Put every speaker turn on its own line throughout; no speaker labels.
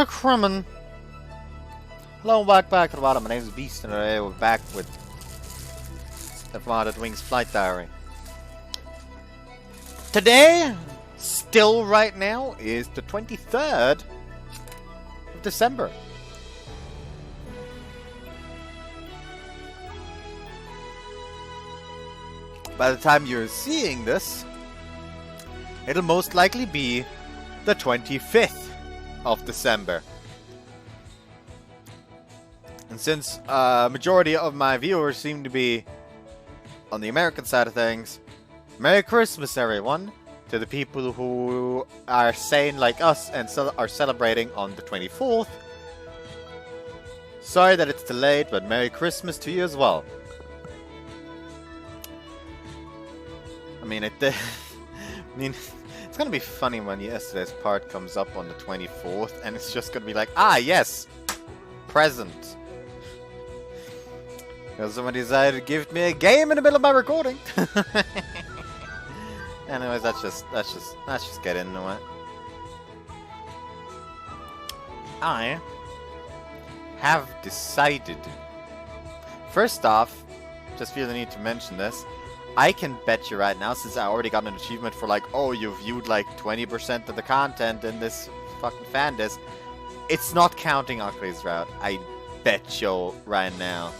Crummin. Hello, welcome back to the bottom. My name is Beast, and today we're back with the Modded Wings Flight Diary. Today, still right now, is the 23rd of December. By the time you're seeing this, it'll most likely be the 25th of December. And since majority of my viewers seem to be on the American side of things, Merry Christmas, everyone, to the people who are sane like us and are celebrating on the 24th. Sorry that it's delayed, but Merry Christmas to you as well. I mean, it's gonna be funny when yesterday's part comes up on the 24th, and it's just gonna be like, ah, yes, present. Because somebody decided to give me a game in the middle of my recording. Anyways, let's just get into it. I have decided. First off, just feel the need to mention this. I can bet you right now, since I already got an achievement for like, oh, you viewed like 20% of the content in this fucking fan disc. It's not counting Akari-Route. I bet you right now.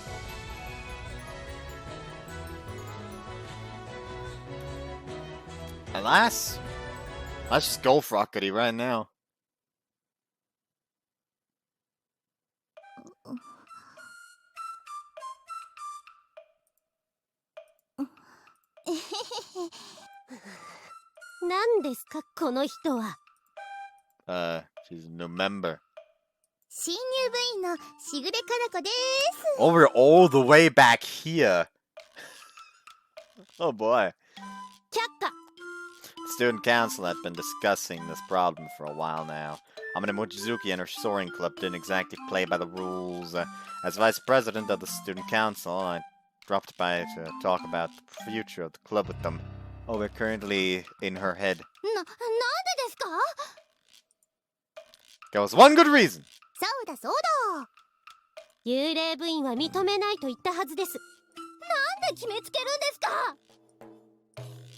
Alas, let's just go for Akari right now. She's a new member. Oh, we're all the way back here. Oh boy. Student council had been discussing this problem for a while now. Amane Mochizuki and her Soaring club didn't exactly play by the rules. As vice president of the student council, I dropped by to talk about the future of the club with them. Oh, we're currently in her head. There was one good reason.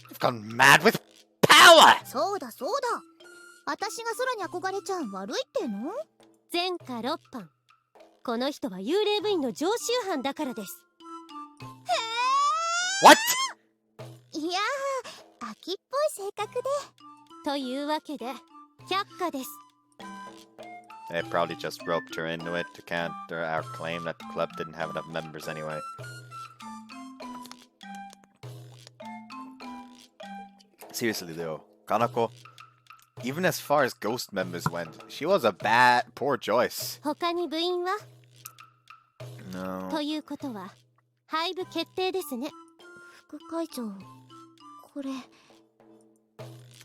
I've gone mad with power! What? They probably just roped her into it to counter our claim that the club didn't have enough members anyway. Seriously though, Kanako, even as far as ghost members went, she was a poor choice. No.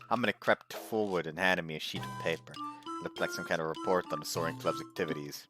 Amane crept forward and handed me a sheet of paper. It looked like some kind of report on the Soaring Club's activities.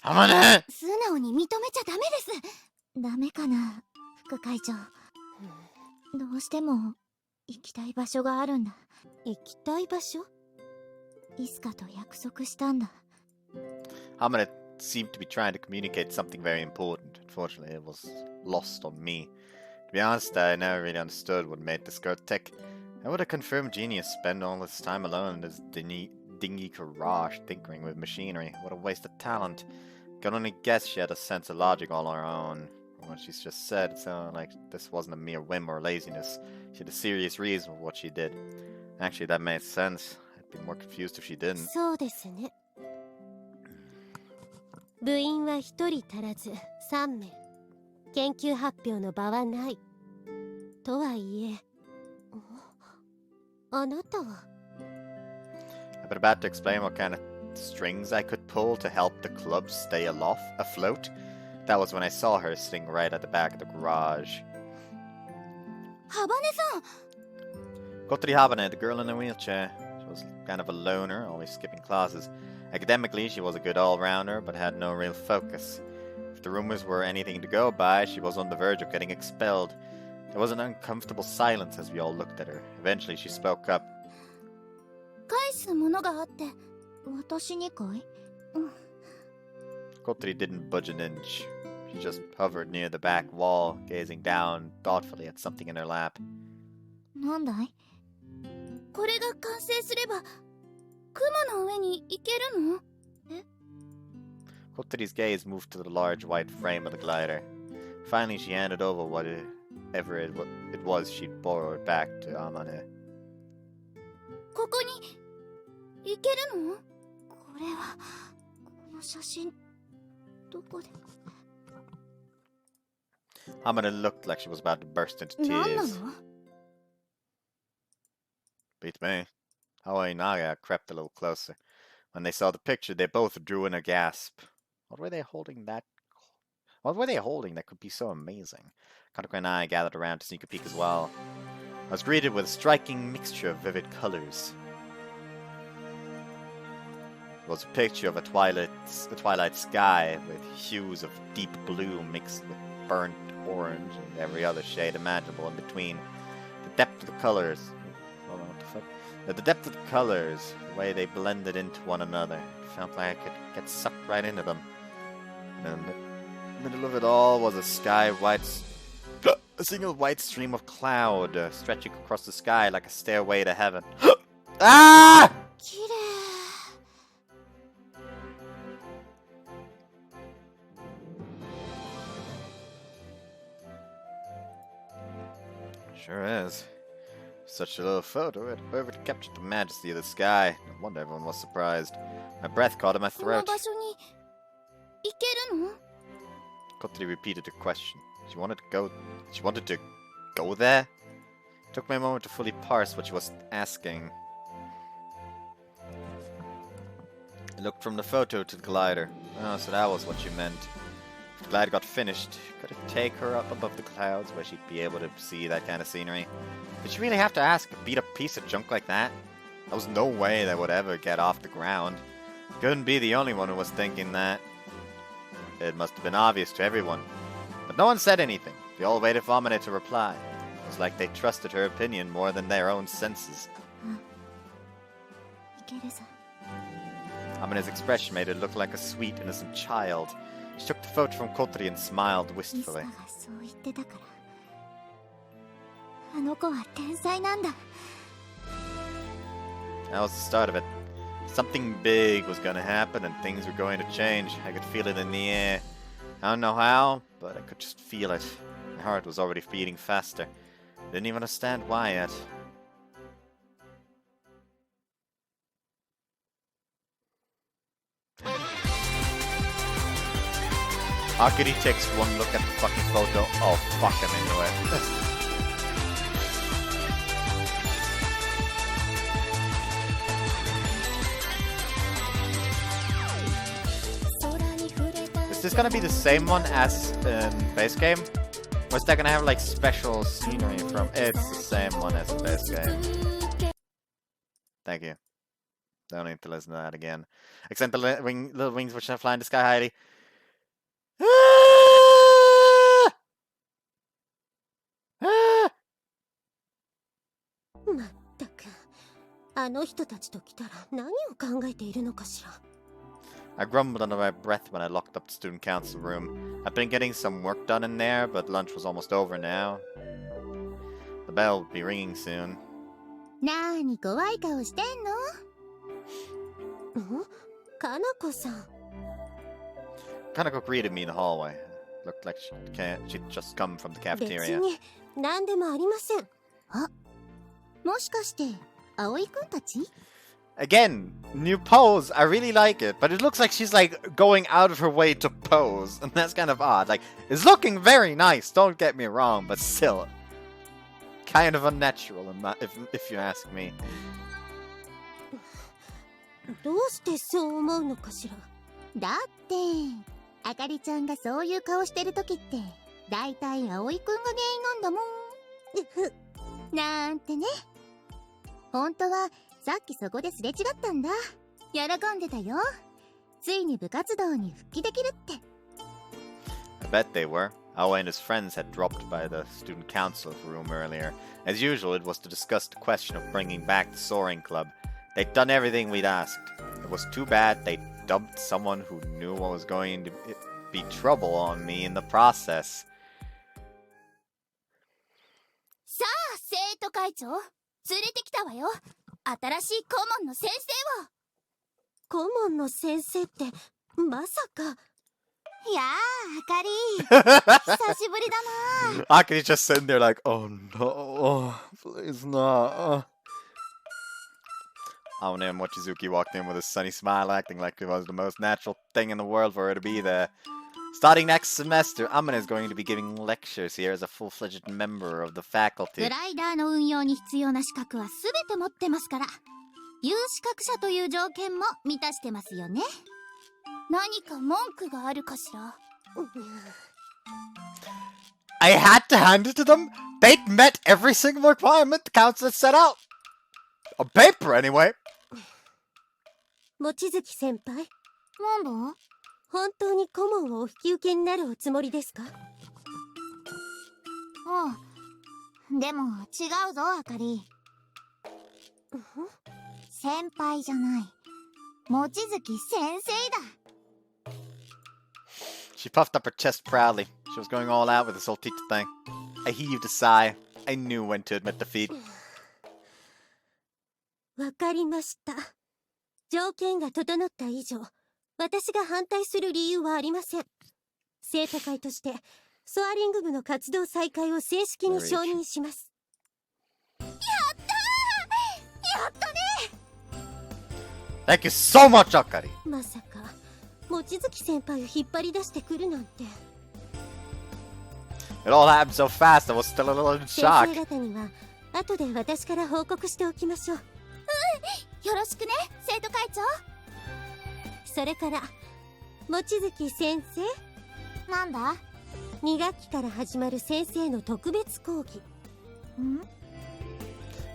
Amane! Amane seemed to be trying to communicate something very important. Unfortunately, it was lost on me. To be honest, I never really understood what made this girl tick. How would a confirmed genius spend all this time alone in this dingy garage tinkering with machinery? What a waste of talent. Could only guess she had a sense of logic all her own. From what she's just said, it sounded like this wasn't a mere whim or laziness. She had a serious reason for what she did. Actually, that made sense. I'd be more confused if she didn't. 部員は一人足らず3名。研究発表の場はない。とはいえ、あなたは I've been about to explain what kind of strings I could pull to help the club stay afloat. That was when I saw her sitting right at the back of the garage.
Habane-san!
Kotori Habane, the girl in a wheelchair. She was kind of a loner, always skipping classes. Academically, she was a good all-rounder, but had no real focus. If the rumors were anything to go by, she was on the verge of getting expelled. There was an uncomfortable silence as we all looked at her. Eventually, she spoke up.
返すものがあって、私にかい?
Kotori didn't budge an inch. She just hovered near the back wall, gazing down thoughtfully at something in her lap.
なんだい? これが完成すれば、雲の上に行けるの?
Kotori's gaze moved to the large white frame of the glider. Finally, she handed over whatever it was she'd borrowed back to Amane.
ここに行けるの? これは、この写真、どこで?
Amane looked like she was about to burst into tears. Beats me. Hawaii Naga crept a little closer. When they saw the picture, they both drew in a gasp. What were they holding that could be so amazing? Kanako and I gathered around to sneak a peek as well. I was greeted with a striking mixture of vivid colors. It was a picture of a twilight sky with hues of deep blue mixed with burnt orange and every other shade imaginable in between. The depth of the colors... Hold on, what the fuck? The depth of the colors, the way they blended into one another, it felt like I could get sucked right into them. And in the middle of it all was a single white stream of cloud stretching across the sky like a stairway to heaven. Ah!
綺麗.
Sure is. Such a little photo, it perfectly captured the majesty of the sky. No wonder everyone was surprised. My breath caught in my throat.
この場所に行けるの?
Kotori repeated the question. She wanted to go there? It took me a moment to fully parse what she was asking. I looked from the photo to the glider. Oh, so that was what she meant. If the glider got finished, could it take her up above the clouds where she'd be able to see that kind of scenery? Did she really have to ask a beat-up piece of junk like that? There was no way that would ever get off the ground. Couldn't be the only one who was thinking that. It must have been obvious to everyone. But no one said anything. They all waited for Amane to reply. It was like they trusted her opinion more than their own senses. Amane's expression made her look like a sweet, innocent child. She took the photo from Kotori and smiled wistfully. That was the start of it. Something big was going to happen and things were going to change. I could feel it in the air. I don't know how, but I could just feel it. My heart was already beating faster. I didn't even understand why yet. Akari takes one look at the fucking photo. Oh, fuck, I'm into it. Is this gonna be the same one as in base game? Or is that gonna have like special scenery from? It's the same one as in base game. Thank you. Don't need to listen to that again. Except the little wings which fly in the sky, Heidi. Ah! Ah!
まったく、あの人たちと来たら何を考えているのかしら。
I grumbled under my breath when I locked up the student council room. I'd been getting some work done in there, but lunch was almost over now. The bell would be ringing soon.
なーに怖い顔してんの? かなこさん。
Kanako greeted me in the hallway. Looked like she'd just come from the cafeteria.
別に何でもありません。あ、もしかして葵くんたち?
Again, new pose. I really like it, but it looks like she's like going out of her way to pose, and that's kind of odd. Like, it's looking very nice, don't get me wrong, but still, kind of unnatural, if you ask me.
どうしてそう思うのかしら。
だってあかりちゃんがそういう顔してる時ってだいたい葵くんが原因なんだもんなんてね。本当はさっきそこですれ違ったんだ。喜んでたよ。ついに部活動に復帰できるって。
I bet they were. Aoi and his friends had dropped by the student council room earlier. As usual, it was to discuss the question of bringing back the Soaring Club. They'd done everything we'd asked. It was too bad they dumped someone who knew what was going to be trouble on me in the process.
さあ生徒会長連れてきたわよ。新しい顧問の先生を。
顧問の先生ってまさか。
やああかり久しぶりだな。
Akari's just sitting there like, oh no, please not. Amane and Mochizuki walked in with a sunny smile, acting like it was the most natural thing in the world for her to be there. Starting next semester, Amane is going to be giving lectures here as a full-fledged member of the faculty.
グライダーの運用に必要な資格は全て持ってますから、有資格者という条件も満たしてますよね。何か文句があるかしら。
I had to hand it to them. They'd met every single requirement the council had set out. On paper, anyway.
望月先輩、
なんだ？
本当に顧問をお引き受けになるおつもりですか？
うん。でも違うぞあかり。先輩じゃない。望月先生だ。
She puffed up her chest proudly. She was going all out with this whole teacher thing. I heaved a sigh. I knew when to admit defeat.
わかりました。条件が整った以上、私が反対する理由はありません。生徒会としてソアリング部の活動再開を正式に承認します。
やったね。
Thank you so much, Akari.
まさか望月先輩を引っ張り出してくるなんて。
It all happened so fast, I was still a little in
先
shock.
生方には後で私から報告しておきましょう。
よろしくね生徒会長。
それから望月先生、
なんだ
2学期から始まる先生の特別講義。
ん？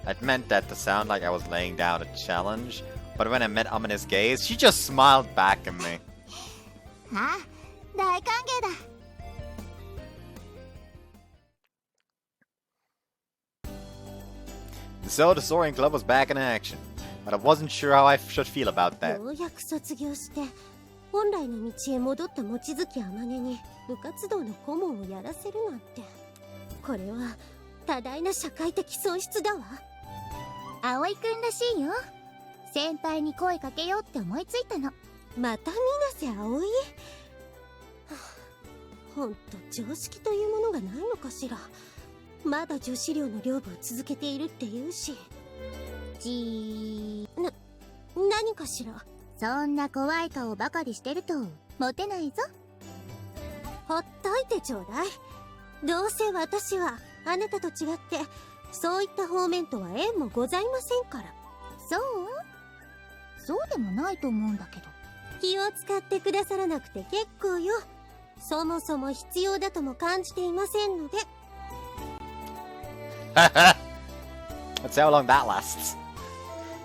It meant that to sound like I was laying down a challenge, but when I met Amane's gaze, she just smiled back at me.
ああ、大歓迎だ。
So the Soaring Club was back in action, but I wasn't sure how I should feel about that.
ようやく卒業して本来の道へ戻った望月あまねに部活動の顧問をやらせるなんて、これは多大な社会的損失だわ。
葵くんらしいよ。先輩に声かけようって思いついたの。
また水瀬葵？ほんと常識というものがないのかしら。まだ女子寮の寮部を続けているって言うし。何かしら。
そんな怖い顔ばかりしてるとモテないぞ。
ほっといてちょうだい。どうせ私はあなたと違ってそういった方面とは縁もございませんから。
そう？そうでもないと思うんだけど。
気を使ってくださらなくて結構よ。そもそも必要だとも感じていませんので。
Let's see how long that lasts.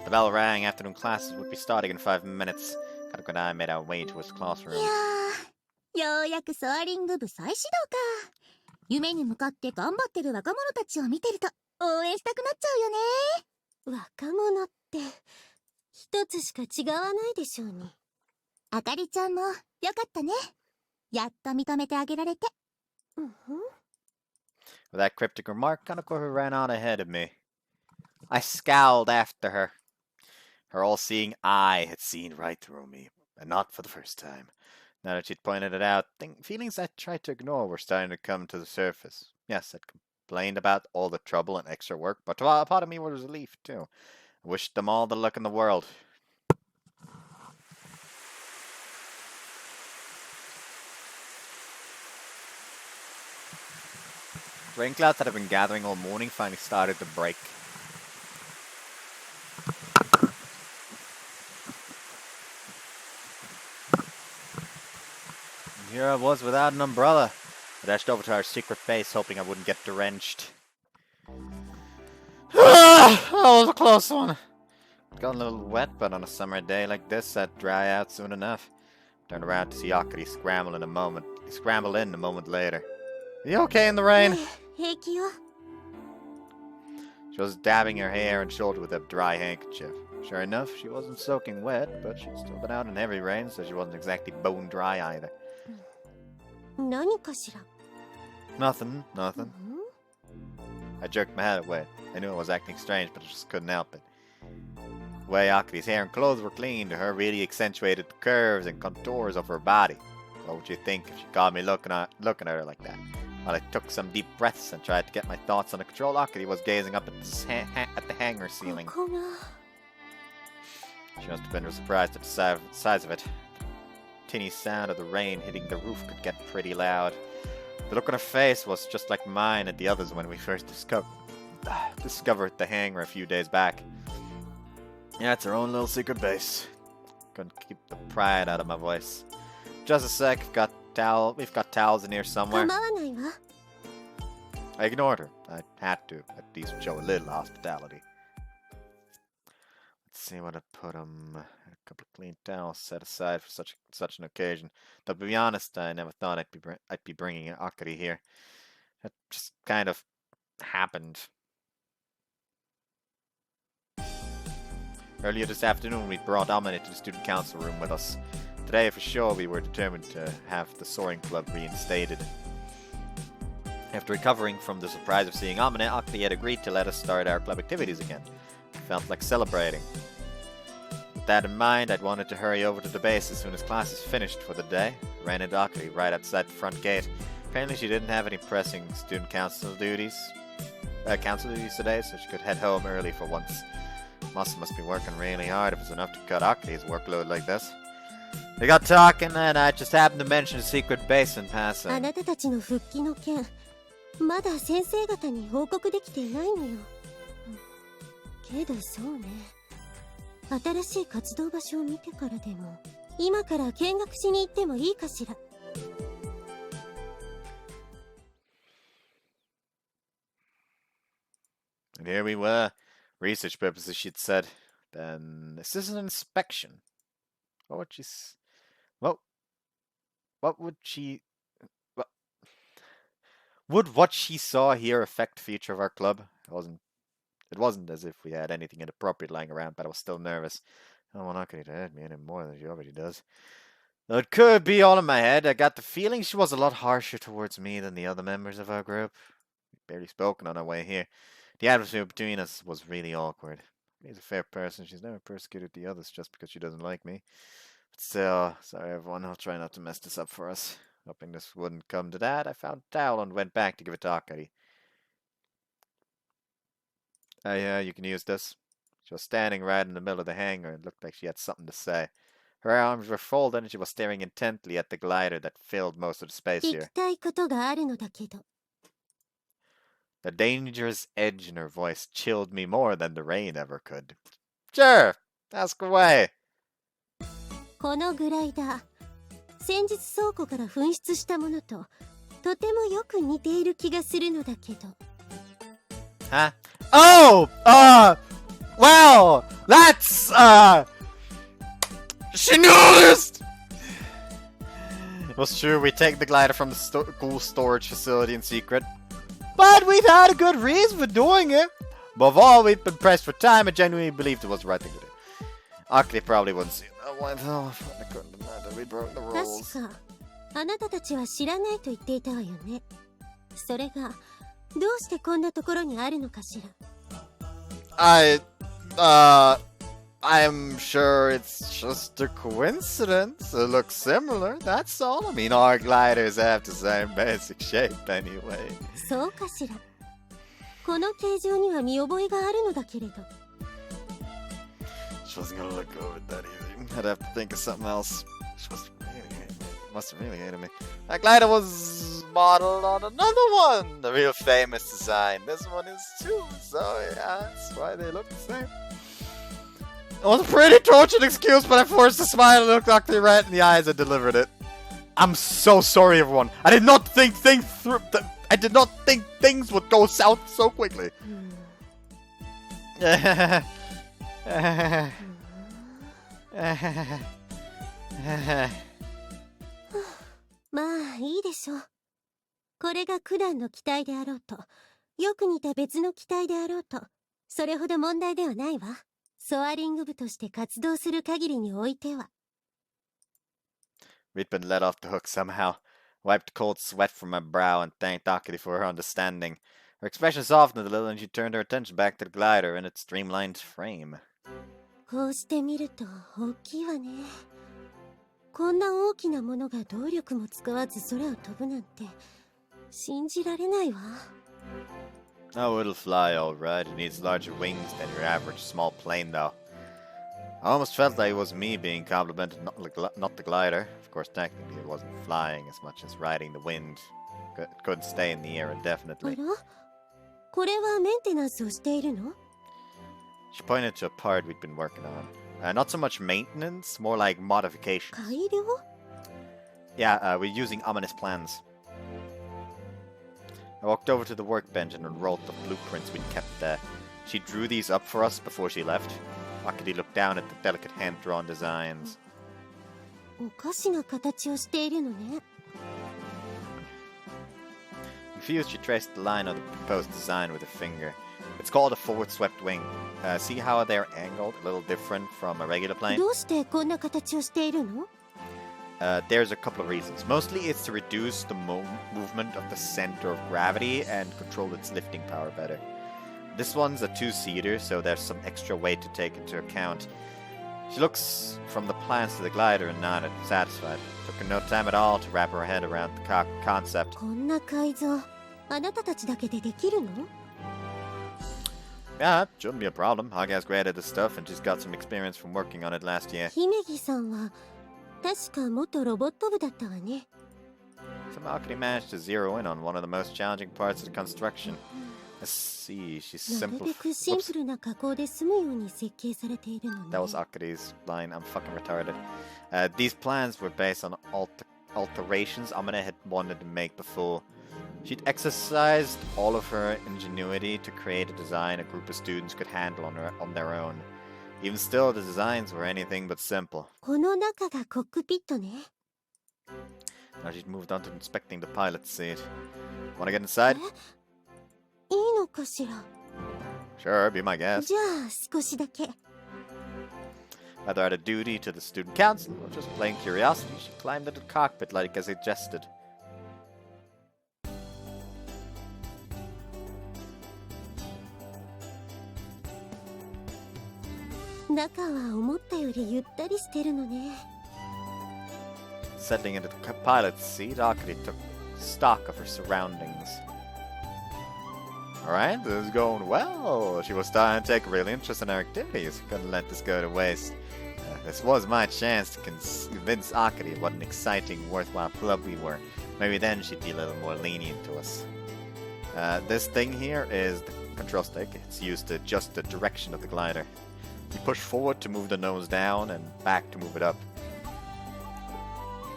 The bell rang. Afternoon classes would be starting in 5 minutes. Karuka and I made our way to his classroom.
いやー、ようやくソアリング部再始動か。夢に向かって頑張ってる若者たちを見てると応援したくなっちゃうよね。
若者って一つしか違わないでしょうに。
あかりちゃんもよかったね。やっと認めてあげられて。
With that cryptic remark, Kaneko ran on ahead of me. I scowled after her. Her all-seeing eye had seen right through me, and not for the first time. Now that she'd pointed it out, feelings I tried to ignore were starting to come to the surface. Yes, I'd complained about all the trouble and extra work, but a part of me was relieved too. I wished them all the luck in the world. Rain clouds that had been gathering all morning finally started to break. here I was without an umbrella. I dashed over to our secret base, hoping I wouldn't get drenched. That was a close one. Got a little wet, but on a summer day like this, I'd dry out soon enough. Turned around to see Akari scramble in a moment later. Are you okay in the rain?
平気よ。
She was dabbing her hair and shoulder with a dry handkerchief. Sure enough, she wasn't soaking wet, but she'd still been out in heavy rain, so she wasn't exactly bone dry either.
何かしら?
Nothing. I jerked my head away. I knew I was acting strange, but I just couldn't help it. The way Akari's hair and clothes were clean to her really accentuated the curves and contours of her body. What would you think if she caught me looking at her like that? While I took some deep breaths and tried to get my thoughts under control, Akari was gazing up at the hangar ceiling. She must have been surprised at the size of it. The tinny sound of the rain hitting the roof could get pretty loud. The look on her face was just like mine and the others when we first discovered the hangar a few days back. Yeah, it's our own little secret base. Couldn't keep the pride out of my voice. Just a sec, we've got towels in here somewhere.
構わないわ。
I ignored her. I had to, at least show a little hospitality. Let's see what I put them. A couple of clean towels set aside for such an occasion. Though to be honest, I never thought I'd be bringing Akari here. It just kind of happened. Earlier this afternoon, we brought Amane to the student council room with us. Today, for sure, we were determined to have the Soaring Club reinstated. After recovering from the surprise of seeing Amane, Akari had agreed to let us start our club activities again. It felt like celebrating. With that in mind, I'd wanted to hurry over to the base as soon as class is finished for the day. Ran into Akari right outside the front gate. Apparently she didn't have any pressing student council duties today, so she could head home early for once. Must be working really hard if it's enough to cut Akari's workload like this. We got talking and I just happened to mention the secret base in passing.
あなたたちの復帰の件、まだ先生方に報告できていないのよ。けどそうね。新しい活動場所を見てからでも、今から見学しに行ってもいいかしら。
And here we were. Research purposes, she'd said. Then this is an inspection. What would she? What would she? Would what she saw here affect the future of our club? It wasn't as if we had anything inappropriate lying around, but I was still nervous. I don't want Akari to hurt me any more than she already does. Though it could be all in my head, I got the feeling she was a lot harsher towards me than the other members of our group. We barely spoken on our way here. The atmosphere between us was really awkward. She's a fair person. She's never persecuted the others just because she doesn't like me. But still, sorry everyone, I'll try not to mess this up for us. Hoping this wouldn't come to that, I found a towel and went back to give it to Akari. Yeah, you can use this. She was standing right in the middle of the hangar and looked like she had something to say. Her arms were folded and she was staring intently at the glider that filled most of the space
聞
here.
きたいことがあるのだけど。
The dangerous edge in her voice chilled me more than the rain ever could. Sure, ask away.
このグライダー、先日倉庫から紛失したものととてもよく似ている気がするのだけど。
Huh? Oh! Well, that's, she knew this! It was true, we take the glider from the school storage facility in secret. But we'd had a good reason for doing it. Above all, we'd been pressed for time and genuinely believed it was the right thing to do. Akari probably wouldn't see it that way, though. I couldn't deny that we broke the rules.
確か、あなたたちは知らないと言っていたわよね。それが、どうしてこんなところにあるのかしら。
I'm sure it's just a coincidence. It looks similar, that's all. I mean, our gliders have the same basic shape anyway.
そうかしら。この形状には見覚えがあるのだけれど。
She wasn't gonna let go of it that easy. I'd have to think of something else. She must have really hated me. That glider was modeled on another one, the real famous design. This one is too, so yeah, that's why they look the same. It was a pretty tortured excuse, but I forced a smile and looked Akari right in the eyes and delivered it. I'm so sorry, everyone. I did not think things through. I did not think things would go south so quickly.
まあいいでしょう。これが九段の機体であろうと、よく似た別の機体であろうと、それほど問題ではないわ。ソアリング部として活動する限りにおいては。
We'd been let off the hook somehow. Wiped cold sweat from my brow and thanked Akari for her understanding. Her expression softened a little and she turned her attention back to the glider and its streamlined frame.
こうして見ると大きいわね。こんな大きなものが動力も使わず空を飛ぶなんて信じられないわ。
Oh, it'll fly all right. It needs larger wings than your average small plane, though. I almost felt like it was me being complimented, not the glider. Of course, technically it wasn't flying as much as riding the wind. It couldn't stay in the air
あ
indefinitely.
ら？これはメンテナンスをしているの？
She pointed to a part we'd been working on. Not so much maintenance, more like modifications.
改良？
Yeah, we're using ominous plans. I walked over to the workbench and unrolled the blueprints we'd kept there. She drew these up for us before she left. Akari looked down at the delicate hand-drawn designs.
おかしな形をしているのね。
Confused, she traced the line of the proposed design with her finger. It's called a forward-swept wing. See how they're angled, a little different from a regular plane?
どうしてこんな形をしているの？
There's a couple of reasons. Mostly it's to reduce the movement of the center of gravity and control its lifting power better. This one's a two-seater, so there's some extra weight to take into account. She looks from the plans to the glider and nodded, satisfied. Took her no time at all to wrap her head around the concept.
こんな改造、あなたたちだけでできるの？
Yeah, shouldn't be a problem. Haga's great at this stuff and she's got some experience from working on it last year.
姫木さんは確か元ロボット部だったわね。
Somehow Akari managed to zero in on one of the most challenging parts of the construction. Let's see, she's
なる
simple.
べくシンプルな加工で済むように設計されているのね。
That was Akari's line. I'm fucking retarded. These plans were based on alterations Amane had wanted to make before. She'd exercised all of her ingenuity to create a design a group of students could handle on their own. Even still, the designs were anything but simple.
この中がコックピットね。
Now she'd moved on to inspecting the pilot's seat. Wanna get inside?
いいのかしら。
Sure, be my guest.
じゃあ少しだけ。
Whether out of duty to the student council or just plain curiosity, she climbed into the cockpit like I suggested.
中は思ったよりゆったりしてるのね。
Settling into the pilot's seat, Akari took stock of her surroundings. Alright, this is going well. She was starting to take a real interest in our activities. Couldn't let this go to waste. This was my chance to convince Akari what an exciting, worthwhile club we were. Maybe then she'd be a little more lenient to us. This thing here is the control stick. It's used to adjust the direction of the glider. You push forward to move the nose down and back to move it up.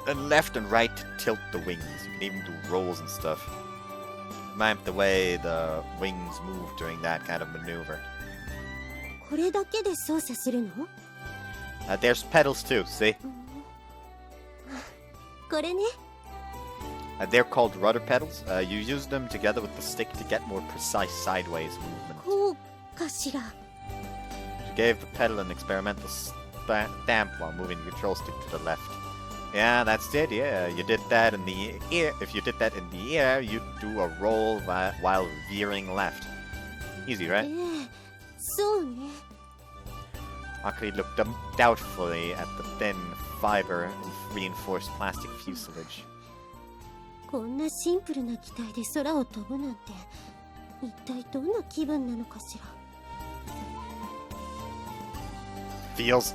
And left and right to tilt the wings. You can even do rolls and stuff. Map the way the wings move during that kind of maneuver.
これだけで操作するの？
There's pedals too, see?
これね。
They're called rudder pedals. You use them together with the stick to get more precise sideways movement.
こうかしら。
She gave the pedal an experimental stamp while moving the control stick to the left. Yeah, that's it. Yeah, you did that in the air. If you did that in the air, you'd do a roll while veering left. Easy,
え
right?
え、そうね。
Akari looked doubtfully at the thin, fiber reinforced plastic fuselage.
こんなシンプルな機体で空を飛ぶなんて、一体どんな気分なのかしら。
Feels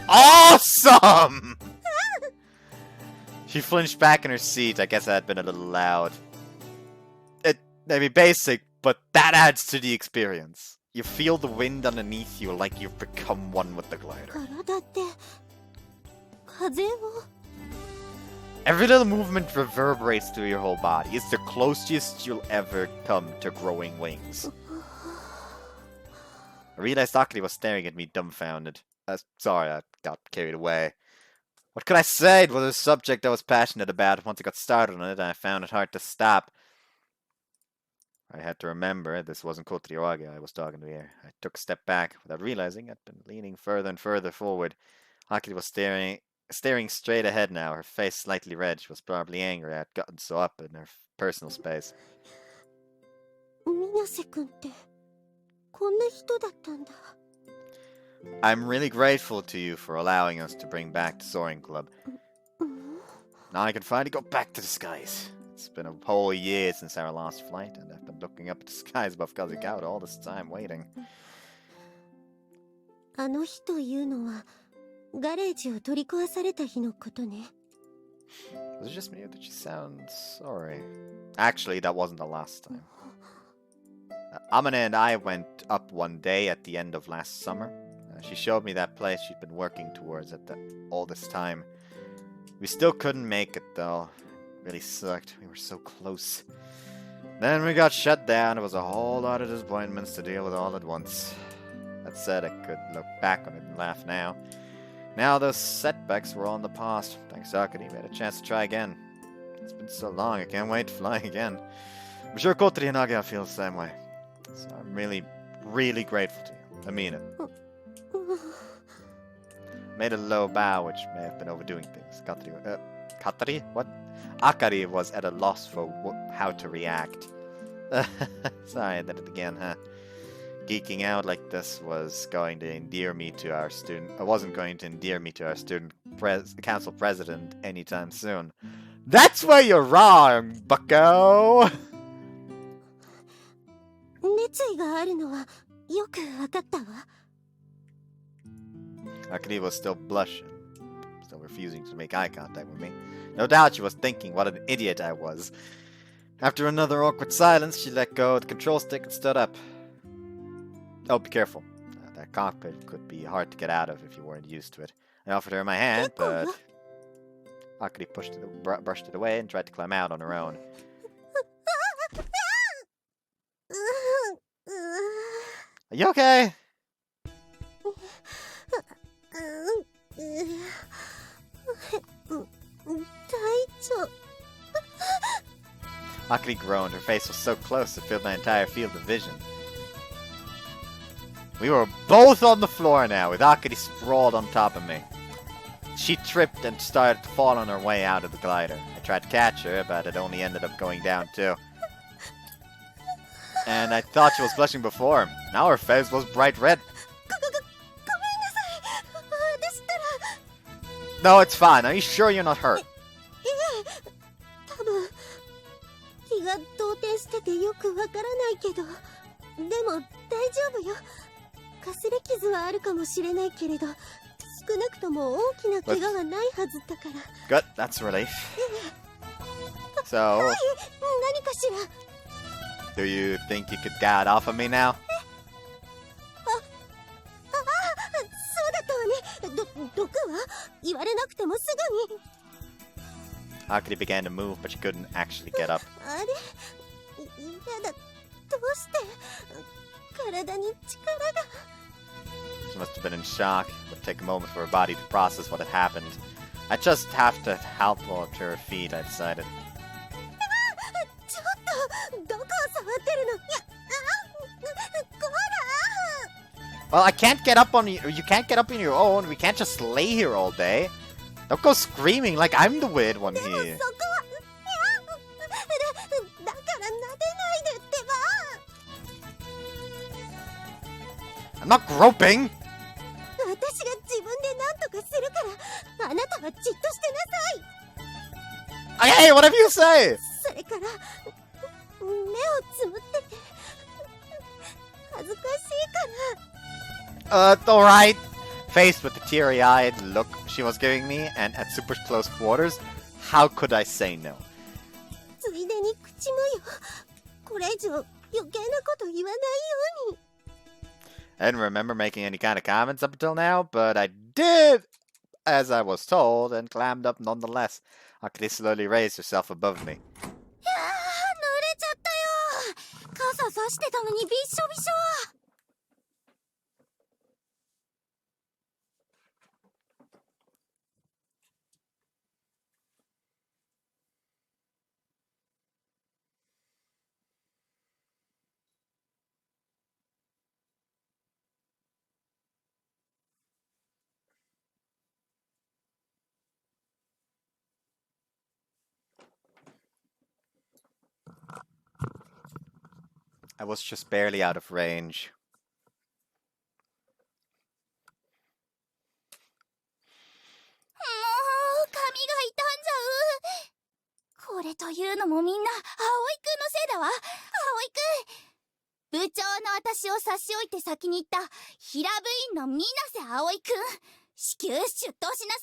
awesome! She flinched back in her seat. I guess that had been a little loud. It may be basic, but that adds to the experience. You feel the wind underneath you like you've become one with the glider.
体って風を？
Every little movement reverberates through your whole body. It's the closest you'll ever come to growing wings. I realized Akari was staring at me dumbfounded. Sorry, I got carried away. What could I say? It was a subject I was passionate about. Once I got started on it, I found it hard to stop. I had to remember this wasn't Kotriwage I was talking to here. I took a step back without realizing I'd been leaning further and further forward. Akari was staring straight ahead now, her face slightly red. She was probably angry I'd gotten so up in her personal space.
水瀬君ってこんな人だったんだ。
I'm really grateful to you for allowing us to bring back the Soaring Club. Now I can finally go back to the skies. It's been a whole year since our last flight, and I've been looking up at the skies above Kazikawa all this time waiting.
あの日というのはガレージを取り壊された日のことね。
Was it just me or did she sound sorry? Actually, that wasn't the last time. Amane and I went up one day at the end of last summer. She showed me that place she'd been working towards all this time. We still couldn't make it though. It really sucked. We were so close. Then we got shut down. It was a whole lot of disappointments to deal with all at once. That said, I could look back on it and laugh now. Now those setbacks were all in the past. Thanks to Akari, we had a chance to try again. It's been so long, I can't wait to fly again. I'm sure Kotri and Agaya feel the same way. So I'm really, really grateful to you. I mean it. Made a low bow, which may have been overdoing things. Katari? What? Akari was at a loss for how to react. Sorry, I did it again, huh? Geeking out like this was going to endear me to our student. I wasn't going to endear me to our student council president anytime soon. That's where you're wrong, bucko!
熱意があるのはよくわかったわ。
Akari was still blushing, still refusing to make eye contact with me. No doubt she was thinking what an idiot I was. After another awkward silence, she let go of the control stick and stood up. Oh, be careful. That cockpit could be hard to get out of if you weren't used to it. I offered her my hand, but Akari brushed it away and tried to climb out on her own. Are you okay? Akari groaned. Her face was so close it filled my entire field of vision. We were both on the floor now, with Akari sprawled on top of me. She tripped and started to fall on her way out of the glider. I tried to catch her, but it only ended up going down too. And I thought she was blushing before. Now her face was bright red. No, it's fine. Are you sure you're not hurt?
多分気が動転しててよくわからないけど、でも大丈夫よ。かすれ傷はあるかもしれないけれど、少なくとも大きな怪我はないはずだから。
Good, that's a relief. So,
何かしら。
do you think you could get off of me now?
そうだったわね。毒は言われなくてもすぐに。
Akari began to move, but she couldn't actually get up.
あれ、やだ。どうして体に力が。
She must have been in shock. It would take a moment for her body to process what had happened. I just have to help her to her feet, I decided.
ちょっとどこを触ってるの。こら。
Well, I can't get up on you. You can't get up on your own. We can't just lay here all day. Don't go screaming like I'm the weird one
でも
here.
そこは。だから撫でないでってば。
I'm not groping.
私が自分で何とかするからあなたはじっとしてなさい。
Hey, whatever you say.
それから目をつむってて恥ずかしいかな。
Alright. Faced with the teary-eyed look she was giving me, and at super close quarters, how could I say no?
ついでに口もよ。これ以上余計なこと言わないように。
I didn't remember making any kind of comments up until now, but I did as I was told, and climbed up nonetheless. Akari slowly raised herself above me.
いやー、濡れちゃったよ。傘さしてたのにびっしょびしょ。
I was just barely out of range.
もう髪が傷んじゃう。これというのもみんな葵くんのせいだわ。葵くん、部長の私を差し置いて先に行った平部員の水瀬葵くん、至急出頭しなさ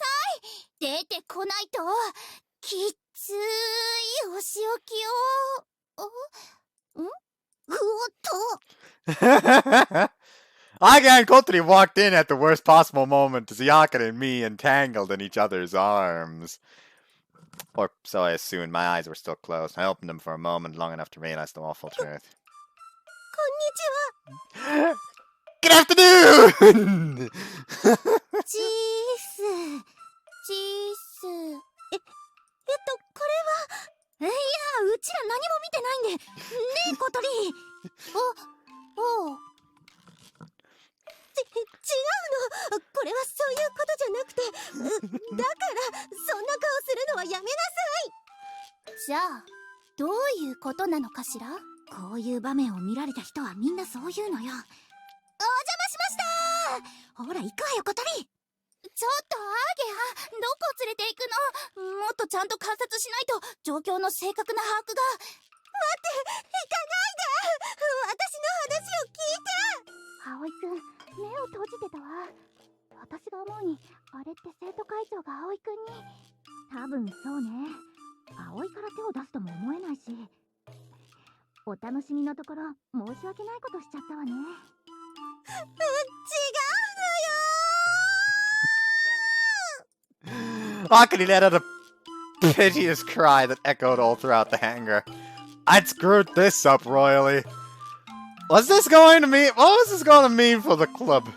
い。出てこないときっついお仕置きを。うおっと。
Again, Kotri walked in at the worst possible moment to see Akari and me entangled in each other's arms. Or so I assumed. My eyes were still closed. I opened them for a moment, long enough to realize the awful truth.
こんにちは。
Good afternoon!
チース。
これは。いや、うちら何も見てないんで。ねえ、小鳥。
おう。
違うの。これはそういうことじゃなくて、だからそんな顔するのはやめなさい。
じゃあどういうことなのかしら。こういう場面を見られた人はみんなそう言うのよ。お邪魔しました。ほら行くわよ小鳥。ちょっとアーゲハ、どこ連れて行くの。もっとちゃんと観察しないと状況の正確な把握が。待って、行かないで。私の話を聞いて。葵くん、目を閉じてたわ。私が思うにあれって生徒会長が葵くんに。多分そうね。葵から手を出すとも思えないし。お楽しみのところ申し訳ないことしちゃったわね。違うのよ。
Akari let out a piteous cry that echoed all throughout the hangar. I'd screwed this up royally. What was this going to mean for the club?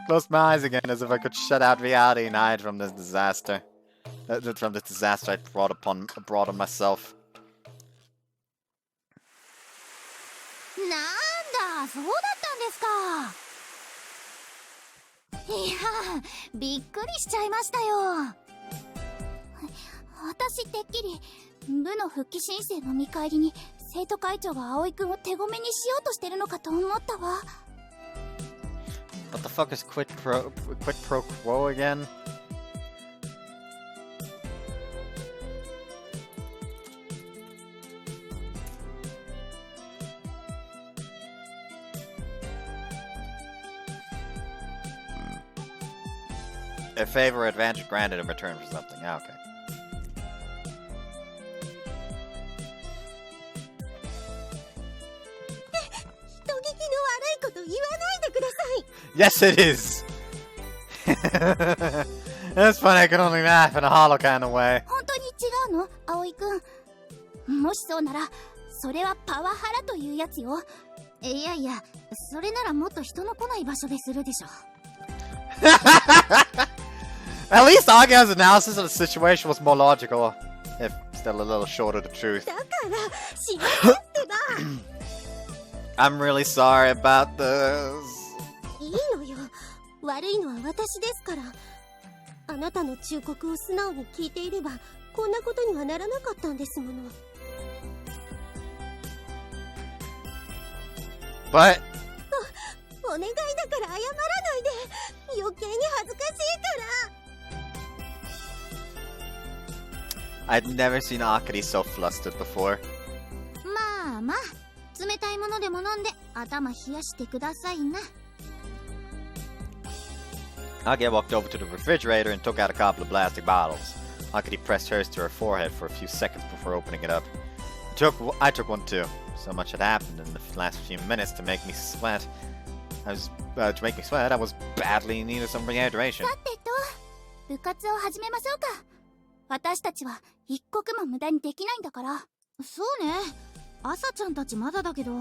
Closed my eyes again as if I could shut out reality and hide from this disaster. From this disaster I brought on myself.
なんだ、そうだったんですか。いや、びっくりしちゃいましたよ。私てっきり部の復帰申請の見返りに生徒会長が葵くんを手ごめにしようとしてるのかと思ったわ。
What the fuck is quid pro quo again? A favor or advantage granted in return for something. Ah, okay.
人聞きの悪いこと言わないでください。
Yes, it is. That's funny. I can only laugh in a hollow kind of way.
本当に違うの、葵くん。もしそうなら、それはパワハラというやつよ。いやいや、それならもっと人の来ない場所でするでしょ。
At least Aga's analysis of the situation was more logical, if still a little short of the truth.
だから知らせってば。
I'm really sorry about this.
いいのよ。悪いのは私ですから。あなたの忠告を素直に聞いていればこんなことにはならなかったんですもの。
But
お願いだから謝らないで。余計に恥ずかしいから。
I'd never seen Akari so flustered before.
まあまあ、冷たいものでも飲んで頭冷やしてくださいな。
Akari walked over to the refrigerator and took out a couple of plastic bottles. Akari pressed hers to her forehead for a few seconds before opening it up. I took one too. So much had happened in the last few minutes to make me sweat. I was badly in need of some rehydration.
さてと、部活を始めましょうか。私たちは一刻も無駄にできないんだから。そうね。朝ちゃんたちまだだけど、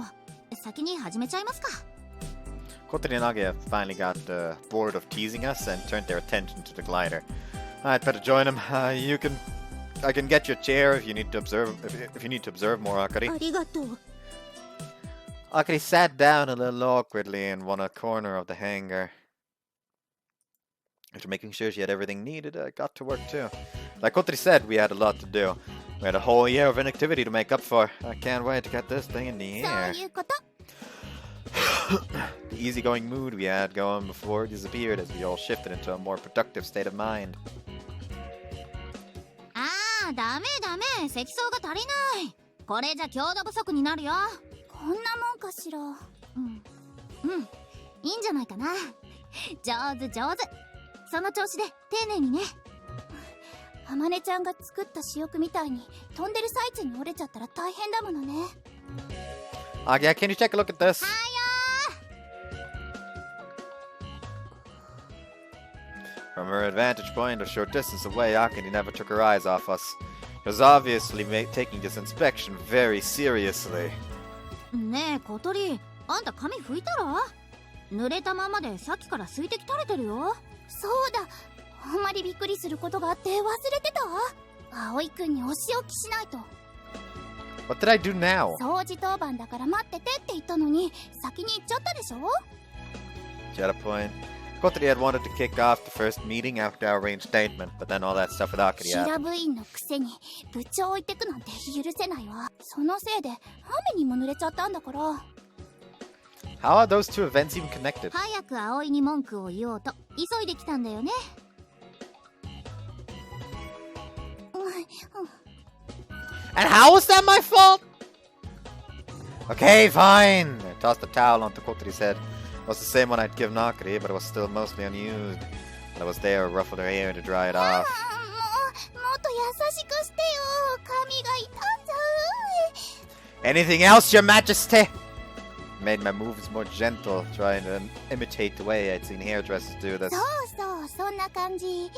先に始めちゃいますか。
Kotori and Agi finally got bored of teasing us and turned their attention to the glider. I'd better join them. I can get you a chair if you need to observe. If you need to observe more, Akari.
ありがとう。
Akari sat down a little awkwardly in one corner of the hangar. After making sure she had everything needed, I got to work too. Like Kotori said, we had a lot to do. We had a whole year of inactivity to make up for. I can't wait to get this thing in the air.
そういうこと。
The easygoing mood we had going before disappeared as we all shifted into a more productive state of mind.
ああ、ダメダメ。積層が足りない。これじゃ強度不足になるよ。こんなもんかしら。うん。いいんじゃないかな。上手上手。その調子で丁寧にね。あまねちゃんが作った主翼みたいに飛んでる最中に折れちゃったら大変だものね。
Agia, can you take a look at this? From her vantage point a short distance away, Akari never took her eyes off us. She was obviously taking this inspection very seriously.
ねえ、小鳥、あんた髪拭いたら？濡れたままでさっきから水滴垂れてるよ。そうだ。あんまりびっくりすることがあって忘れてたわ。葵くんにお仕置きしないと。
What did I do now?
掃除当番だから待っててって言ったのに先に行っちゃったでしょ。
She had a point. Kotori had wanted to kick off the first meeting after our reinstatement, but then all that stuff with Akari
平
happened.
部員のくせに部長置いてくなんて許せないわ。そのせいで雨にも濡れちゃったんだから。
How are those two events even connected?
早く葵に文句を言おうと急いできたんだよね。
And how was that my fault? Okay, fine. I tossed the towel onto Kotori's head. It was the same one I'd given Akari, but it was still mostly unused. And I was there, ruffled her hair to dry it off.
もっと優しくしてよ。髪が傷んじゃう。
Anything else, Your Majesty? Made my moves more gentle, trying to imitate the way I'd seen hairdressers do this.
そうそう、そんな感じ。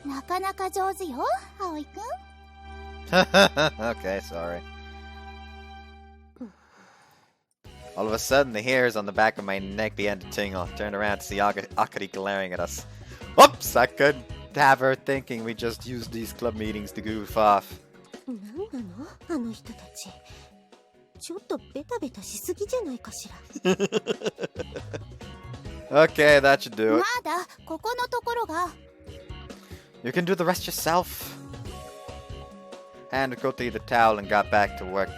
なかなか上手よ、葵くん。
Okay, sorry. All of a sudden, the hairs on the back of my neck began to tingle. I turned around to see Akari glaring at us. Oops! I could have her thinking we just used these club meetings to goof off.
なんなのあの人たち。ちょっとベタベタしすぎじゃないかしら。
Okay, that should do
ま
it.
だここのところが。
You can do the rest yourself. Handed Kotori the towel and got back to work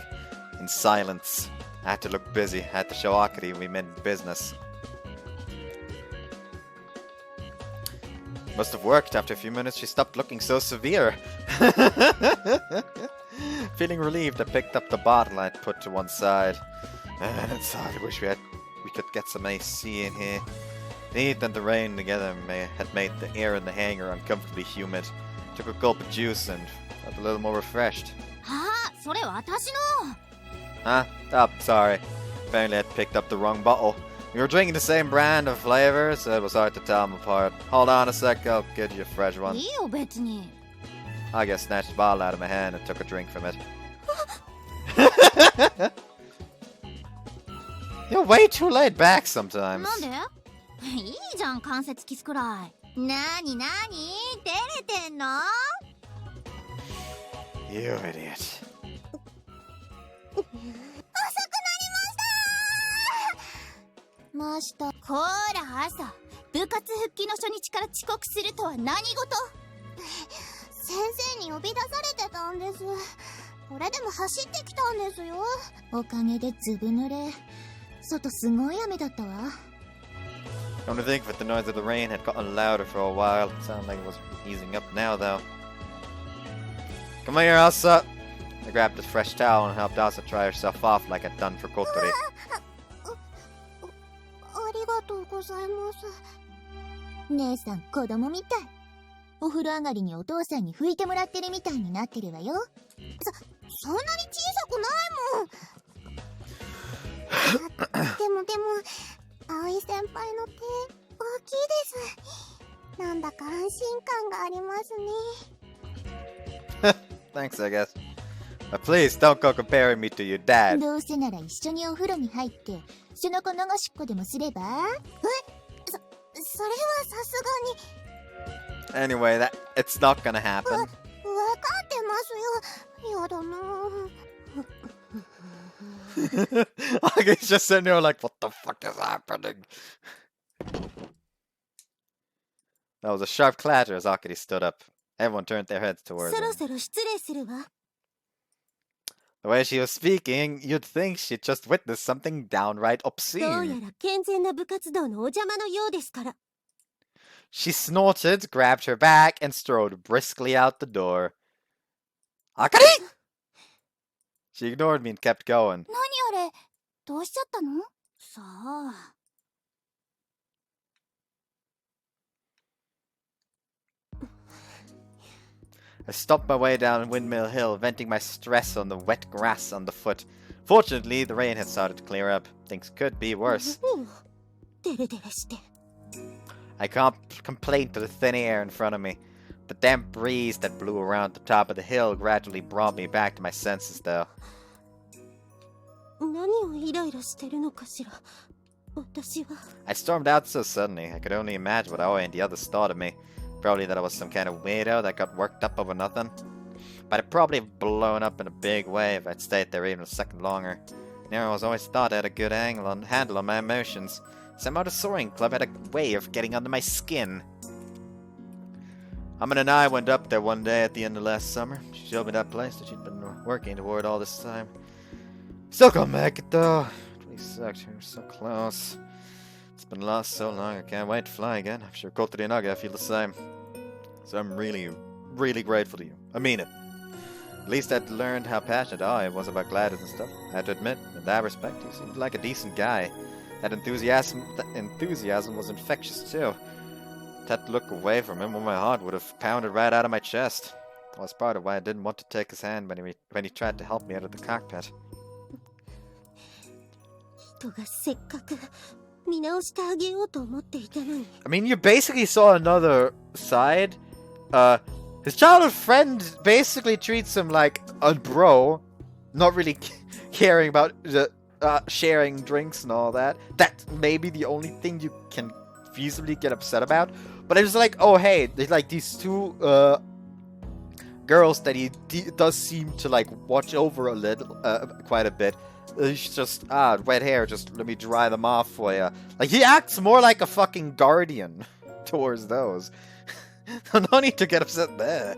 in silence. I had to look busy. I had to show Akari we meant business. Must have worked. After a few minutes, she stopped looking so severe. Feeling relieved, I picked up the bottle I'd put to one side. I wish we could get some AC in here. The heat and the rain together had made the air in the hangar uncomfortably humid. Took a gulp of juice and felt a little more refreshed.
ああ、それ私の。
Huh? Oh, sorry. Apparently I'd picked up the wrong bottle. We were drinking the same brand of flavors, so it was hard to tell them apart. Hold on a sec, I'll get you a fresh one.
いいよ別に。
I just snatched the bottle out of my hand and took a drink from it. You're way too laid back sometimes.
なんで？いいじゃん、関節キスくらい。なになに？照れてんの？
You idiot.
遅くなりました。こーら朝、部活復帰の初日から遅刻するとは何事？先生に呼び出されてたんです。これでも走ってきたんですよ。おかげでずぶ濡れ。外すごい雨だったわ。
Come to think of it, the noise of the rain had gotten louder for a while. It sounded like it was easing up now, though. Come here, Asa. I grabbed a fresh towel and helped Asa dry herself off like I'd done for Kotori.
ありがとうございます。姉さん子供みたい。お風呂上がりにお父さんに拭いてもらってるみたいになってるわよ。そんなに小さくないもん。でも葵先輩の手大きいです。なんだか安心感がありますね。
Thanks, I guess. But please don't go comparing me to your dad.
どうせなら一緒にお風呂に入って背中流しっこでもすれば？それはさすがに。
Anyway, it's not gonna happen.
わかってますよ。やだな。
He's just sitting there like, what the fuck is happening? That was a sharp clatter as Akari stood up. Everyone turned their heads towards
そろ
him.
そろ失礼するわ。
The way she was speaking, you'd think she'd just witnessed something downright
どうや
obscene.
ら健全な部活動のお邪魔のようですから。
She snorted, grabbed her bag, and strode briskly out the door. Akari! She ignored me and kept going.
何あれ、どうしちゃったの？
さあ。
I stopped my way down Windmill Hill, venting my stress on the wet grass underfoot. Fortunately, the rain had started to clear up. Things could be worse.
デレデレして。
I can't complain to the thin air in front of me. The damp breeze that blew around the top of the hill gradually brought me back to my senses, though.
何をイライラしてるのかしら。私は。
I stormed out so suddenly, I could only imagine what Aoi and the others thought of me. Probably that I was some kind of weirdo that got worked up over nothing. But I'd probably have blown up in a big way if I'd stayed there even a second longer. I was always thought I had a good handle on my emotions. Somehow the Soaring Club had a way of getting under my skin. Amon and I went up there one day at the end of last summer. She showed me that place that she'd been working toward all this time. Still can't make it though. It really sucked. We were so close. It's been lost so long, I can't wait to fly again. I'm sure Kota Naga feel the same. So I'm really, really grateful to you. I mean it. At least I'd learned how passionate I was about Gladys and stuff. I had to admit, in that respect, he seemed like a decent guy. That enthusiasm was infectious too. Had to look away from him, or my heart would have pounded right out of my chest. That was part of why I didn't want to take his hand when he tried to help me out of the cockpit.
人がせっかく見直してあげようと思っていたのに。
I mean, you basically saw another side. His childhood friend basically treats him like a bro, not really caring about the sharing drinks and all that. That's maybe the only thing you can feasibly get upset about. But I was like, oh hey, there's like these two girls that he does seem to like watch over a little, quite a bit. He's just wet hair. Just let me dry them off for you. Like he acts more like a fucking guardian towards those. No need to get upset there.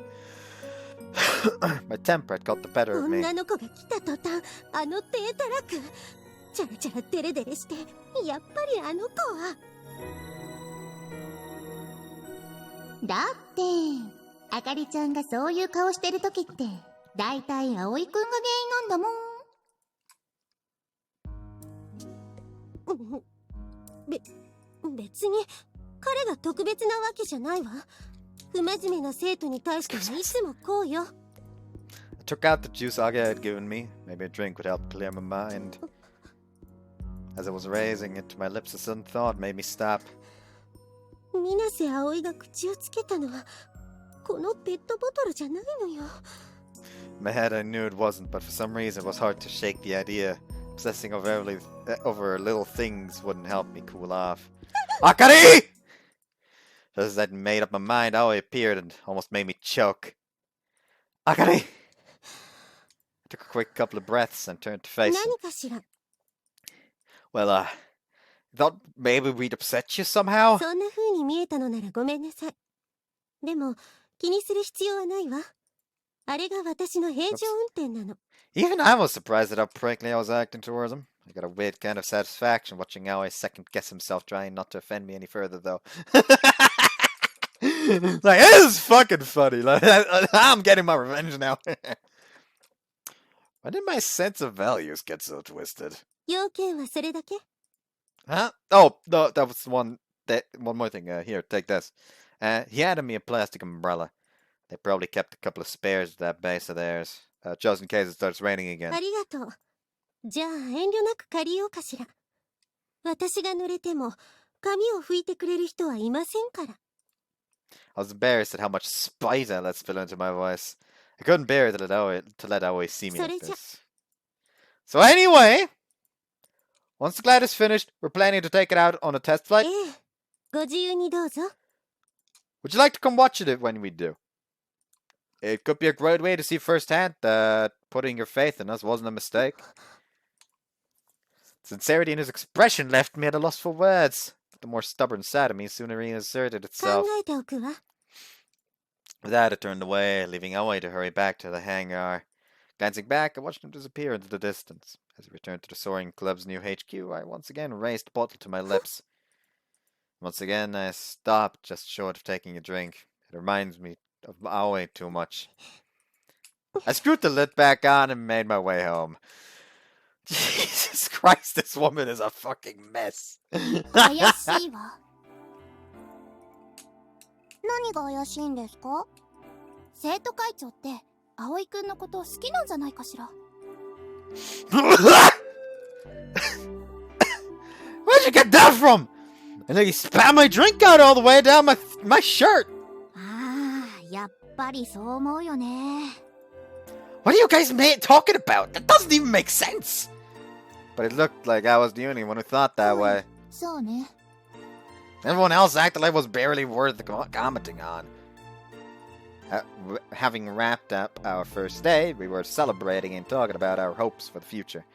My temper had got the better of me.
女の子が来た途端、あの低たらく、チャラチャラデレデレして、やっぱりあの子は。
だってあかりちゃんがそういう顔してる時ってだいたい葵くんが原因なんだもん。
別に彼が特別なわけじゃないわ。不真面目な生徒に対してはいつもこうよ。
I took out the juice Aga had given me. Maybe a drink would help clear my mind. As I was raising it to my lips, a sudden thought made me stop.
水瀬葵が口をつけたのはこのペットボトルじゃないのよ。
In my head I knew it wasn't, but for some reason it was hard to shake the idea. Obsessing over little things wouldn't help me cool off. Akari! Just as I'd made up my mind, Aoi appeared and almost made me choke. Akari! I took a quick couple of breaths and turned to face him.
何かしら。
Well, thought maybe we'd upset you somehow?
そんな風に見えたのならごめんなさい。でも気にする必要はないわ。あれが私の平常運転なの。
Even I was surprised at how prickly I was acting towards him. I got a weird kind of satisfaction watching Aoi second guess himself, trying not to offend me any further, though. Like, this is fucking funny. Like, I'm getting my revenge now. When did my sense of values get so twisted?
要件はそれだけ？
Huh? Oh, no, that was one more thing. Here, take this. He handed me a plastic umbrella. They probably kept a couple of spares at that base of theirs, just in case it starts raining again.
ありがとう。じゃあ遠慮なく借りようかしら。私が濡れても髪を拭いてくれる人はいませんから。
I was embarrassed at how much spite I let spill into my voice. I couldn't bear to let Aoi see me like this. So anyway, once the glide is finished, we're planning to take it out on a test flight.
ええ、ご自由にどうぞ。
Would you like to come watch it when we do? It could be a great way to see firsthand that putting your faith in us wasn't a mistake. Sincerity in his expression left me at a loss for words. But the more stubborn side of me soon reasserted
考
itself.
えておくわ。
With that, I turned away, leaving Aoi to hurry back to the hangar. Glancing back, I watched him disappear into the distance. As he returned to the Soaring Club's new HQ, I once again raised the bottle to my lips. Once again, I stopped just short of taking a drink. It reminds me of Aoi too much. I screwed the lid back on and made my way home. Jesus Christ, this woman is a fucking mess.
怪しいわ。何が怪しいんですか？生徒会長って葵くんのこと好きなんじゃないかしら。
Where'd you get that from? And then you spat my drink out all the way down my shirt.
ああ、やっぱりそう思うよね。
What are you guys talking about? That doesn't even make sense. But it looked like I was the only one who thought that way.
そうね。
Everyone else acted like it was barely worth commenting on. Having wrapped up our first day, we were celebrating and talking about our hopes for the future.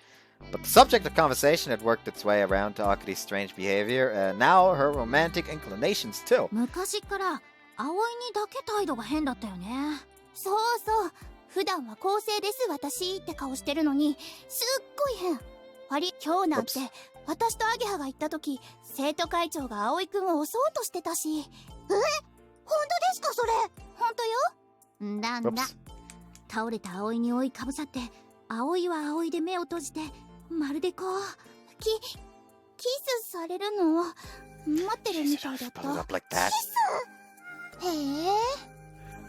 But the subject of conversation had worked its way around to Akari's strange behavior, and now her romantic inclinations too.
昔から葵にだけ態度が変だったよね。そうそう。普段は公正です私って顔してるのに、すっごい変。今日なんて私とアゲハが行った時、生徒会長が葵くんを襲おうとしてたし。え？本当ですかそれ？本当よ。なんだ。倒れた葵に覆いかぶさって、葵は葵で目を閉じて、まるでこうキスされるのを待ってるみたいだった。キス？へえ。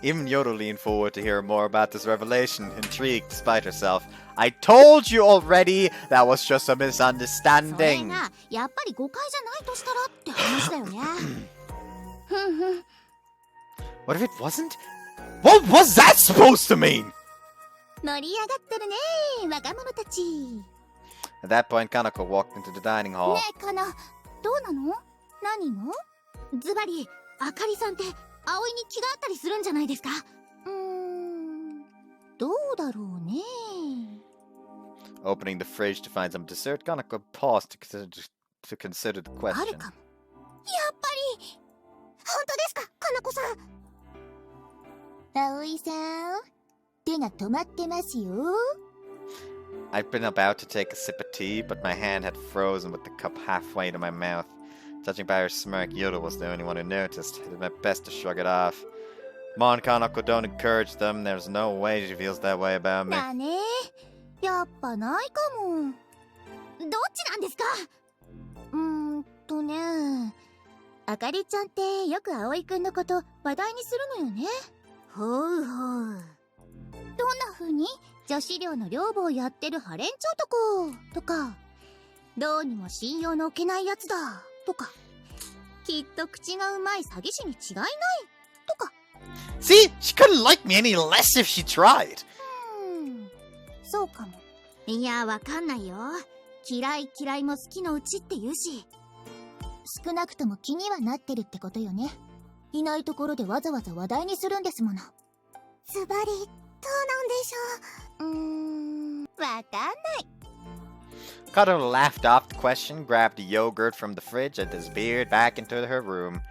Even Yodo leaned forward to hear more about this revelation, intrigued despite herself. I told you already that was just a misunderstanding.
それがやっぱり誤解じゃないとしたらって話だよね。ふんふん。
What if it wasn't? What was that supposed to mean?
盛り上がってるね、若者たち。
At that point, Kanako walked into the dining hall.
ねえ、カナ、どうなの？何の？ズバリ、あかりさんって葵に気があったりするんじゃないですか？どうだろうね。
Opening the fridge to find some dessert, Kanako paused to consider the
ある
question.
かも。やっぱり本当ですか、かなこさん。葵さん、手が止まってますよ。
I'd been about to take a sip of tea, but my hand had frozen with the cup halfway to my mouth. Judging by her smirk, Yoda was the only one who noticed. I did my best to shrug it off. Come on, Kanako, don't encourage them. There's no way she feels that way about me.
だね。やっぱないかも。どっちなんですか？ね。あかりちゃんってよく葵くんのこと話題にするのよね。ほうほう。どんな風に？女子寮の寮母をやってるハレンチ男とか、どうにも信用の置けないやつだとか、きっと口がうまい詐欺師に違いないとか。
See? She couldn't like me any less if she tried.
そうかも。いや、わかんないよ。嫌いも好きのうちって言うし。少なくとも気にはなってるってことよね。いないところでわざわざ話題にするんですもの。ズバリ、どうなんでしょう。わかんない。
Kato laughed off the question, grabbed a yogurt from the fridge, and disappeared back into her room.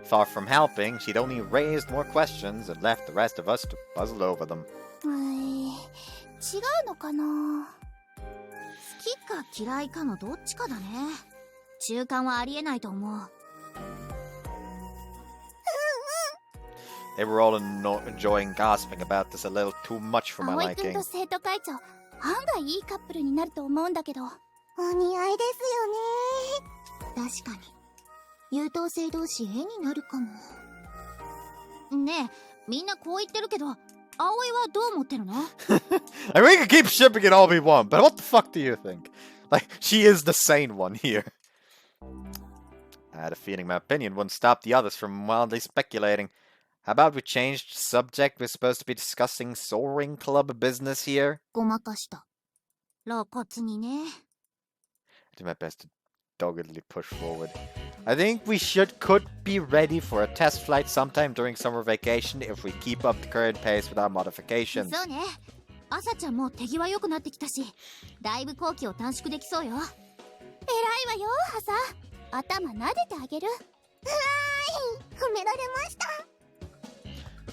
Far from helping, she'd only raised more questions and left the rest of us to puzzle over them.
違うのかな。好きか嫌いかのどっちかだね。中間はありえないと思う。
They were all enjoying gossiping about this a little too much for my
葵くん
liking.
と生徒会長、案外いいカップルになると思うんだけど。お似合いですよね。確かに。優等生同士絵になるかも。ねえ、みんなこう言ってるけど、葵はどう思ってるの？
I mean, we can keep shipping it all we want, but what the fuck do you think? Like, she is the sane one here. I had a feeling my opinion wouldn't stop the others from wildly speculating. How about we change the subject? We're supposed to be discussing Soaring Club business here.
ごまかした。露骨にね。
I do my best to doggedly push forward. I think we could be ready for a test flight sometime during summer vacation if we keep up the current pace without modifications.
そうね。朝ちゃんも手際良くなってきたし、だいぶ工期を短縮できそうよ。偉いわよ、朝。頭撫でてあげる。はーい、褒められました。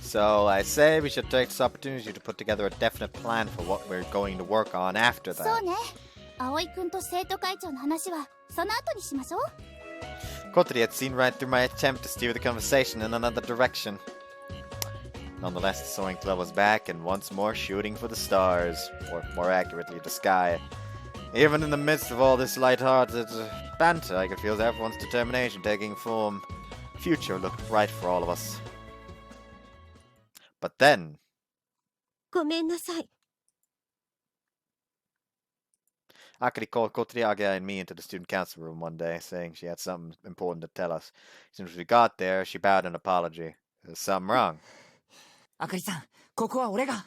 So I say we should take this opportunity to put together a definite plan for what we're going to work on after that.
そうね。葵くんと生徒会長の話はその後にしましょう。
Kotori had seen right through my attempt to steer the conversation in another direction. Nonetheless, the Soaring Club was back and once more shooting for the stars, or more accurately, the sky. Even in the midst of all this light-hearted banter, I could feel everyone's determination taking form. The future looked bright for all of us. But then...
ごめんなさい。
Akari called Kotori, Aga, and me into the student council room one day, saying she had something important to tell us. As soon as we got there, she bowed an apology. There was something wrong.
Akari-san, ここは俺が。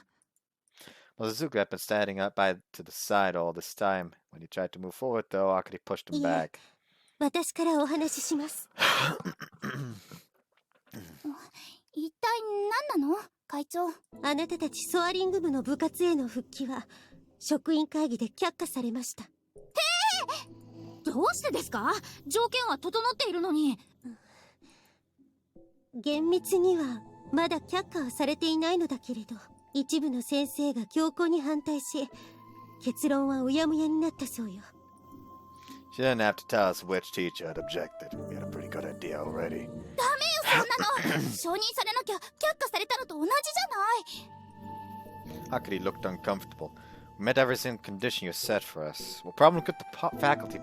Well, Suzuki had been standing up to the side all this time. When he tried to move forward, though, Akari pushed him back.
私からお話しします。
一体何なの、会長。
あなたたちソアリング部の部活への復帰は職員会議で却下されました。
どうしてですか？条件は整っているのに。
厳密にはまだ却下はされていないのだけれど、一部の先生が強硬に反対し、結論はうやむやになったそうよ。
She didn't have to tell us which teacher had objected. We had a pretty good idea already.
ダメよ、そんなの。承認されなきゃ却下されたのと同じじゃない。
Akari looked uncomfortable. We met every single condition you set for us. What problem could the faculty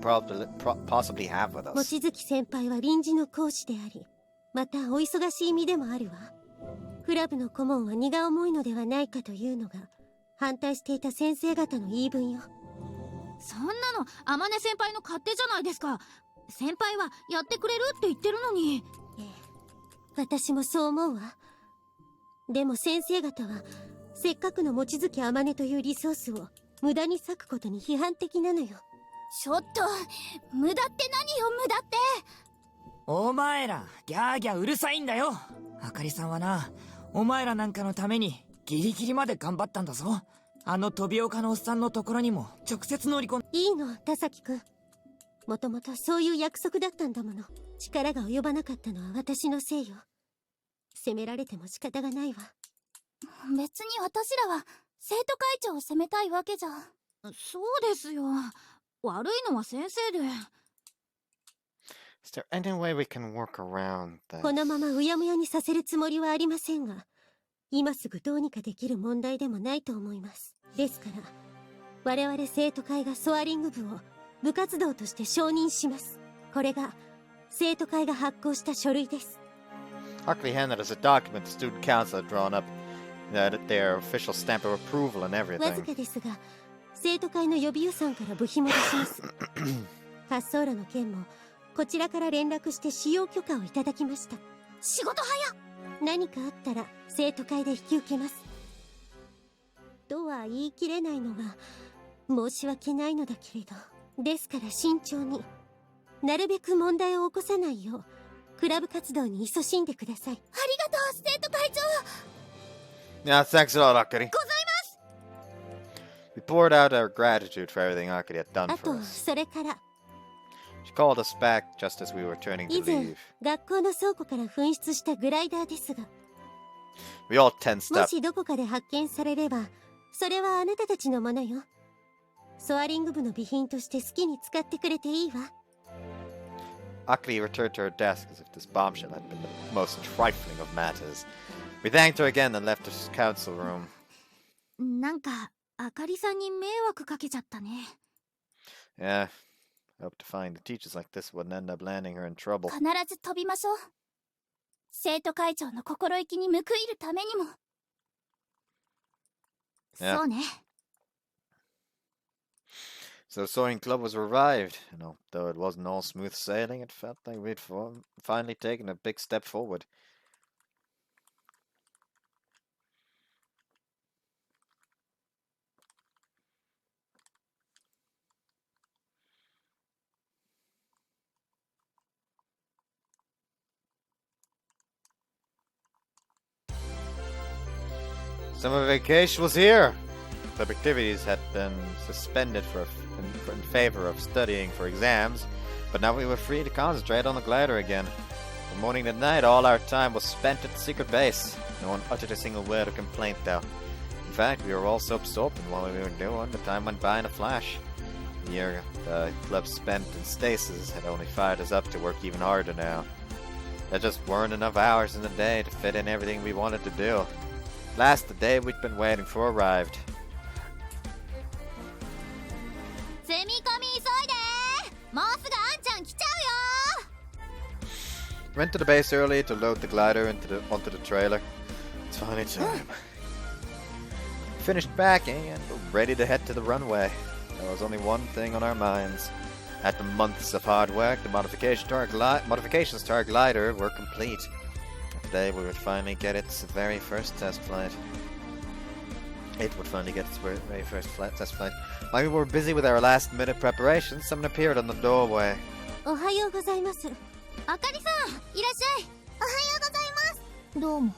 possibly have with
望
us?
月先輩は臨時の講師であり、またお忙しい身でもあるわ。クラブの顧問は荷が重いのではないかというのが反対していた先生方の言い分よ。
そんなの天音先輩の勝手じゃないですか。先輩はやってくれるって言ってるのに。
ええ、私もそう思うわ。でも先生方はせっかくの望月天音というリソースを無駄に割くことに批判的なのよ。
ちょっと無駄って何よ、無駄って。
お前ら、ギャーギャーうるさいんだよ。あかりさんはな、お前らなんかのためにギリギリまで頑張ったんだぞ。あの飛び丘のおっさんのところにも直接乗り込ん。
いいの、田崎くん。もともとそういう約束だったんだもの。力が及ばなかったのは私のせいよ。責められても仕方がないわ。
別に私らは生徒会長を責めたいわけじゃ。そうですよ。悪いのは先生で。
Is there any way we can work around that?
このままうやむやにさせるつもりはありませんが、今すぐどうにかできる問題でもないと思います。ですから我々生徒会がソアリング部を部活動として承認します。これが生徒会が発行した書類です。
Akari handed us a document the student council had drawn up. Their official stamp of approval and
わず
everything.
かですが生徒会の予備予算から部費も出します。滑走路の件もこちらから連絡して使用許可をいただきました。
仕事早っ。
何かあったら生徒会で引き受けますとは言い切れないのが申し訳ないのだけれど、ですから慎重に、なるべく問題を起こさないようクラブ活動に勤しんでください。
ありがとう、生徒会長。
Yeah, thanks a lot, Akari. We poured out our gratitude for everything Akari had done
あ
for
と
us.
それから
She called us back just as we were turning to
以前
leave.
学校の倉庫から紛失したグライダーですが、
We all tensed
も
up.
しどこかで発見されればそれはあなたたちのものよ。ソアリング部の備品として好きに使ってくれていいわ。
Akari returned to her desk as if this bombshell had been the most trifling of matters. We thanked her again and left the council room.
なんかあかりさんに迷惑かけちゃったね。
Yeah, I hope to find the teachers like this wouldn't end up landing her in trouble.
必ず飛びましょう。生徒会長の心意気に報いるためにも。そうね。
So Soaring Club was revived, and although it wasn't all smooth sailing, it felt like we'd finally taken a big step forward. Summer vacation was here! Club activities had been suspended in favor of studying for exams, but now we were free to concentrate on the glider again. From morning to night, all our time was spent at the secret base. No one uttered a single word of complaint, though. In fact, we were all so absorbed in what we were doing, the time went by in a flash. The year the club spent in stasis had only fired us up to work even harder now. There just weren't enough hours in the day to fit in everything we wanted to do. Last, the day we'd been waiting for arrived. Went to the base early to load the glider onto the trailer. It's finally time. Finished packing and we're ready to head to the runway. There was only one thing on our minds. After months of hard work, the modifications to our glider were complete. Today we would finally get its very first test flight. It would finally get its very first test flight. While we were busy with our last minute preparations, someone appeared on the doorway.
おはようございます。
あかりさん、いらっしゃい。おはようございます。どうも。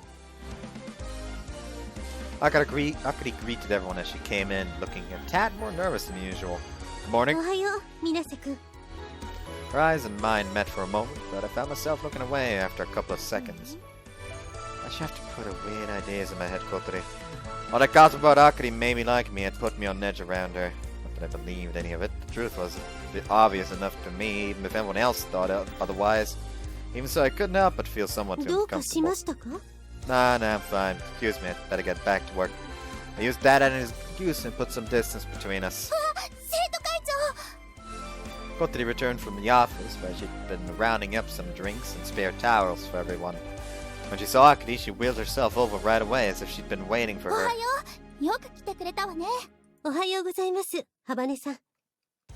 Akari greeted everyone as she came in, looking a tad more nervous than usual. Good morning.
おはよう、水瀬くん。
Her eyes and mine met for a moment, but I found myself looking away after a couple of seconds. I should have to put weird ideas in my head, Kotari. All that gossip about Akari made me like me and put me on edge around her. Not that I believed any of it. The truth was obvious enough to me, even if everyone else thought otherwise. Even so, I couldn't help but feel somewhat
どうかし
uncomfortable.
ましたか？
Nah, I'm fine. Excuse me, I'd better get back to work. I used that as an excuse and put some distance between us.
生徒会長。
Kotari returned from the office where she'd been rounding up some drinks and spare towels for everyone. When she saw Akari, she wheeled herself over right away as if she'd been waiting for
おは
her.
よう。よく来てくれたわね。
おはようございます、ハバネさん。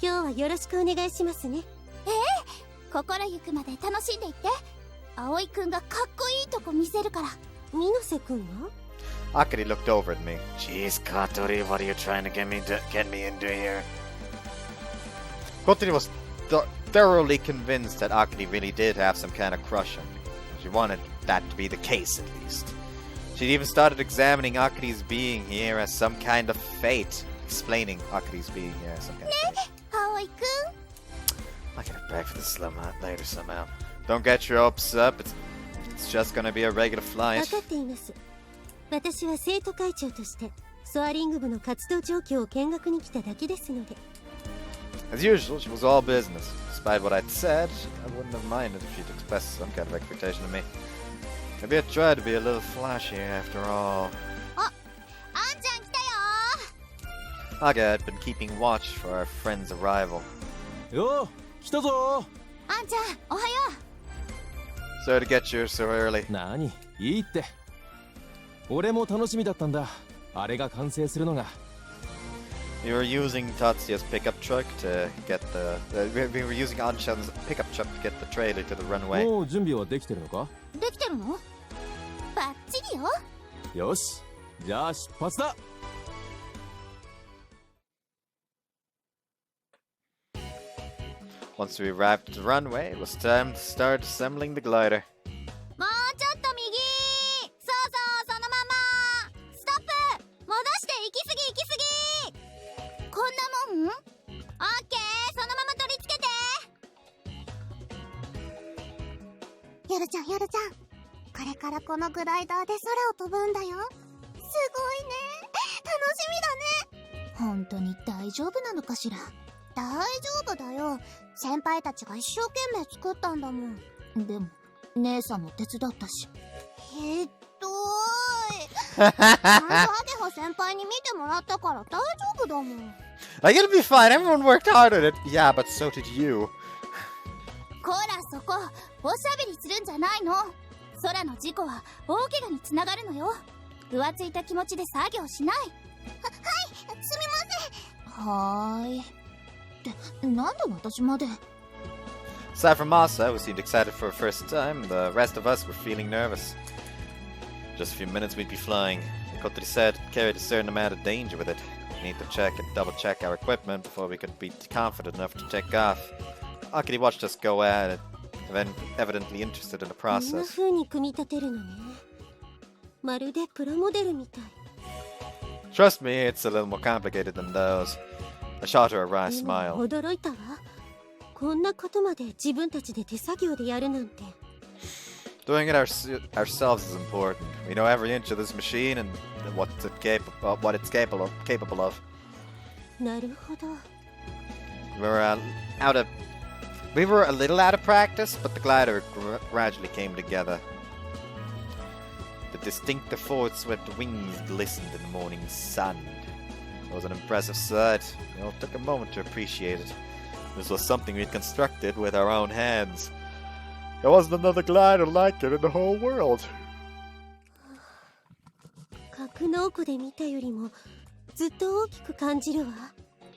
今日はよろしくお願いしますね。
心ゆくまで楽しんでいって。葵くんがかっこいいとこ見せるから。
水瀬くんは？
Akari looked over at me. Jeez, Kotori, what are you trying to get me into here? Kotori was thoroughly convinced that Akari really did have some kind of crush on me. She wanted that to be the case, at least. She'd even started examining Akari's being here as some kind of fate. Explaining Akari's being here as some kind of fate.
葵くん。
I'll get it back for the slum later somehow. Don't get your hopes up. It's just gonna be a regular
分
flight.
かっています。私は生徒会長としてソアリング部の活動状況を見学に来ただけですので。
As usual, she was all business. Despite what I'd said, I wouldn't have minded if she'd expressed some kind of expectation of me. Maybe I tried to be a little flashy after all.
あんちゃん来たよ。
Aga had been keeping watch for our friend's arrival.
よう、来たぞ。
あんちゃん、おはよ
Sorry to get you so early.
何、いいって。俺も楽しみだったんだ。あれが完成するのが。
We were using Tatsuya's pickup truck to get we were using Anshan's pickup truck to get the trailer to the runway.
もう準備はできてるのか？
う。できてるの？バッチリよ。
よし、じゃあ出発だ。
Once we arrived at the runway, it was time to start assembling the glider.
もうちょっと右。そうそう、そのまま。ストップ。戻して行き過ぎ行き過ぎ。こんなもん？オッケー、そのまま取り付けて。やるちゃん、やるちゃん。これからこのグライダーで空を飛ぶんだよ。すごいね。楽しみだね。本当に大丈夫なのかしら。大丈夫だよ。先輩たちが一生懸命作ったんだもん。でも姉さんも手伝ったし。ひっどーい。ちゃんとアゲハ先輩に見てもらったから大丈夫だもん。
I gotta be fine. Everyone worked hard at it. Yeah, but so did you.
こらそこ、おしゃべりするんじゃないの。空の事故は大怪我につながるのよ。浮ついた気持ちで作業しない。はい、すみません。はーい。なんで私まで
Aside from Masa, who seemed excited for her first time, the rest of us were feeling nervous. Just a few minutes we'd be flying. Kotori said it carried a certain amount of danger with it. We need to check and double check our equipment before we could be confident enough to take off. Akari watched us go at it, evidently interested in the
こんな
process.
風に組み立てるのね。まるでプラモデルみたい。
Trust me, it's a little more complicated than those. I shot her a wry
でも
smile.
驚いたわ。こんなことまで自分たちで手作業でやるなんて。
Doing it ourselves is important. We know every inch of this machine and what it's capable of.
なるほど。
We were a little out of practice, but the glider gradually came together. The distinctive forward-swept wings glistened in the morning sun. It was an impressive sight. We all took a moment to appreciate it. This was something we'd constructed with our own hands. There wasn't another glider like it in the whole world.
格納庫で見たよりもずっと大きく感じるわ。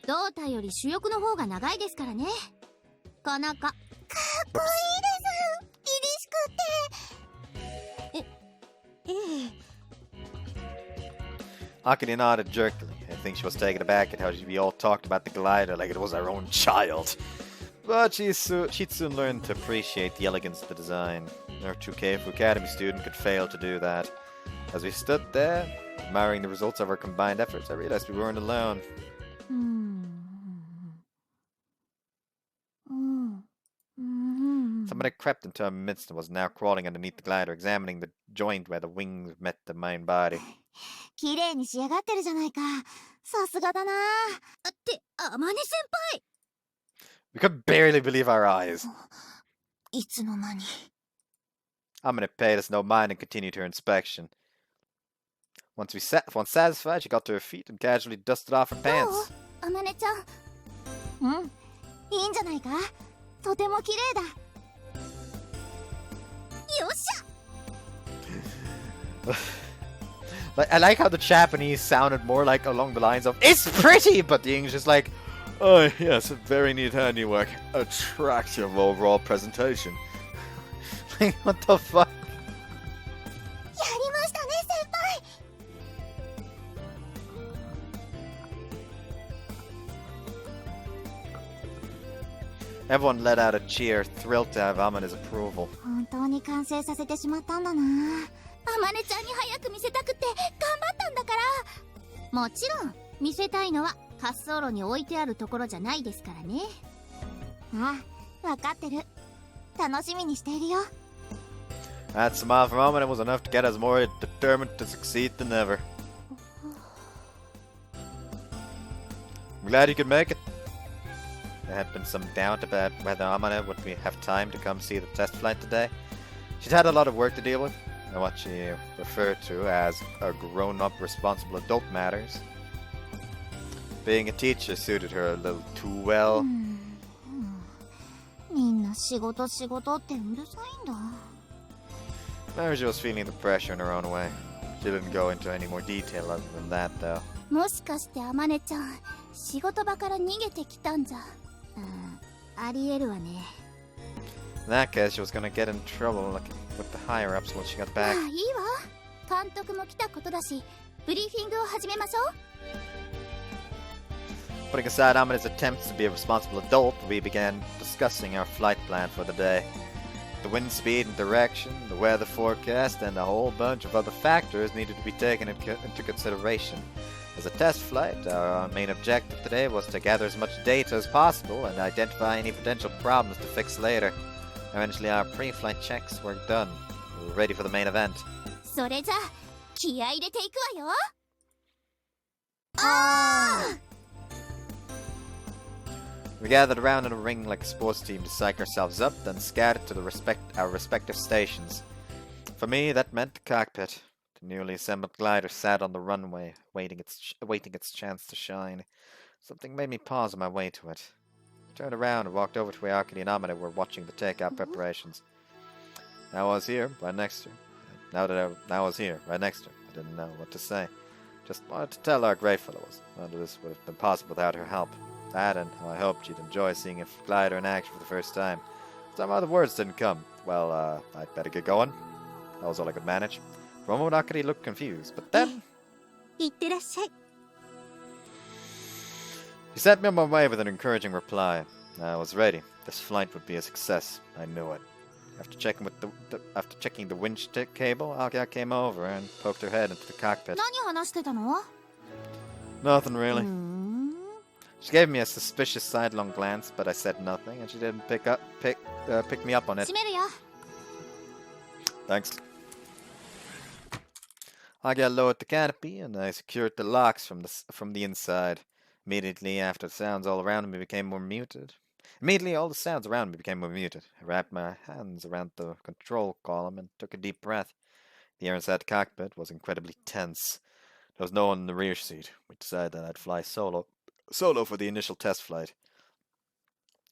胴体より主翼の方が長いですからね。この子かっこいいです。凛々しくて。
ええ。
Akari nodded jerkily. I think she was taken aback at how we all talked about the glider like it was our own child. But she'd soon learn to appreciate the elegance of the design. No true Keifu Academy student could fail to do that. As we stood there, admiring the results of our combined efforts, I realized we weren't alone. Somebody crept into our midst and was now crawling underneath the glider, examining the joint where the wings met the main body.
綺麗に仕上がってるじゃないか。さすがだな。って、あまね先輩。
We could barely believe our eyes.
いつの間に。
Amane paid us no mind and continued her inspection. Once satisfied, she got to her feet and casually dusted off her pants.
あまねちゃん。うん、いいんじゃないか。とても綺麗だ。よっしゃ。
I like how the Japanese sounded more like along the lines of "It's pretty," but the English is like, "Oh yes, very neat handiwork, attractive overall presentation." Like what the fuck?
やりましたね、先輩。
Everyone let out a cheer, thrilled to have Amane's approval.
本当に完成させてしまったんだな。あまねちゃんに早く見せたくて頑張ったんだから。もちろん見せたいのは滑走路に置いてあるところじゃないですからね。ああ、わかってる。楽しみにしているよ。
That smile from Amane was enough to get us more determined to succeed than ever. I'm glad you could make it. There had been some doubt about whether Amane would have time to come see the test flight today. She'd had a lot of work to deal with, and what she referred to as a grown-up responsible adult matters. Being a teacher suited her a little too well.
みんな仕事ってうるさいんだ。
Maybe she was feeling the pressure in her own way. She didn't go into any more detail other than that, though.
もしかしてあまねちゃん、仕事場から逃げてきたんじゃ。ありえるわね。
In that case, she was gonna get in trouble with the higher-ups when she got back.
まあいいわ。監督も来たことだし、ブリーフィングを始めましょう。
Putting aside Amane's attempts to be a responsible adult, we began discussing our flight plan for the day. The wind speed and direction, the weather forecast, and a whole bunch of other factors needed to be taken into consideration. As a test flight, our main objective today was to gather as much data as possible and identify any potential problems to fix later. Eventually, our pre-flight checks were done. We were ready for the main event.
それじゃあ気合い入れていくわよ。ああ。
We gathered around in a ring like a sports team to psych ourselves up, then scattered to our respective stations. For me, that meant the cockpit. The newly assembled glider sat on the runway, awaiting its chance to shine. Something made me pause on my way to it. I turned around and walked over to where Akari and Amane were watching the takeout preparations. I was here, right next to her. I didn't know what to say. Just wanted to tell her how grateful I was. None of this would have been possible without her help. That and how I hoped she'd enjoy seeing a glider in action for the first time. Some other words didn't come. Well, I'd better get going. That was all I could manage. For a moment, Akari looked confused, but then...
いってらっしゃい。
She sent me on my way with an encouraging reply. I was ready. This flight would be a success. I knew it. After checking the winch cable, Akari came over and poked her head into the cockpit.
何話してたの？
Nothing really.
うーん
She gave me a suspicious sidelong glance, but I said nothing, and she didn't pick me up on it.
閉めるよ
Thanks. I got lowered the canopy, and I secured the locks from the inside. Immediately after, the sounds all around me became more muted. I wrapped my hands around the control column and took a deep breath. The air inside the cockpit was incredibly tense. There was no one in the rear seat. We decided that I'd fly solo for the initial test flight.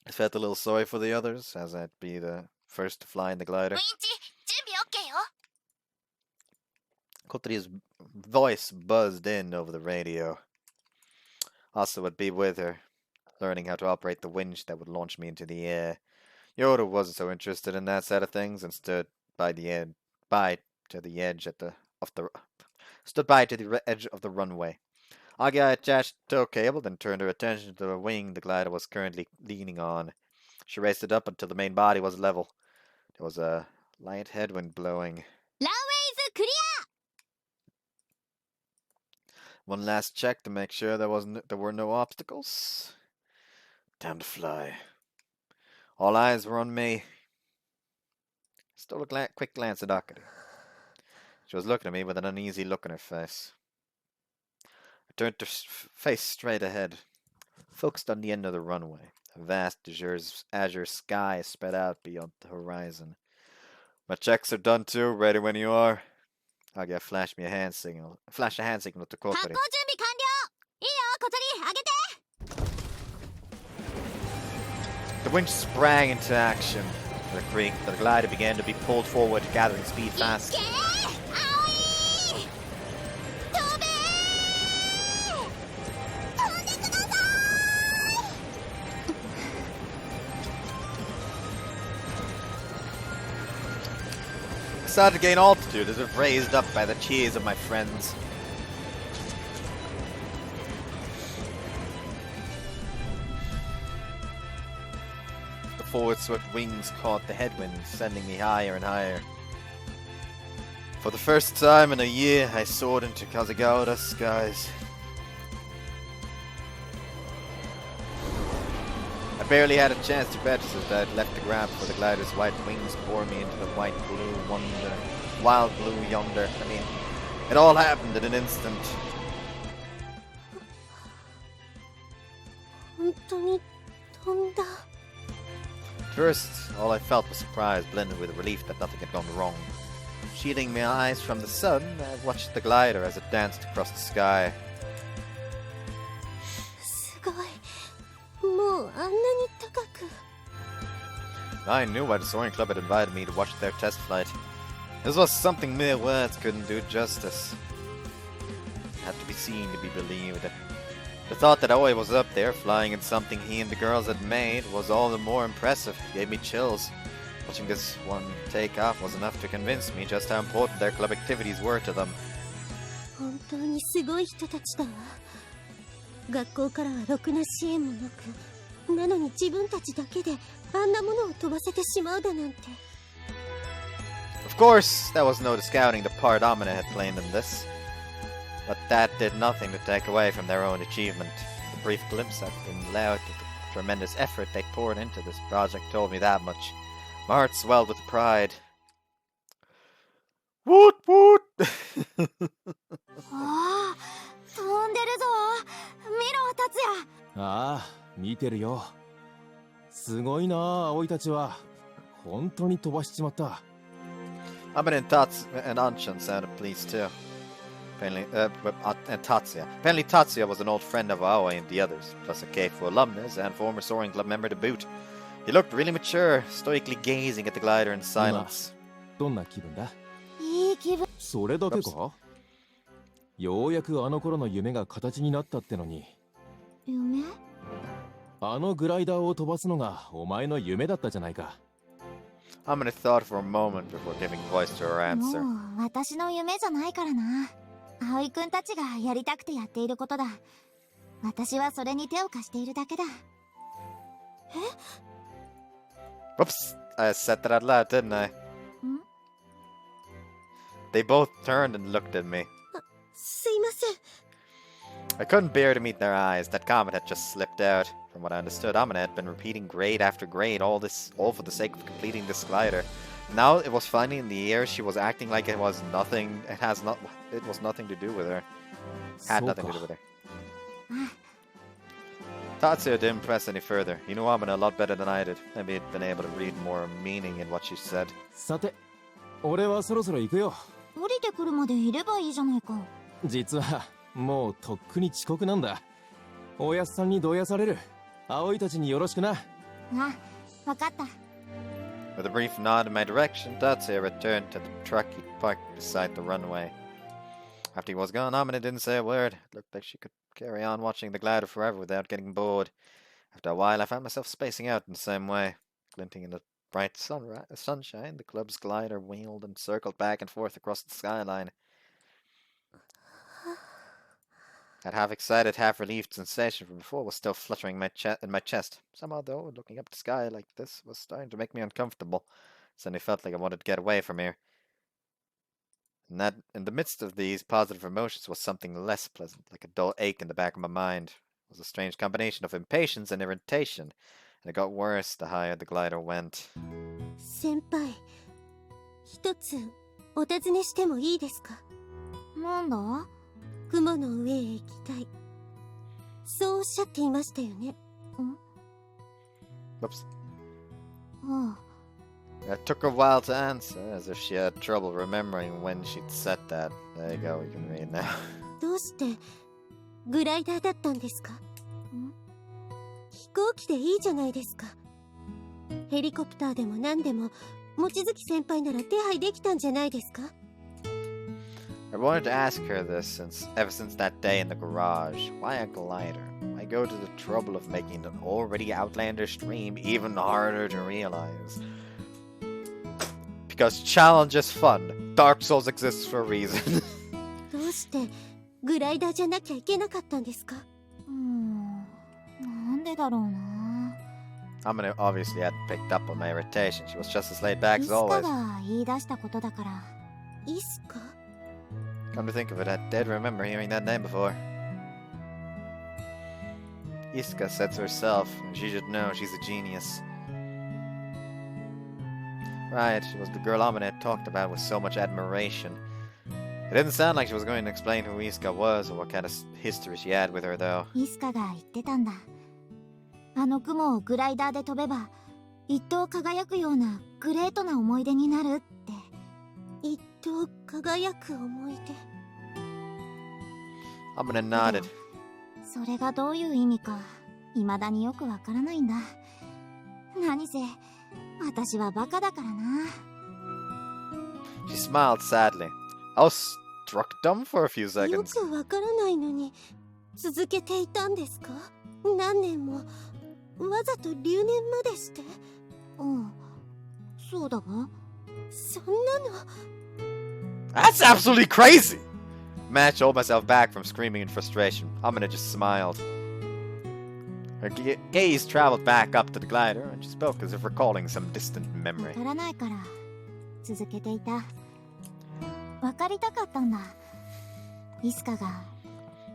I felt a little sorry for the others, as I'd be the first to fly in the glider.
ウィンチ準備 OK よ
Kotori's voice buzzed in over the radio. Asa would be with her, learning how to operate the winch that would launch me into the air. Yoda wasn't so interested in that side of things and stood by to the edge of the runway. Aga attached the tow cable, then turned her attention to the wing the glider was currently leaning on. She raised it up until the main body was level. There was a light headwind blowing.
ランウェイズクリ
One last check to make sure there were no obstacles. Time to fly. All eyes were on me. Stole a quick glance at Akari. She was looking at me with an uneasy look on her face. I turned her face straight ahead, focused on the end of the runway. A vast azure sky spread out beyond the horizon. My checks are done too. Ready when you are. Aga flashed a hand signal to
発砲
Kotori.
準備完了いいよ小鳥上げて
The winch sprang into action. The glider began to be pulled forward, gathering speed
い
fast.
けー青い飛べー飛んでください
I started to gain altitude as if raised up by the cheers of my friends. The forward swept wings caught the headwind, sending me higher and higher. For the first time in a year, I soared into Kazagaora's skies. I barely had a chance to register that I'd left the ground before the glider's white wings bore me into the wild blue yonder. I mean, it all happened in an instant.
本当に飛んだ
At first, all I felt was surprise blended with relief that nothing had gone wrong. Shielding my eyes from the sun, I watched the glider as it danced across the sky.
すごいもうあんなに高く
I knew why the Soaring Club had invited me to watch their test flight. This was something mere words couldn't do justice. It had to be seen to be believed. The thought that Aoi was up there, flying in something he and the girls had made, was all the more impressive. It gave me chills. Watching this one take off was enough to convince me just how important their club activities were to them.
本当にすごい人たちだわ学校からはろくな支援もなくなのに自分たちだけであんなものを飛ばせてしまうだなんて
Of course, there was no discounting the part Amina had played in this. But that did nothing to take away from their own achievement. The brief glimpse I've been allowed to the tremendous effort they poured into this project told me that much. My heart swelled with pride. Woot woot!
ああ飛んでるぞ見ろ達也
ああ見てるよすごいな葵たちは本当に飛ばしちまった
Amina and Anshan sounded pleased too. And Tatsuya. Apparently Tatsuya was an old friend of Aoi and the others, plus a K4 alumnus and former Soaring Club member to boot. He looked really mature, stoically gazing at the glider in silence.
どんな気分だ
いい気分
それだけかようやくあの頃の夢が形になったってのに
夢
あのグライダーを飛ばすのがお前の夢だったじゃないか
Amina thought for a moment before giving voice to her answer.
もう私の夢じゃないからな葵くんたちがやりたくてやっていることだ私はそれに手を貸しているだけだ
Whoops, I said that out loud, didn't I?
Hmm?
They both turned and looked at me.
すいません
I couldn't bear to meet their eyes. That comment had just slipped out. From what I understood, Amina had been repeating grade after grade, all for the sake of completing this glider. Now it was finally in the air. She was acting like it was nothing. It was nothing to do with her. Had nothing to do with her. Tatsuya didn't press any further. He knew Amina a lot better than I did. Maybe he'd been able to read more meaning in what she said.
さて、俺はそろそろ行くよ。
降りてくるまでいればいいじゃないか。
実はもうとっくに遅刻なんだ。おやすさんにどやされる。葵たちによろしくな。
あ、わかった。
With a brief nod in my direction, Tatsuya returned to the truck he'd parked beside the runway. After he was gone, Amina didn't say a word. It looked like she could carry on watching the glider forever without getting bored. After a while, I found myself spacing out in the same way. Glinting in the bright sunshine, the club's glider wheeled and circled back and forth across the skyline. That half-excited, half-relieved sensation from before was still fluttering in my chest. Somehow, though, looking up at the sky like this was starting to make me uncomfortable. Suddenly felt like I wanted to get away from here. And that, in the midst of these positive emotions, was something less pleasant, like a dull ache in the back of my mind. It was a strange combination of impatience and irritation, and it got worse the higher the glider went.
先輩、一つお尋ねしてもいいですか？
なんだ？
雲の上へ行きたい。そうおっしゃっていましたよね。
Whoops.
ああ。
It took her a while to answer, as if she had trouble remembering when she'd said that. There you go, we can read now.
どうしてグライダーだったんですか？飛行機でいいじゃないですか。ヘリコプターでも何でも望月先輩なら手配できたんじゃないですか？
I wanted to ask her this ever since that day in the garage. Why a glider? Why go to the trouble of making an already outlandish dream even harder to realize? Because challenge is fun. Dark Souls exists for a reason.
どうしてグライダーじゃなきゃいけなかったんですか？
なんでだろうな。
Amina obviously hadn't picked up on my irritation. She was just as laid back as always.
イスカが言い出したことだから。
イスカ？
Come to think of it, I did remember hearing that name before. Iska said to herself, she should know she's a genius. Right, she was the girl Amina had talked about with so much admiration. It didn't sound like she was going to explain who Iska was or what kind of history she had with her, though.
イスカが言ってたんだ。あの雲をグライダーで飛べば、一等輝くようなグレートな思い出になるって。
一等輝く思い出。
Amina nodded.
それがどういう意味か、未だによくわからないんだ。何せ、私はバカだからな。
She smiled sadly. I was struck dumb for a few
よ
seconds.
くわからないのに続けていたんですか？何年もわざと留年までして。
そうだが。
そんなの。
That's absolutely crazy! I managed to hold myself back from screaming in frustration. Amina just smiled. Her gaze traveled back up to the glider, and she spoke as if recalling some distant
わ
memory.
からないから続けていた。わかりたかったんだ。イスカが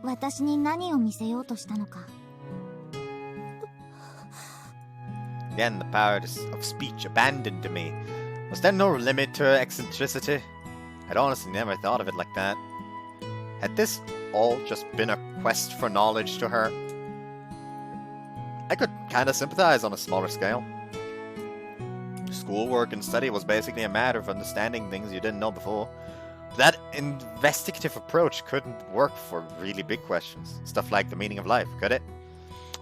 私に何を見せようとしたのか。
Again, the power of speech abandoned me. Was there no limit to her eccentricity? I'd honestly never thought of it like that. Had this all just been a quest for knowledge to her? I could kinda sympathize on a smaller scale. Schoolwork and study was basically a matter of understanding things you didn't know before. That investigative approach couldn't work for really big questions. Stuff like the meaning of life, could it?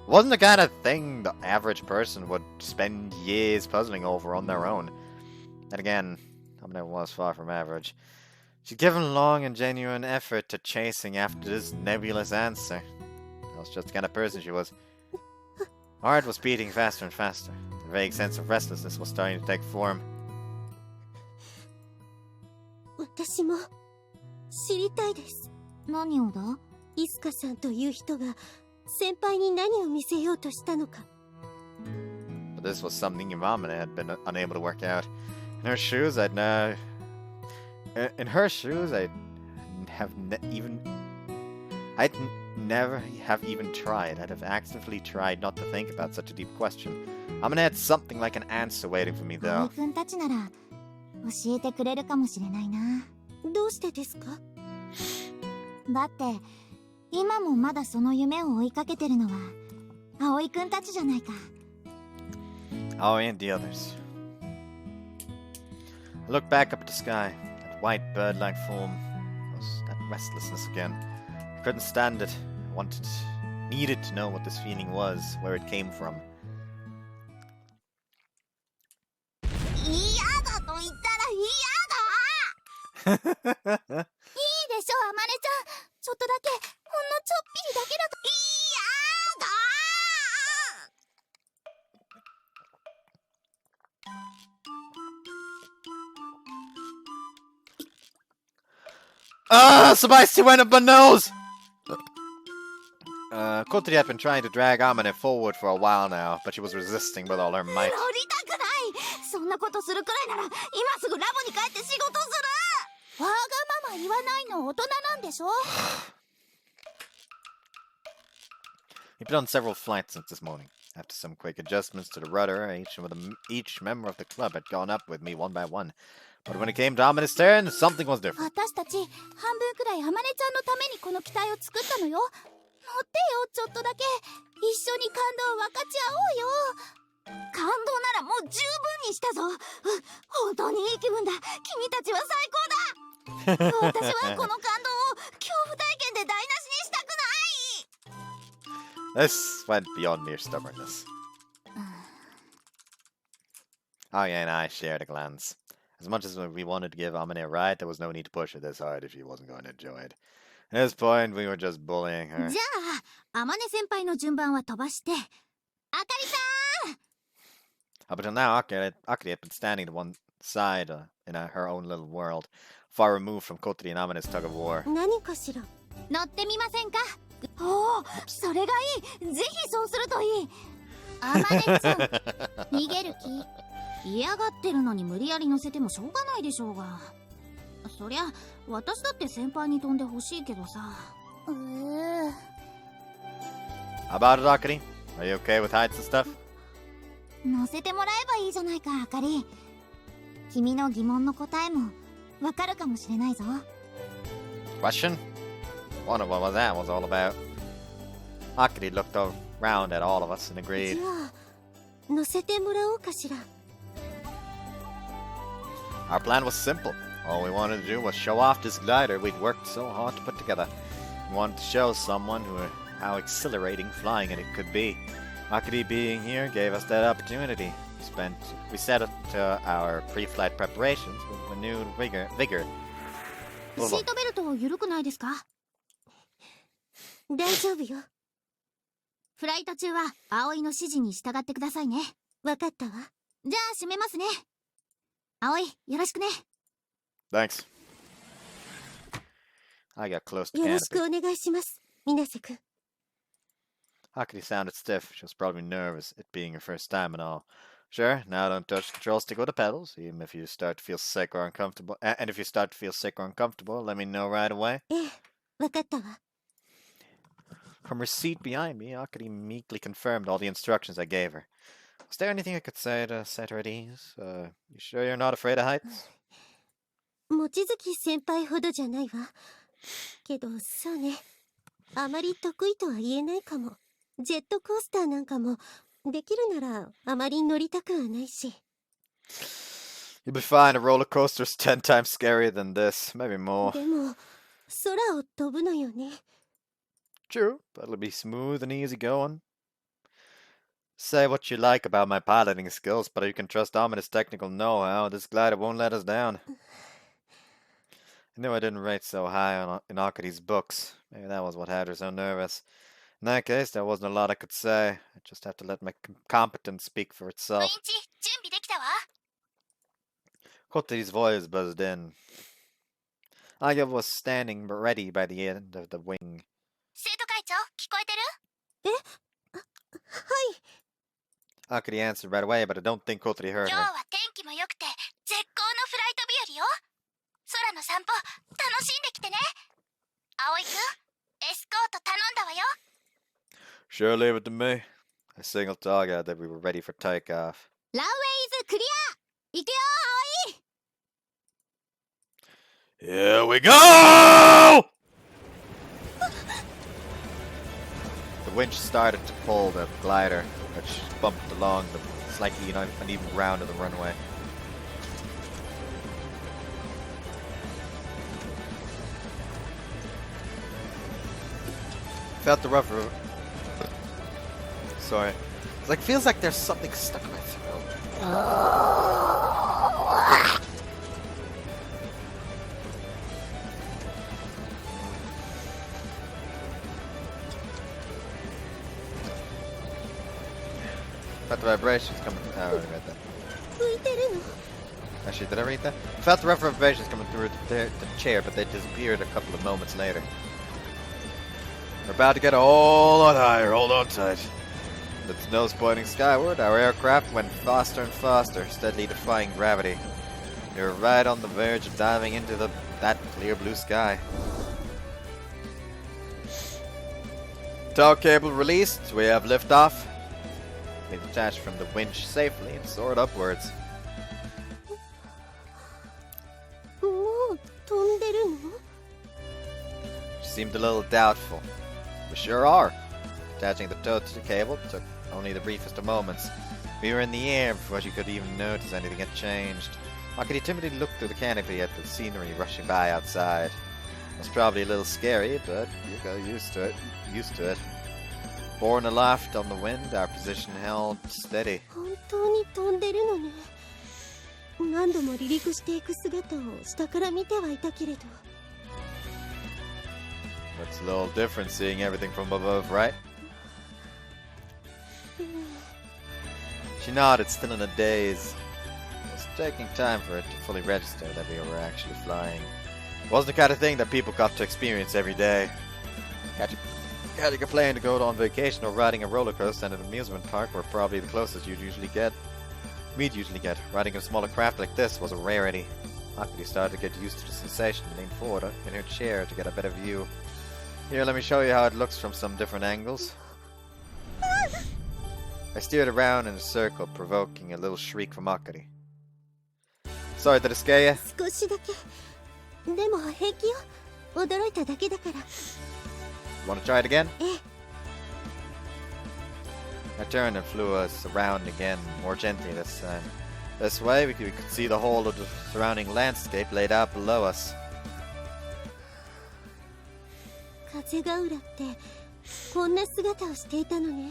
Wasn't the kind of thing the average person would spend years puzzling over on their own. And again, Amina was far from average. She'd given long and genuine effort to chasing after this nebulous answer. That was just the kind of person she was. Her heart was beating faster and faster. A vague sense of restlessness was starting to take form.
私も知りたいです。
何をだ？
イスカさんという人が先輩に何を見せようとしたのか。
But this was something Amina had been unable to work out. In her shoes, I'd have Never have even tried. I'd have actively tried not to think about such a deep question. Amane had something like an answer waiting for me,
葵
though.
くんたちなら教えてくれるかもしれないな。
どうしてですか？
だって今もまだその夢を追いかけてるのは葵くんたちじゃないか。
Oh, and the others. I looked back up at the sky. That white bird-like form. That restlessness again. I couldn't stand it. I needed to know what this feeling was, where it came from.
嫌だと言ったら嫌だ。いいでしょ、あまねちゃん。ちょっとだけ、ほんのちょっぴりだけだと。嫌だ。
Ah, somebody went up my nose! Kotri had been trying to drag Amane forward for a while now, but she was resisting with all her might.
乗りたくない。そんなことするくらいなら今すぐラボに帰って仕事する。わがまま言わないの大人なんでしょ。
We've done several flights since this morning. After some quick adjustments to the rudder, each member of the club had gone up with me one by one. But when it came to Amane's turn, something was different.
私たち半分くらいあまねちゃんのためにこの機体を作ったのよ。乗ってよ、ちょっとだけ。一緒に感動を分かち合おうよ。感動ならもう十分にしたぞ。本当にいい気分だ。君たちは最高だ。私はこの感動を恐怖体験で台無しにしたくない。
This went beyond mere stubbornness. Aya and I shared a glance. As much as we wanted to give Amane a ride, there was no need to push her this hard if she wasn't going to enjoy it. At this point, we were just bullying her.
じゃあ、あまね先輩の順番は飛ばして。あかりさん。
Up until now, Akari had been standing to one side in her own little world, far removed from Kotri and Amane's tug of war.
何かしら？
乗ってみませんか？おお、それがいい。ぜひそうするといい。あまねちゃん、逃げる気？嫌がってるのに無理やり乗せてもしょうがないでしょうが。そりゃ私だって先輩に飛んでほしいけどさ。
How about it, Akari? Are you okay with heights and stuff?
乗せてもらえばいいじゃないか、あかり。君の疑問の答えもわかるかもしれないぞ。
Question? Wonder what that was all about. Akari looked around at all of us and
じ
agreed.
ゃあ乗せてもらおうかしら。
Our plan was simple. All we wanted to do was show off this glider we'd worked so hard to put together. We wanted to show someone how exhilarating flying it could be. Akari being here gave us that opportunity. We set up to our pre-flight preparations with renewed vigor.
シートベルト緩くないですか？
大丈夫よ。
フライト中は葵の指示に従ってくださいね。
わかったわ。
じゃあ閉めますね。葵、よろしくね。
Thanks. I got close to
よろし
canopy.
くお願いします、水瀬くん。
Akari sounded stiff. She was probably nervous, it being her first time and all. Sure, now don't touch the control stick with the pedals, even if you start to feel sick or uncomfortable. And if you start to feel sick or uncomfortable, let me know right away.
ええ、わかったわ。
From her seat behind me, Akari meekly confirmed all the instructions I gave her. Was there anything I could say to set her at ease? You sure you're not afraid of heights?
望月先輩ほどじゃないわ。けど、そうね。あまり得意とは言えないかも。ジェットコースターなんかも、できるならあまり乗りたくはないし。
You'll be fine. A roller coaster's 10 times scarier than this, maybe more.
でも、空を飛ぶのよね。
True, but it'll be smooth and easy going. Say what you like about my piloting skills, but you can trust Amina's technical know-how. This glider won't let us down. I knew I didn't rate so high in Akari's books. Maybe that was what had her so nervous. In that case, there wasn't a lot I could say. I just have to let my competence speak for
ウィン
itself.
チ、準備できたわ。
Koteri's voice buzzed in. Aya was standing ready by the end of the wing.
生徒会長、聞こえてる？
はい。
Akari answered right away, but I don't think Koteri heard
今日
her.
は天気も良くて絶好のフライト日和よ。空の散歩楽しんできてね。葵くん、エスコート頼んだわよ。
Sure, leave it to me. I signaled Dogga that we were ready for takeoff.
ランウェイズクリア。行くよ葵。
Here we go! The winch started to pull the glider, which bumped along the slightly uneven ground of the runway. Felt the rough. Sorry. It's like feels like there's something stuck in my throat. Felt the vibrations coming. Oh, I already read that.
浮いてるの。
Actually, did I read that? Felt the rough vibrations coming through the chair, but they disappeared a couple of moments later. We're about to get a whole lot higher. Hold on tight. With its nose pointing skyward, our aircraft went faster and faster, steadily defying gravity. We were right on the verge of diving into that clear blue sky. Tow cable released. We have liftoff. We detached from the winch safely and soared upwards.
もう飛んでるの？
She seemed a little doubtful. We sure are. Attaching the tow to the cable took only the briefest of moments. We were in the air before she could even notice anything had changed. Akari timidly looked through the canopy at the scenery rushing by outside. It was probably a little scary, but you got used to it. Borne aloft on the wind, our position held steady.
本当に飛んでるのね。何度も離陸していく姿を下から見てはいたけれど。
It's a little different seeing everything from above, right? She nodded, still in a daze. It was taking time for it to fully register that we were actually flying. It wasn't the kind of thing that people got to experience every day. Catching a plane to go on vacation or riding a roller coaster at an amusement park were probably the closest we'd usually get. Riding a smaller craft like this was a rarity. Akari started to get used to the sensation and leaned forward in her chair to get a better view. Here, let me show you how it looks from some different angles. I steered around in a circle, provoking a little shriek from Akari. Sorry, did it scare you?
少しだけ。でも平気よ。驚いただけだから。
Want to try it again?
ええ。
I turned and flew us around again, more gently this time. This way, we could see the whole of the surrounding landscape laid out below us.
風が浦ってこんな姿をしていたのね。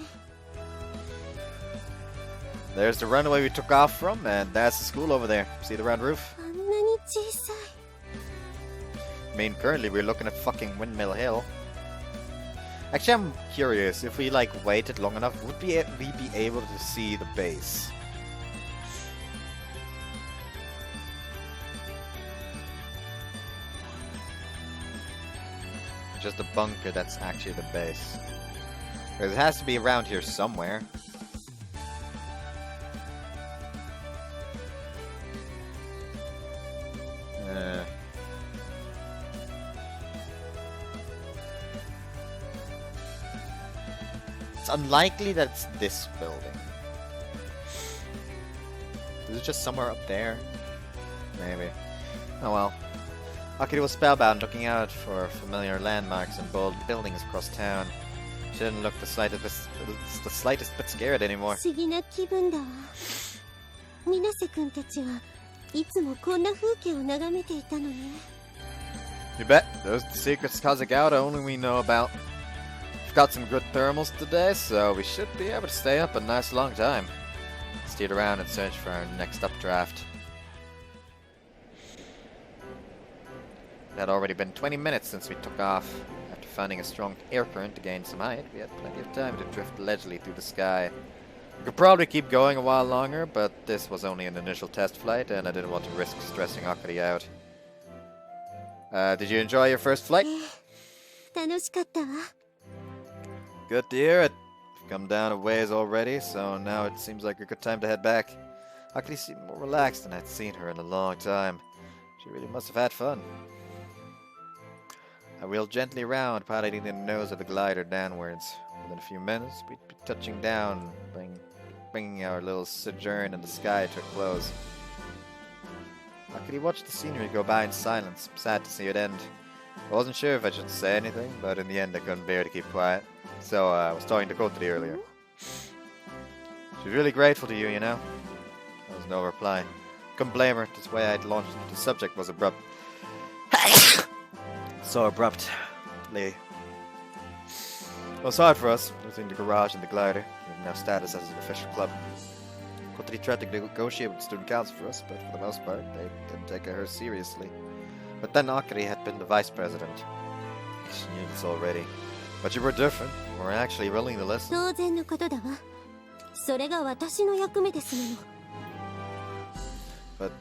There's the runway we took off from, and that's the school over there. See the round roof?
あんなに小さい。
I mean, currently we're looking at fucking Windmill Hill. Actually, I'm curious, if we waited long enough, would we be able to see the base? Just a bunker that's actually the base. Because it has to be around here somewhere. It's unlikely that it's this building. Is it just somewhere up there? Maybe. Oh well. Akari was spellbound, looking out for familiar landmarks and bold buildings across town. She didn't look the slightest bit scared anymore.
不思議な気分だわ。水瀬くんたちはいつもこんな風景を眺めていたのね。
You bet. Those are the secrets Kazagauta only we know about. We've got some good thermals today, so we should be able to stay up a nice long time. Steered around and searched for our next updraft. It had already been 20 minutes since we took off. After finding a strong air current to gain some height, we had plenty of time to drift leisurely through the sky. We could probably keep going a while longer, but this was only an initial test flight, and I didn't want to risk stressing Akari out. Did you enjoy your first flight?
楽しかったわ。
Good to hear it. We've come down a ways already, so now it seems like a good time to head back. Akari seemed more relaxed than I'd seen her in a long time. She really must have had fun. I wheeled gently round, piloting the nose of the glider downwards. Within a few minutes, we'd be touching down, bringing our little sojourn in the sky to a close. Akari watched the scenery go by in silence, sad to see it end. I wasn't sure if I should say anything, but in the end I couldn't bear to keep quiet. So I was talking to Kotri earlier. She was really grateful to you, you know. There was no reply. Couldn't blame her. This way I'd launched the subject was abrupt. So abruptly. It was hard for us, losing the garage and the glider, giving our status as an official club. Kotri tried to negotiate with the student council for us, but for the most part, they didn't take her seriously. But then Akari had been the vice president. She knew this already. But you were different. You were actually willing to listen.
当然のことだわ。それが私の役目ですもの。
But,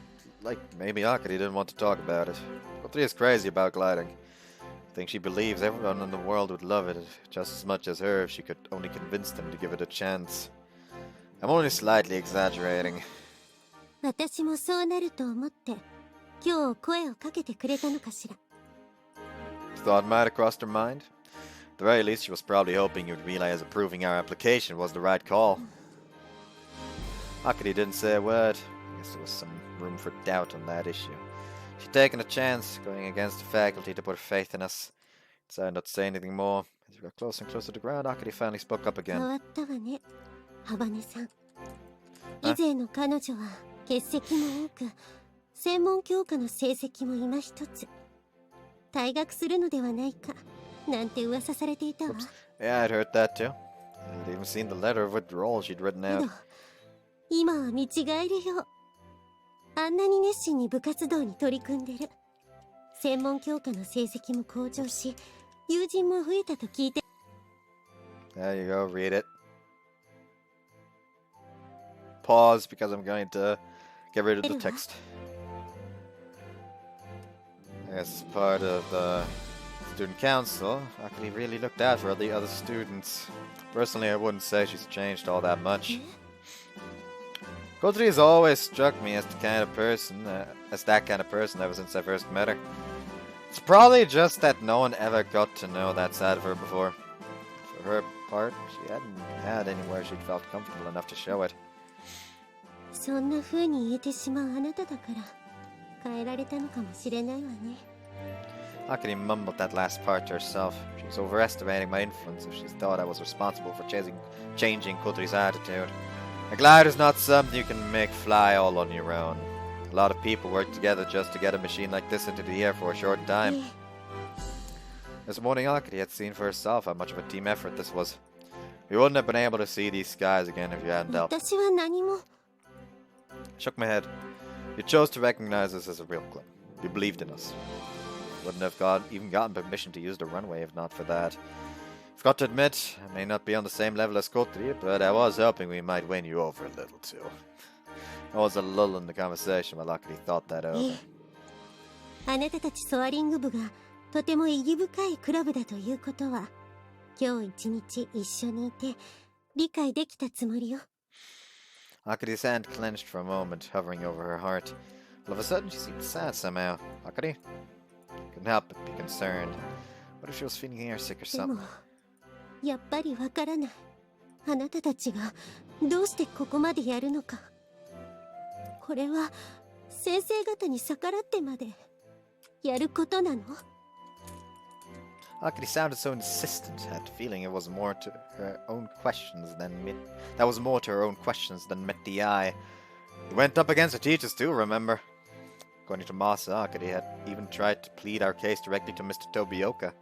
like, maybe Akari didn't want to talk about it. Kotri is crazy about gliding. I think she believes everyone in the world would love it just as much as her if she could only convince them to give it a chance. I'm only slightly exaggerating.
私もそうなると思って今日声をかけてくれたのかしら。
Thought might have crossed her mind. At the very least, she was probably hoping you'd realize approving our application was the right call. Akari didn't say a word. I guess there was some room for doubt on that issue. She'd taken a chance, going against the faculty to put faith in us. Decided not to say anything more. As we got closer and closer to the ground, Akari finally spoke up
変
again.
わったわね、ハバネさん。以前の彼女は欠席も多く、専門教科の成績も今一つ。退学するのではないか、なんて噂されていたわ。
Yeah, I'd heard that too. I'd even seen the letter of withdrawal she'd written
け
out.
ど、今は見違えるよ。あんなに熱心に部活動に取り組んでる。専門教科の成績も向上し、友人も増えたと聞いて。
There you go, read it. Pause because I'm going to get rid of the text. As part of the student council, Akari really looked out for the other students. Personally, I wouldn't say she's changed all that much. Kotri has always struck me as that kind of person ever since I first met her. It's probably just that no one ever got to know that side of her before. For her part, she hadn't had anywhere she'd felt comfortable enough to show it.
そんな風に言えてしまうあなただから変えられたのかもしれないわね。
Akari mumbled that last part to herself. She was overestimating my influence if she thought I was responsible for changing Kotri's attitude. A glider's not something you can make fly all on your own. A lot of people work together just to get a machine like this into the air for a short time. This morning, Akari had seen for herself how much of a team effort this was. We wouldn't have been able to see these skies again if you hadn't helped.
私は何も。
I shook my head. You chose to recognize us as a real club. You believed in us. Wouldn't have even gotten permission to use the runway if not for that. I've got to admit, I may not be on the same level as Kotri, but I was hoping we might win you over a little too. There was a lull in the conversation while Akari thought that over.
あなたたちソアリング部がとても意義深いクラブだということは今日一日一緒にいて理解できたつもりよ。
Akari's hand clenched for a moment, hovering over her heart. All of a sudden, she seemed sad somehow. Akari? Couldn't help but be concerned. What if she was feeling airsick or
でも
something?
やっぱりわからない。あなたたちがどうしてここまでやるのか。これは先生方に逆らってまでやることなの？
Akari sounded so insistent. I had the feeling it was more to her own questions than met the eye. We went up against the teachers too, remember? According to Masa, Akari had even tried to plead our case directly to Mr. Tobioka.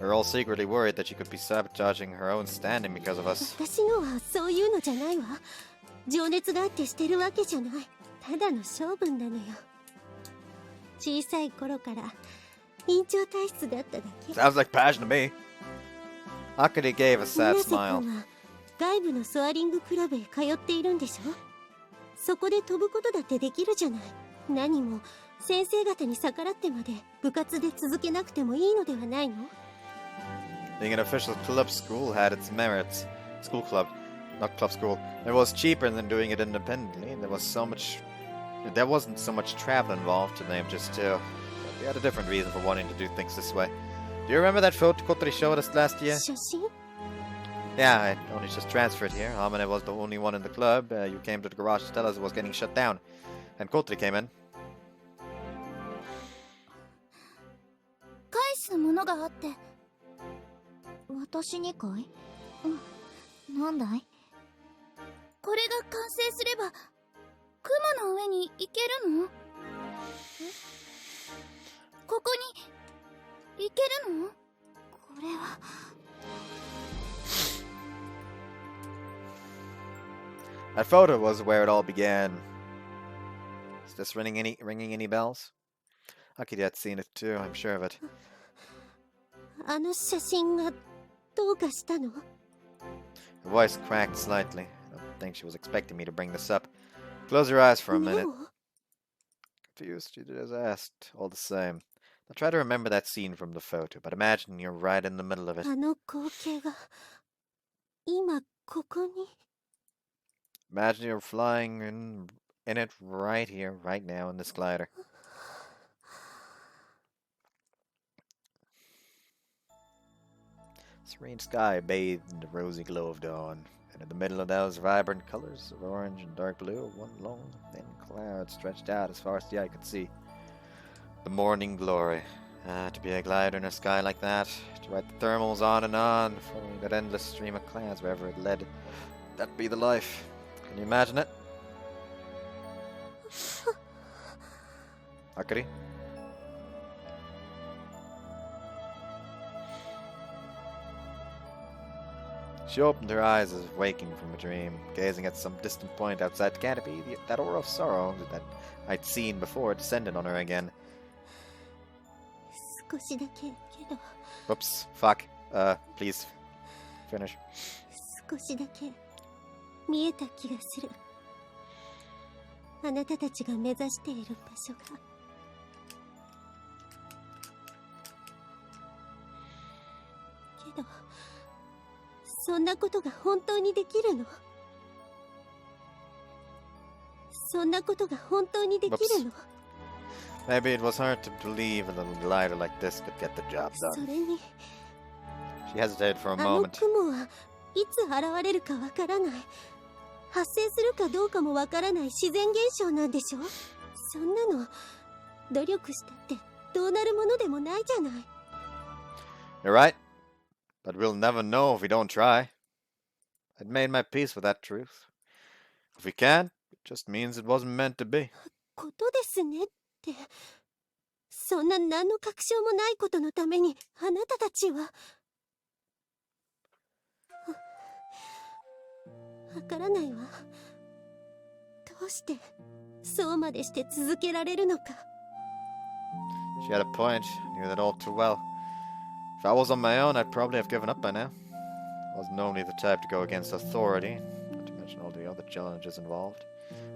We were all secretly worried that she could be sabotaging her own standing because of us.
私のはそういうのじゃないわ。情熱があってしてるわけじゃない。ただの勝負なのよ。小さい頃から院長体質だっただけ。
Sounds like passion to me. Akari gave a sad
村瀬
smile.
君は外部のソアリングクラブへ通っているんでしょ。そこで飛ぶことだってできるじゃない。何も先生方に逆らってまで部活で続けなくてもいいのではないの？
Being an official club school had its merits. School club, not club school. It was cheaper than doing it independently. There wasn't so much travel involved, to name just two. But we had a different reason for wanting to do things this way. Do you remember that photo Kotri showed us last year?
写真
Yeah, I only just transferred here. Amane was the only one in the club. You came to the garage to tell us it was getting shut down. And Kotri came in.
返すものがあって。私にかい？うん。なんだい？これが完成すれば、雲の上に行けるの？ここに行けるの？これは。
That photo was where it all began. Is this ringing any bells? Akari had seen it too, I'm sure of it.
あの写真がどうかしたの？
Her voice cracked slightly. I don't think she was expecting me to bring this up. Close your eyes for a minute.
目を
Confused, she did as asked, all the same. Now try to remember that scene from the photo, but imagine you're right in the middle of it.
あの光景が今ここに
Imagine you're flying in it right here, right now, in this glider. Serene sky bathed in the rosy glow of dawn, and in the middle of those vibrant colors of orange and dark blue, one long, thin cloud stretched out as far as the eye could see. The morning glory. To be a glider in a sky like that, to ride the thermals on and on, following that endless stream of clouds wherever it led. That'd be the life. Can you imagine it? Akari? She opened her eyes as if waking from a dream, gazing at some distant point outside the canopy. That aura of sorrow that I'd seen before descended on her again.
少しだけけど
Whoops. Fuck. Please. Finish.
少しだけ見えた気がする。あなたたちが目指している場所が。けど、そんなことが本当にできるの？そんなことが本当にできるの？
Maybe it was hard to believe a little glider like this could get the job
そ
done.
れに、
She hesitated for a
あの
moment.
雲はいつ現れるかわからない。発生するかどうかもわからない自然現象なんでしょ？そんなの努力したってどうなるものでもないじゃない。
You're right. But we'll never know if we don't try. I'd made my peace with that truth. If we can't, it just means it wasn't meant to be.
ことですねって。そんな何の確証もないことのためにあなたたちは。わからないわ。どうしてそうまでして続けられるのか。
She had a point. I knew that all too well. If I was on my own, I'd probably have given up by now. I wasn't only the type to go against authority, not to mention all the other challenges involved.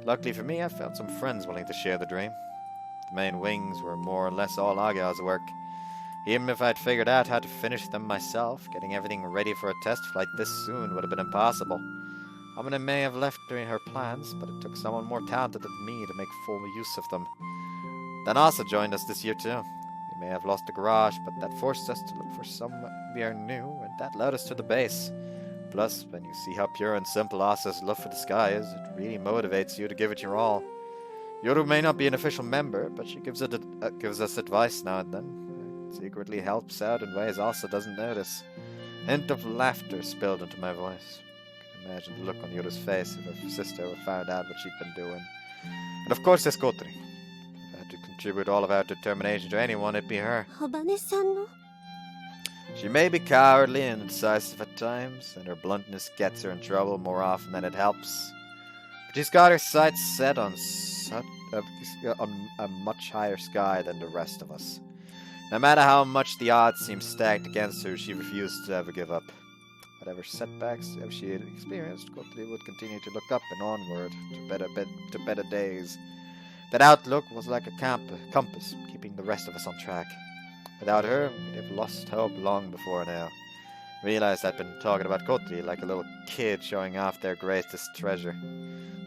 Luckily for me, I found some friends willing to share the dream. The main wings were more or less all Aga's work. Even if I'd figured out how to finish them myself, getting everything ready for a test flight this soon would have been impossible. Amina may have left during her plans, but it took someone more talented than me to make full use of them. Dan also joined us this year too. We may have lost the garage, but that forced us to look for somewhere new, and that led us to the base. Plus, when you see how pure and simple Asa's love for the sky is, it really motivates you to give it your all. Yoru may not be an official member, but she gives us advice now and then. It secretly helps out in ways Asa doesn't notice. A hint of laughter spilled into my voice. I could imagine the look on Yoru's face if her sister ever found out what she'd been doing. And of course there's Kotri. If I had to contribute all of our determination to anyone, it'd be her.
ハバネさんの
She may be cowardly and indecisive at times, and her bluntness gets her in trouble more often than it helps. But she's got her sights set on a much higher sky than the rest of us. No matter how much the odds seem stacked against her, she refuses to ever give up. Whatever setbacks she had experienced, Kotli would continue to look up and onward to better days. That outlook was like a compass, keeping the rest of us on track. Without her, we'd have lost hope long before now. Realized I'd been talking about Kotli like a little kid showing off their greatest treasure.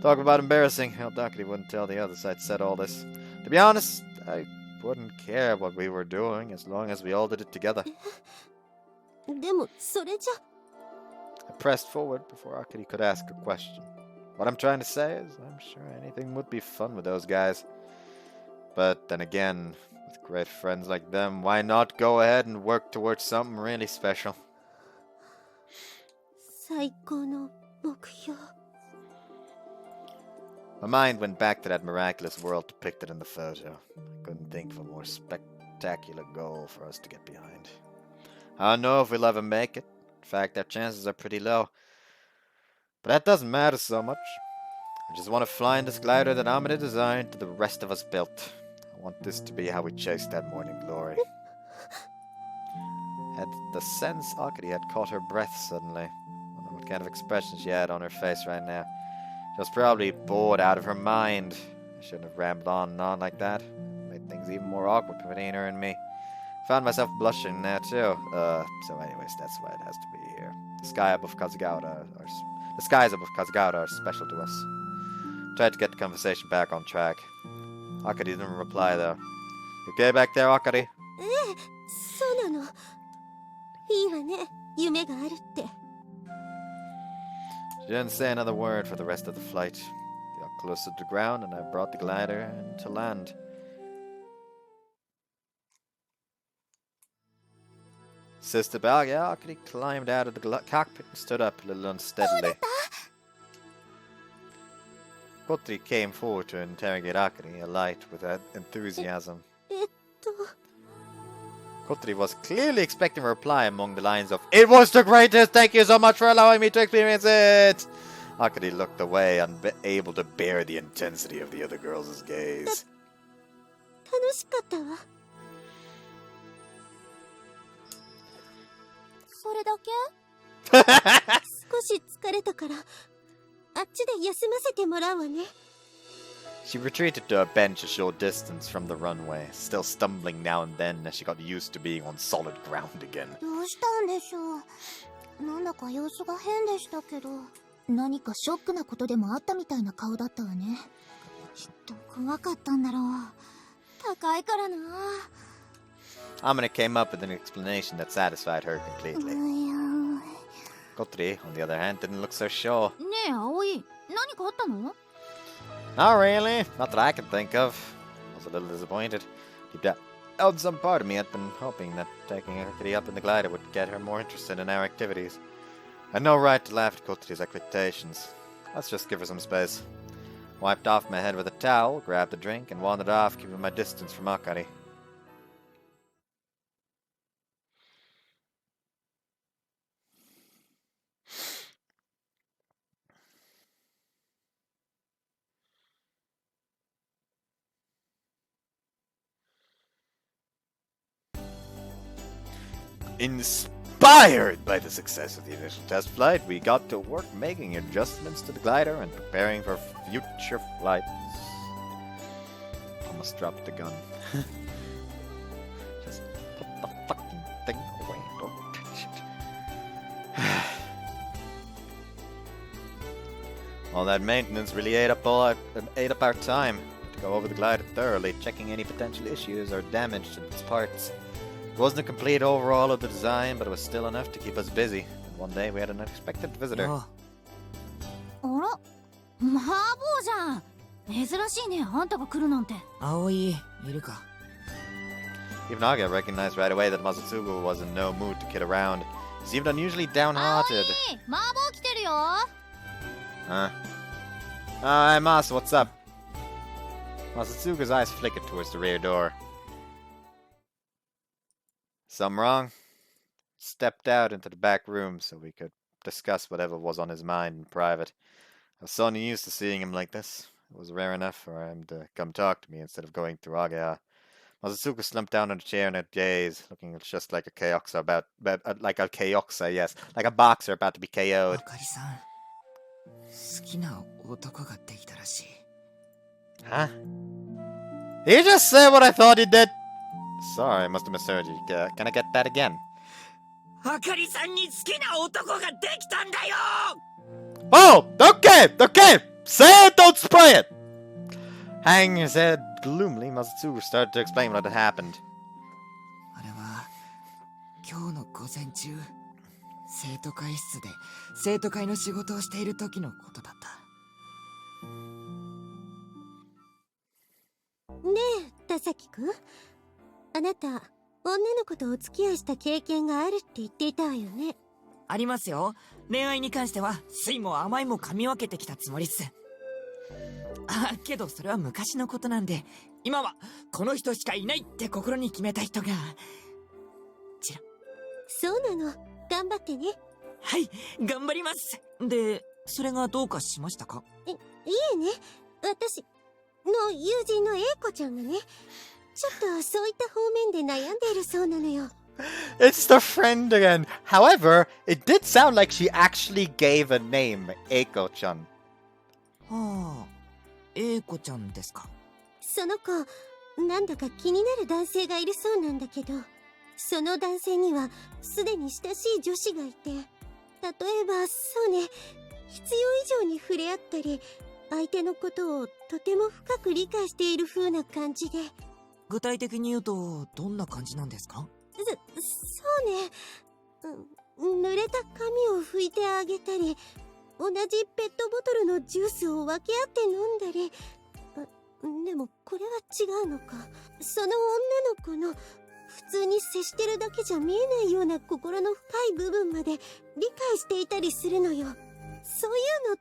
Talk about embarrassing. How Dakari wouldn't tell the others I'd said all this. To be honest, I wouldn't care what we were doing as long as we all did it together.
でもそれじゃ
I pressed forward before Akari could ask a question. What I'm trying to say is, I'm sure anything would be fun with those guys. But then again, with great friends like them, why not go ahead and work towards something really special?
最高の目標
My mind went back to that miraculous world depicted in the photo. I couldn't think of a more spectacular goal for us to get behind. I don't know if we'll ever make it. In fact, our chances are pretty low. But that doesn't matter so much. I just want to fly in this glider that Amida designed that the rest of us built. I want this to be how we chase that morning glory. I had the sense Akari had caught her breath suddenly. I wonder what kind of expression she had on her face right now. She was probably bored out of her mind. I shouldn't have rambled on and on like that. It made things even more awkward between her and me. I found myself blushing now too. So anyways, that's why it has to be here. The skies above Kazugawara are special to us. Tried to get the conversation back on track. Akari didn't reply though. You okay back there, Akari?
そうなのいいわね夢があるって
She didn't say another word for the rest of the flight. We got closer to the ground and I brought the glider into land. Sister Akari climbed out of the cockpit and stood up a little unsteadily. Kotri came forward to interrogate Akari, alight with enthusiasm.
えっと
Kotri was clearly expecting a reply among the lines of, "It was the greatest! Thank you so much for allowing me to experience it!" Akari looked away, unable to bear the intensity of the other girl's gaze.
楽しかったわそれだけ少し疲れたからあっちで休ませてもらうわね
She retreated to a bench a short distance from the runway, still stumbling now and then as she got used to being on solid ground again.
どうしたんでしょう。なんだか様子が変でしたけど。何かショックなことでもあったみたいな顔だったわね。きっと怖かったんだろう。高いからな。
Amina came up with an explanation that satisfied her completely. Kotri, on the other hand, didn't look so sure.
ねえ、葵、何かあったの？
Not really. Not that I can think of. I was a little disappointed. Deep down, some part of me had been hoping that taking Akari up in the glider would get her more interested in our activities. I had no right to laugh at Kotri's expectations. Let's just give her some space. Wiped off my head with a towel, grabbed a drink, and wandered off, keeping my distance from Akari. Inspired by the success of the initial test flight, we got to work making adjustments to the glider and preparing for future flights. Almost dropped the gun. Just put the fucking thing away. Don't touch it. All that maintenance really ate up our time. To go over the glider thoroughly, checking any potential issues or damage to its parts. It wasn't a complete overhaul of the design, but it was still enough to keep us busy. And one day we had an unexpected visitor.
あら、マーボーじゃん。珍しいね、あんたが来るなんて。
葵、いるか
Even Naga recognized right away that Mazutsugu was in no mood to kid around. He seemed unusually downhearted.
マーボー来てるよ。
Huh? Hi, Mas, what's up? Mazutsugu's eyes flickered towards the rear door. Something wrong? Stepped out into the back room so we could discuss whatever was on his mind in private. I was so used to seeing him like this. It was rare enough for him to come talk to me instead of going through Agaya. Mazutsugu slumped down on a chair in a daze, looking just like a Kyoxa yes, like a boxer about to be KO'd.
あかりさん好きな男ができたらしい
Huh? He just said what I thought he did. Sorry, I must have misheard you. Can I get that again?
あかりさんに好きな男ができたんだよ
Oh, okay. Say it, don't spray it. Hang his head gloomily, Mazatsugu started to explain what had happened.
あれは今日の午前中、生徒会室で生徒会の仕事をしている時のことだった。
ねえ、田崎くん。あなた、女の子とお付き合いした経験があるって言っていたわよね。
ありますよ。恋愛に関しては酸いも甘いも噛み分けてきたつもりっす。けどそれは昔のことなんで、今はこの人しかいないって心に決めた人が。
そうなの。頑張ってね。
はい、頑張ります。で、それがどうかしましたか？
いえね、私の友人の英子ちゃんがね、ちょっとそういった方面で悩んでいるそうなのよ。
It's the friend again. However, it did sound like she actually gave a name, Eiko-chan.
はあ、英子ちゃんですか。
その子、なんだか気になる男性がいるそうなんだけど、その男性にはすでに親しい女子がいて、例えばそうね、必要以上に触れ合ったり、相手のことをとても深く理解している風な感じで。
具体的に言うとどんな感じなんですか？
そうね、濡れた髪を拭いてあげたり、同じペットボトルのジュースを分け合って飲んだり。でもこれは違うのか。その女の子の普通に接してるだけじゃ見えないような心の深い部分まで理解していたりするのよ。そういうのっ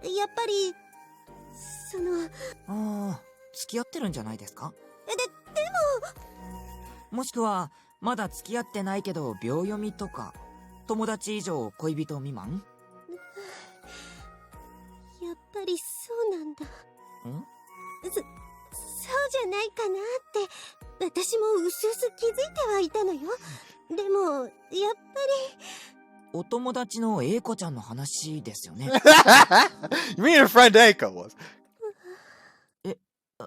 てやっぱり
付き合ってるんじゃないですか？
で
もしくはまだ付き合ってないけど秒読みとか、友達以上恋人未満？
やっぱりそうなんだ。そうじゃないかなって私もうすうす気づいてはいたのよ。でもやっぱり
お友達の英子ちゃんの話ですよね。
You mean her friend Eiko was?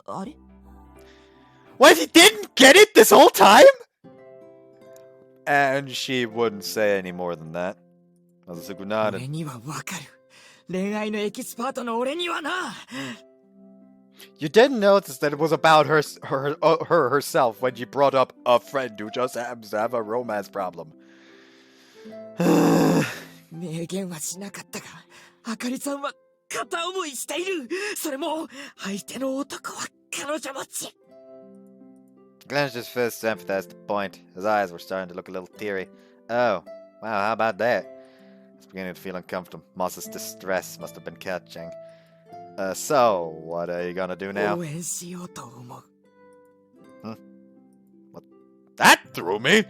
あれ？
What, he didn't get it this whole time? And she wouldn't say any more than that. Mazatsugu nodded.
俺にはわかる。恋愛のエキスパートの俺にはな。
You didn't notice that it was about her herself when she brought up a friend who just happens to have a romance problem.
明言はしなかったが、あかりさんは片思いしている。それも相手の男は彼女持ち。
He clenched his fist to emphasize the point. His eyes were starting to look a little teary. Oh, wow, how about that? I was beginning to feel uncomfortable. Moss's distress must have been catching. So, what are you gonna do now?
応援しようと思う。
What? That threw me!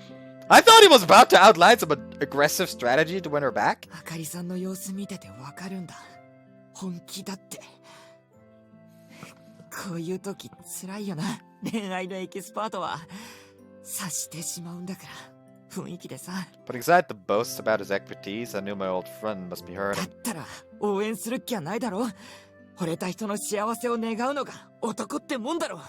I thought he was about to outline some aggressive strategy to win her back.
あかりさんの様子見ててわかるんだ。本気だって。こういう時辛いよな。恋愛のエキスパートは察してしまうんだから。雰囲気でさ。
Putting aside the boasts about his expertise, I knew my old friend must be
だ
hurting.
ったら応援する気はないだろ。惚れた人の幸せを願うのが男ってもんだろ。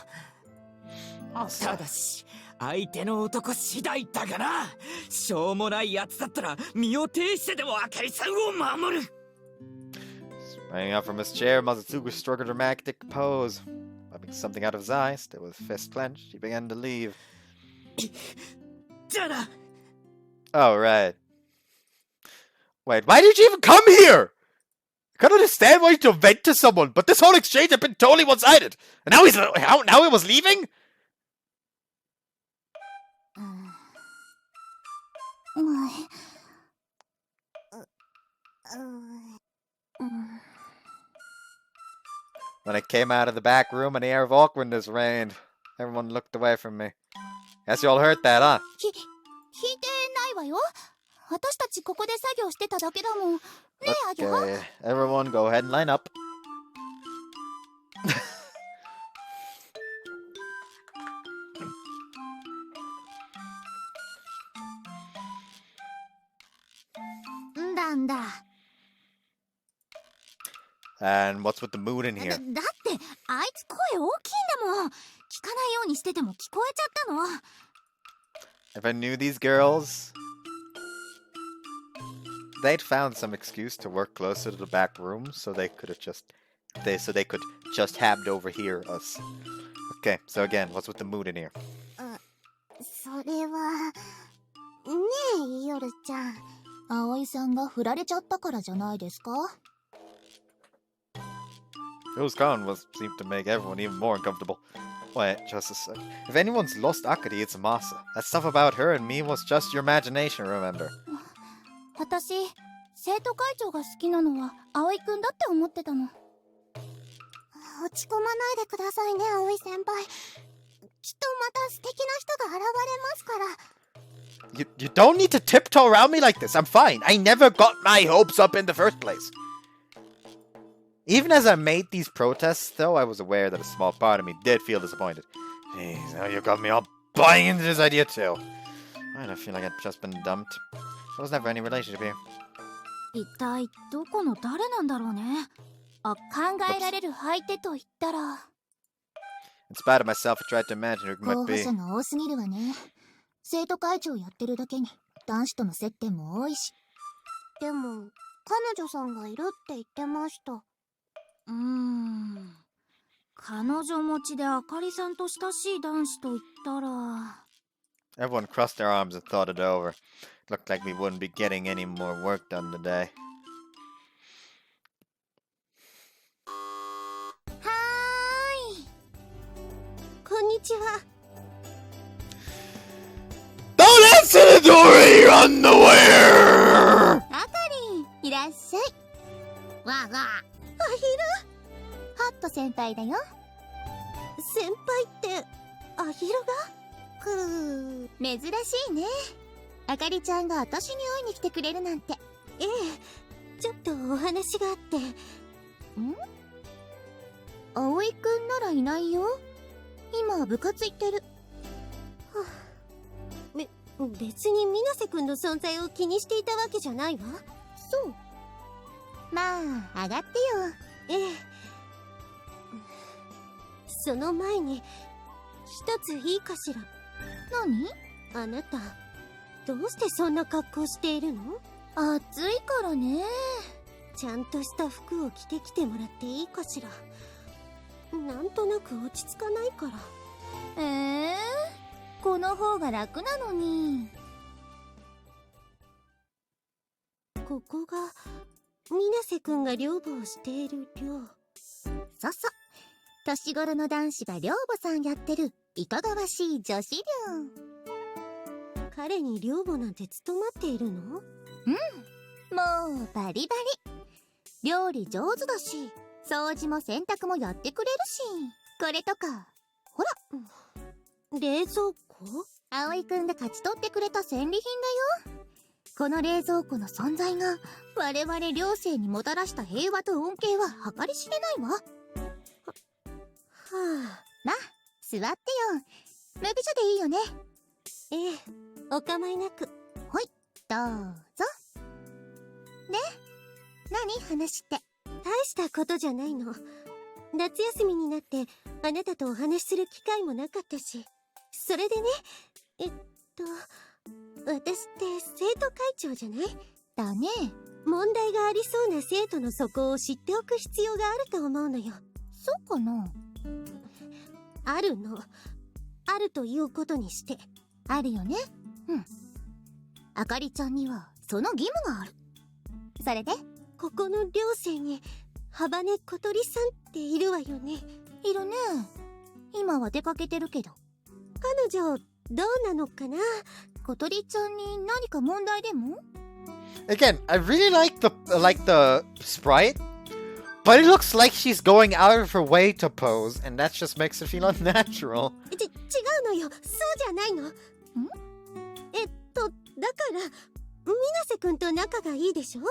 ただし相手の男次第だがな。しょうもないやつだったら身を挺してでもあかりさんを守る。
Sprang up from his chair, Mazatsugu struck a dramatic pose. Wiping something out of his eye, still with fist clenched, he began to leave.
じゃあな。
Oh, right. Wait, why did you even come here? I can't understand why you vent to someone, but this whole exchange had been totally one-sided. And now now he was leaving?
うん。
When I came out of the back room, an air of awkwardness reigned. Everyone looked away from me. Guess you all heard that, huh?
聞いてないわよ。私たちここで作業してただけだもん。ねえ、あげは。
Okay, everyone go ahead and line up. んだ。 And what's with the mood in here?
だってあいつ声大きいんだもん。聞かないようにしてても聞こえちゃったの。
If I knew these girls, they'd found some excuse to work closer to the back room, so they could have just so they could just happen to overhear us. Okay, so again, what's with the mood in here?
それはねえ夜ちゃん、葵さんが振られちゃったからじゃないですか？
Who's gone seemed to make everyone even more uncomfortable. Wait, just a sec. If anyone's lost Akari, it's Masa. That stuff about her and me was just your imagination, remember?
私、生徒会長が好きなのは葵くんだって思ってたの。落ち込まないでくださいね、葵先輩。きっとまた素敵な人が現れますから。
You don't need to tiptoe around me like this. I'm fine. I never got my hopes up in the first place. Even as I made these protests, though, I was aware that a small part of me did feel disappointed. Jeez, now you got me all buying into this idea too. Why do I feel like I'd just been dumped? There was never any relationship here.
一体どこの誰なんだろうね。考えられる相手と言ったら。
In spite of myself, I tried to imagine who it
候
might
補
be.
者が多すぎるわね。生徒会長やってるだけに男子との接点も多いし。でも彼女さんがいるって言ってました。彼女持ちであかりさんと親しい男子と言ったら。
Everyone crossed their arms and thought it over. Looked like we wouldn't be getting any more work done today.
はーい。
こんにちは。
Don't answer the door, you're unaware!
あかりん、いらっしゃい。わあわあ。
アヒ
ハット先輩だよ。
ル先輩ってアヒルが？
珍しいね。あかりちゃんが私に会いに来てくれるなんて。
ええ、ちょっとお話があって。
葵くんならいないよ。今部活行ってる。
別に水瀬くんの存在を気にしていたわけじゃないわ。
そう。まあ、上がってよ。
ええ。その前に一ついいかしら。
何？
あなたどうしてそんな格好しているの？
暑いからね。
ちゃんとした服を着てきてもらっていいかしら。なんとなく落ち着かないから。
この方が楽なのに。
ここが水瀬くんが寮母をしている寮。
そうそう。年頃の男子が寮母さんやってるいかがわしい女子寮。
彼に寮母なんて務まっているの？
もうバリバリ。料理上手だし、掃除も洗濯もやってくれるし。これとかほら、
冷蔵庫？
葵くんが勝ち取ってくれた戦利品だよ。この冷蔵庫の存在が我々寮生にもたらした平和と恩恵は計り知れないわ。
はあ。
まあ座ってよ。麦茶でいいよね。
ええ、お構いなく。
ほい、どうぞ。ね、何話って。
大したことじゃないの。夏休みになってあなたとお話しする機会もなかったし。それでね、私って生徒会長じゃない？
だね。
問題がありそうな生徒の素行を知っておく必要があると思うのよ。
そうかな？
あるの。あるということにして。
あるよね。あかりちゃんにはその義務がある。それで？
ここの寮生に幅根小鳥さんっているわよね。
いるね。今は出かけてるけど。
彼女どうなのかな？
小鳥ちゃんに何か問題でも？
Again, I really like the sprite, but it looks like she's going out of her way to pose, and that just makes it feel unnatural.
違うのよ。そうじゃないの。だから水瀬くんと仲がいいでしょ？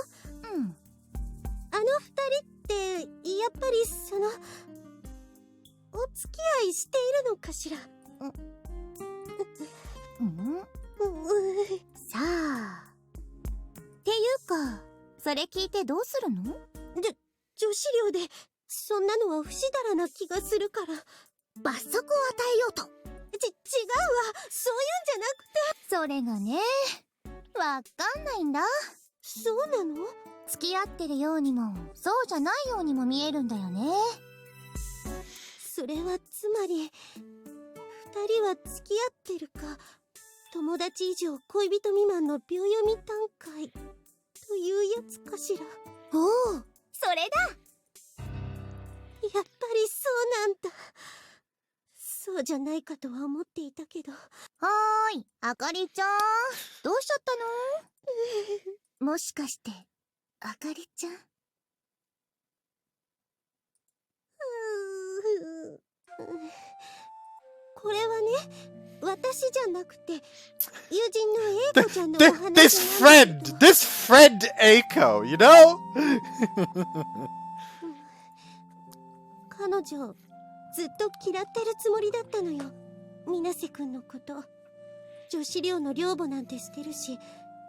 あの二人ってやっぱりお付き合いしているのかしら？
さあ。っていうか、それ聞いてどうするの？
女子寮でそんなのは不死だらな気がするから。
罰則を与えようと。
違うわ。そういうんじゃなくて。
それがね、わかんないんだ。
そうなの？
付き合ってるようにもそうじゃないようにも見えるんだよね。
それはつまり、二人は付き合ってるか、友達以上恋人未満の秒読み短会というやつかしら。
おお、それだ。
やっぱりそうなんだ。そうじゃないかとは思っていたけど。
はーい、あかりちゃん、どうしちゃったの？もしかしてあかりちゃん？
これはね、私じゃなくて友人の A 子ちゃんのお話なんだけど。
This friend Aiko, you know?
彼女ずっと嫌ってるつもりだったのよ、水瀬くんのこと。女子寮の寮母なんてしてるし、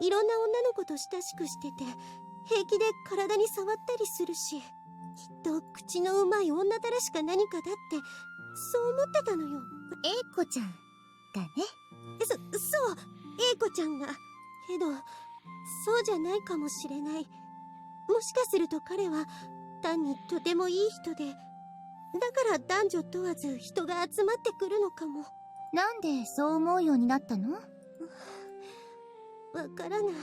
いろんな女の子と親しくしてて、平気で体に触ったりするし、きっと口のうまい女たらしか何かだって、そう思ってたのよ。
A 子ちゃんだね。
そう、A 子ちゃんが。けど、そうじゃないかもしれない。もしかすると彼は、単にとてもいい人で、だから男女問わず人が集まってくるのかも。
なんでそう思うようになったの？
わからない。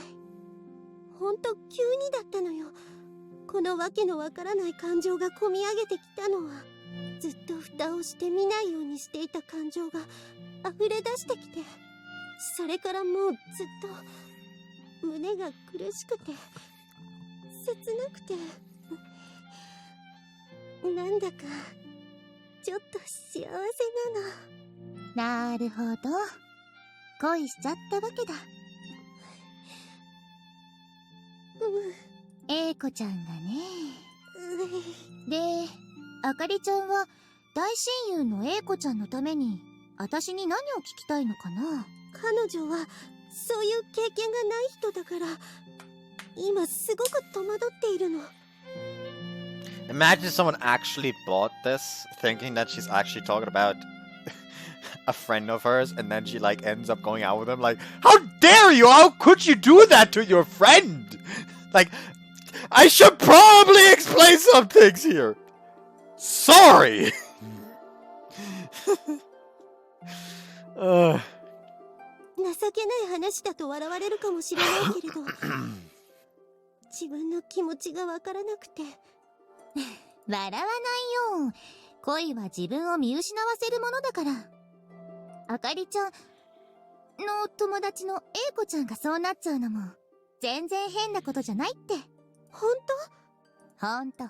ほんと急にだったのよ。このわけのわからない感情がこみ上げてきたのは、ずっと蓋をして見ないようにしていた感情が溢れ出してきて、それからもうずっと胸が苦しくて切なくて、なんだかちょっと幸せなの。
なるほど、恋しちゃったわけだ。A 子ちゃんがね。で、あかりちゃんは大親友の A 子ちゃんのために私に何を聞きたいのかな？
彼女はそういう経験がない人だから、今すごく戸惑っているの。
Imagine someone actually bought this, thinking that she's actually talking about a friend of hers, and then she like ends up going out with him. Like, how dare you? How could you do that to your friend? Like, I should probably explain some things here. Sorry.
情けない話だと笑われるかもしれないけれど、自分の気持ちがわからなくて。
笑わないよ。恋は自分を見失わせるものだから。あかりちゃんの友達の A 子ちゃんがそうなっちゃうのも全然変なことじゃないって。
ほんと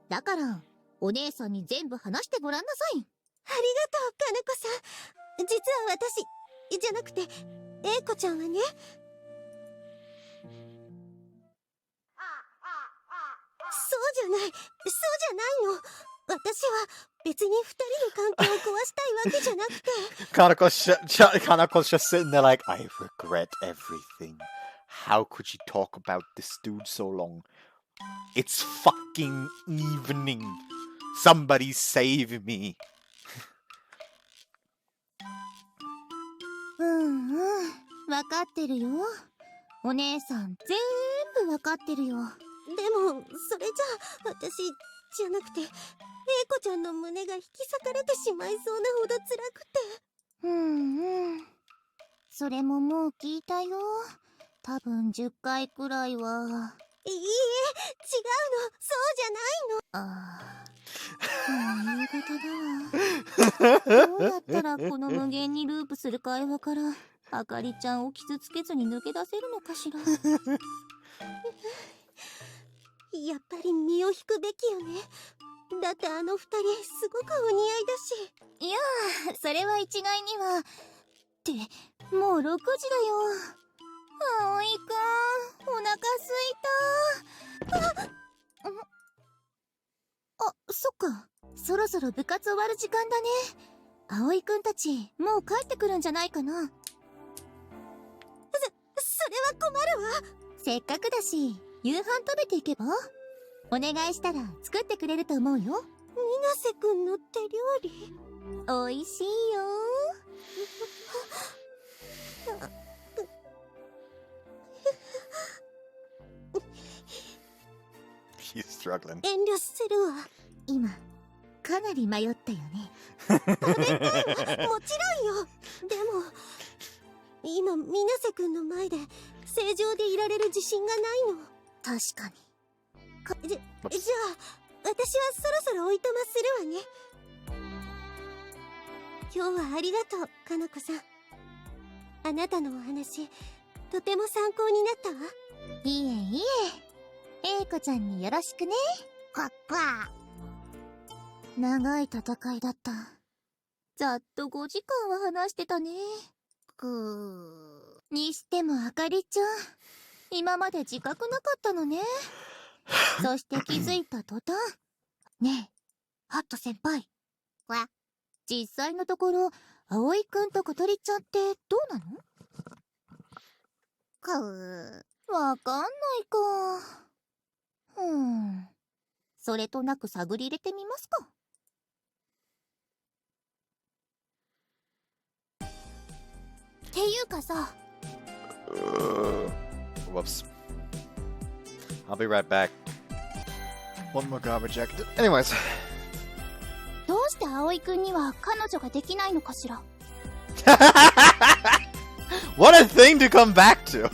だからお姉さんに全部話してごらんなさい。
ありがとう、かなこさん。実は私じゃなくて A 子ちゃんはね、そうじゃないの。私は別に二人の関係を壊したいわけじゃなくて。
Kanako's just sitting there like, I regret everything. How could you talk about this dude so long? It's fucking evening. Somebody save me.
わかってるよ。お姉さん全部わかってるよ。
でもそれじゃ私じゃなくて A 子ちゃんの胸が引き裂かれてしまいそうなほど辛くて。
それももう聞いたよ。多分10回くらいは。
いいえ、違うの。そうじゃないの。
もう夕方だわ。どうやったらこの無限にループする会話からあかりちゃんを傷つけずに抜け出せるのかしら。
やっぱり身を引くべきよね。だってあの二人すごくお似合いだし。
いやー、それは一概には。ってもう6時だよ。葵くん、お腹すいた。そっか、そろそろ部活終わる時間だね。葵くんたちもう帰ってくるんじゃないかな。
それは困るわ。
せっかくだし夕飯食べていけば？お願いしたら作ってくれると思うよ。
水瀬くんの手料理
おいしいよ。
He's struggling.
遠慮するわ。
今かなり迷ったよね。
もちろんよ。でも今水瀬くんの前で正常でいられる自信がないの。
確かに。
じゃあ私はそろそろおいとまするわね。今日はありがとう、かなこさん。あなたのお話とても参考になったわ。
いえいえ、英子ちゃんによろしくね。かっぱ。長い戦いだった。ざっと5時間は話してたね。にしてもあかりちゃん、今まで自覚なかったのね。そして気づいた途端。ねえ、ハット先輩。実際のところ、葵くんと小鳥ちゃんってどうなの？わかんないか。それとなく探り入れてみますか。っていうかさ。
Whoops. I'll be right back. One more garbage jacket. Anyways.
どうして葵くんには彼女ができないのかしら。
What a thing to come back to!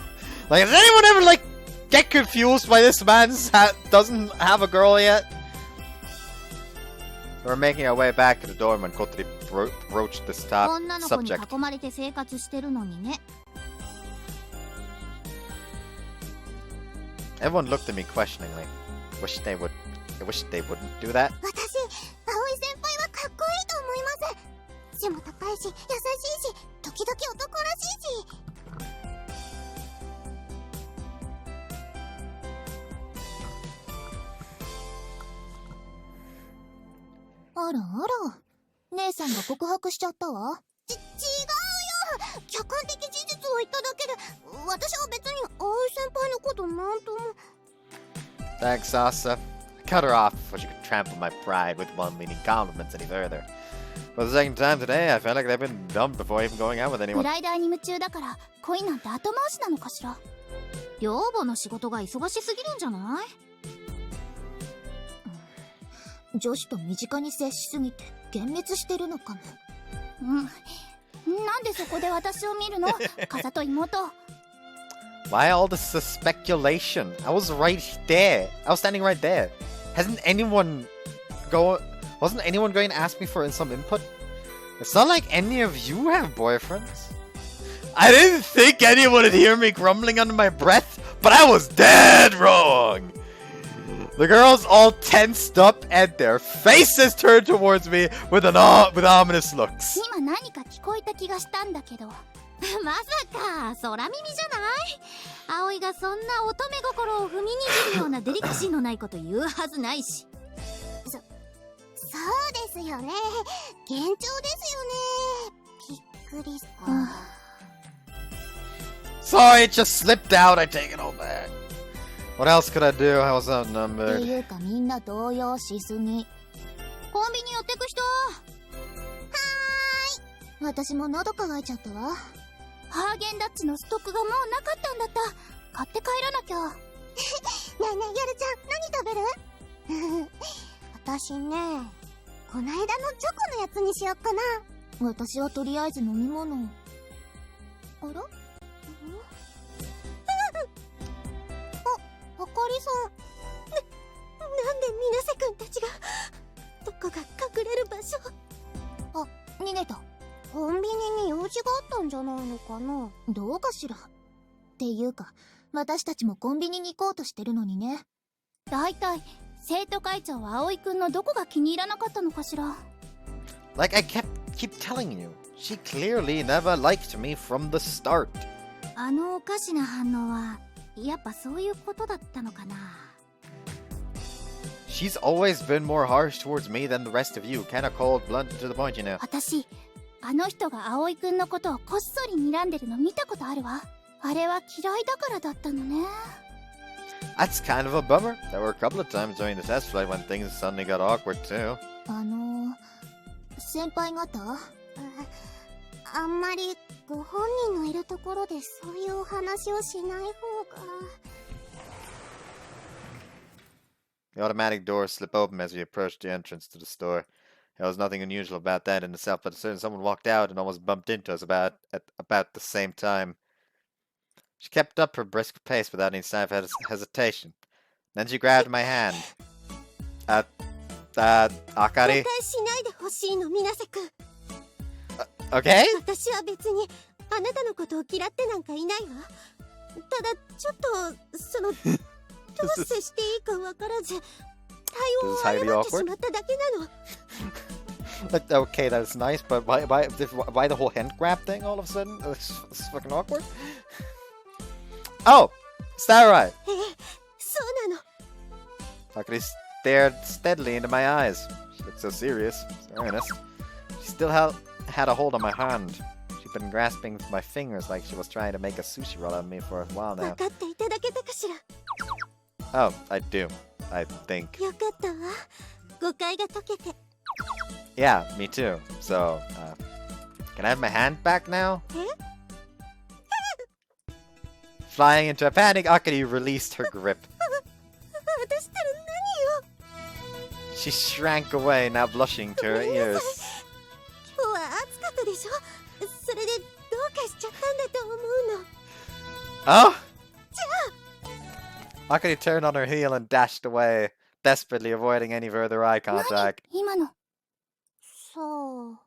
Like, does anyone ever, like, get confused by this man's doesn't have a girl yet? We're making our way back to the dorm when Kotori broached this subject.
女の子に囲まれて生活してるのにね。
Everyone looked at me questioningly. I wish they wouldn't do that.
私、葵先輩はかっこいいと思います。背も高いし、優しいし、時々男らしいし。あらあら、姉さんが告白しちゃったわ。違うよ。客観的事実を言っただけで、私は別に葵先輩のことなんとも。
Thanks, Asa. Cut her off before she could trample my pride with well-meaning compliments any further. For the second time today, I felt like they've been dumped before even going out with
グ
anyone.
ライダーに夢中だから恋なんて後回しなのかしら。寮母の仕事が忙しすぎるんじゃない？女子と身近に接しすぎて幻滅してるのかも。なんでそこで私を見るの？傘と妹。
Why all this speculation? I was right there. I was standing right there. Wasn't anyone going to ask me for some input? It's not like any of you have boyfriends. I didn't think anyone would hear me grumbling under my breath, but I was dead wrong. The girls all tensed up and their faces turned towards me with ominous looks.
今何か聞こえた気がしたんだけど。まさか空耳じゃない？葵がそんな乙女心を踏みにじるようなデリカシーのないこと言うはずないし。そうですよね。幻聴ですよね。びっくりした。
Sorry, it just slipped out. I take it all back. What else could I do? I was
って
outnumbered.
いうかみんな動揺しすぎ。コンビニ寄ってく人？はーい。私も喉乾いちゃったわ。ハーゲンダッツのストックがもうなかったんだった。買って帰らなきゃ。ねえねえ、やるちゃん、何食べる？私ね、こないだのチョコのやつにしよっかな。私はとりあえず飲み物。あら？あかりさん。
なんで水瀬くんたちがどこが隠れる場所？
あ、逃げた。コンビニに用事があったんじゃないのかな。どうかしら。っていうか、私たちもコンビニに行こうとしてるのにね。だいたい生徒会長は葵くんのどこが気に入らなかったのかしら。
Like I keep telling you, she clearly never liked me from the start.
あのおかしな反応はやっぱそういうことだったのかな。
She's always been more harsh towards me than the rest of you. Kinda cold, blunt to the point, you know.
私、あの人が葵くんのことをこっそり睨んでるの見たことあるわ。あれは嫌いだからだったのね。
That's kind of a bummer. There were a couple of times during the test flight when things suddenly got awkward too.
先輩方？あんまりご本人のいるところでそういうお話をしない方が。
The automatic doors slip open as we approach the entrance to the store. There was nothing unusual about that in itself, but as soon as someone walked out and almost bumped into us at about the same time. She kept up her brisk pace without any sign of hesitation. Then she grabbed my hand. Akari?
誤解しないでほしいの、水瀬くん。
Okay?
私は別にあなたのことを嫌ってなんかいないわ。ただちょっとどう接していいかわからず、対応を誤ってしまっただけなの。
Okay, that's nice, but why the whole hand grab thing all of a sudden? It's fucking awkward. Oh, is that right?
そうなの。
Akari stared steadily into my eyes. She looked so serious, so earnest. She still had a hold on my hand. She'd been grasping my fingers like she was trying to make a sushi roll out of me for a while
分
now.
かっていただけたかしら。
Oh, I do. I think.
よかったわ。誤解が解けて。
Yeah, me too. So, can I have my hand back now? Flying into a panic, Akari released her grip.
私ったら何よ。
She shrank away, now blushing to her ears.
今日は暑かったでしょ。それでどうかしちゃったんだと思うの。
Oh! Akari turned on her heel and dashed away, desperately avoiding any further eye contact.
今の。そう。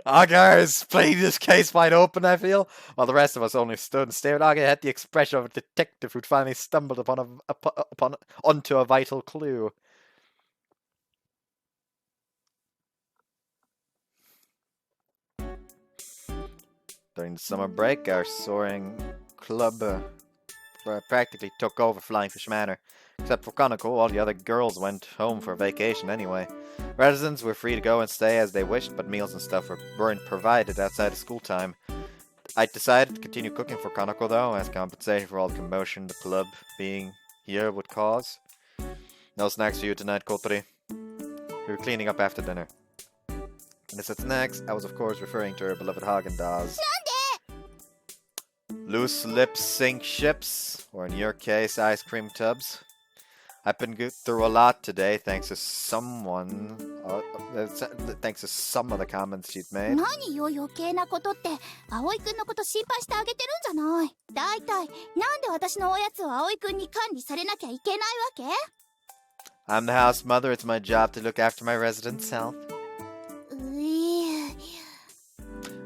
Akari is playing this case wide open, I feel, while the rest of us only stood and stared. Akari had the expression of a detective who'd finally stumbled onto a vital clue. During the summer break, our Soaring club practically took over Flying Fish Manor. Except for Kanako, all the other girls went home for vacation anyway. Residents were free to go and stay as they wished, but meals and stuff weren't provided outside of school time. I decided to continue cooking for Kanako though, as compensation for all the commotion the club being here would cause. No snacks for you tonight, Kotori. We were cleaning up after dinner. When I said snacks, I was of course referring to her beloved Haagen-Dazs. Loose lips sink ships, or in your case, ice cream tubs. I've been through a lot today, thanks to some of the comments she'd made.
何よ余計なことって。葵くんのこと心配してあげてるんじゃない。だいたいなんで私のおやつを葵くんに管理されなきゃいけないわけ？
I'm the house mother, it's my job to look after my residents' health.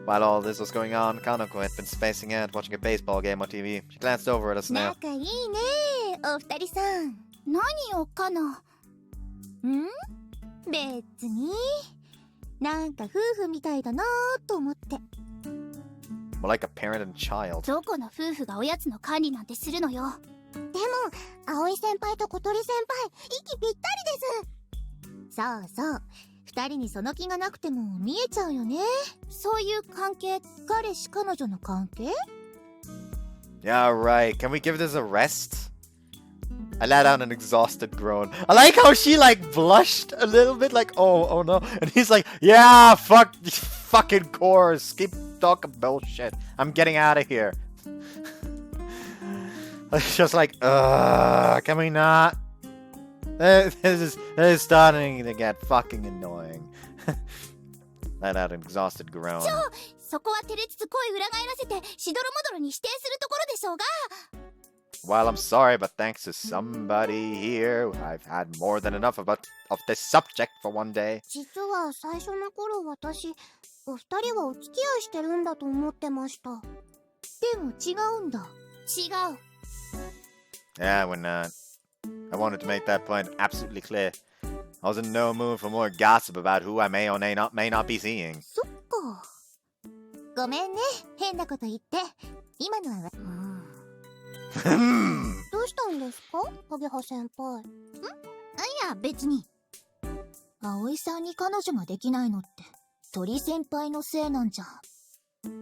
While all this was going on, Kanako had been spacing out watching a baseball game on TV. She glanced over at us now.
仲いいねお二人さん。何をかな。別になんか夫婦みたいだなと思って。
More like a parent and child.
どこの夫婦がおやつの管理なんてするのよ。でも葵先輩と小鳥先輩息ぴったりです。そうそう、二人にその気がなくても見えちゃうよね。そういう関係、彼氏彼女の関係？
Yeah, right. Can we give this a rest? I let out an exhausted groan. I like how she like blushed a little bit, like oh no, and he's like, yeah, fucking course, keep talking bullshit. I'm getting out of here. It's just like, can we not? This is starting to get fucking annoying. Let out an exhausted groan.
そこは照れつつ声裏返らせてしどろもどろに否定するところでしょうが。
Well, I'm sorry, but thanks to somebody here, I've had more than enough of this subject for one day.
実は最初の頃私、お二人はお付き合いしてるんだと思ってました。でも違うんだ。違う。
Yeah, we're not. I wanted to make that point absolutely clear. I was in no mood for more gossip about who I may or may not be seeing.
そっか。ごめんね、変なこと言って。今のは。どうしたんですか、影葉先輩。いや、別に。葵さんに彼女ができないのって、鳥先輩のせいなんじゃ。なん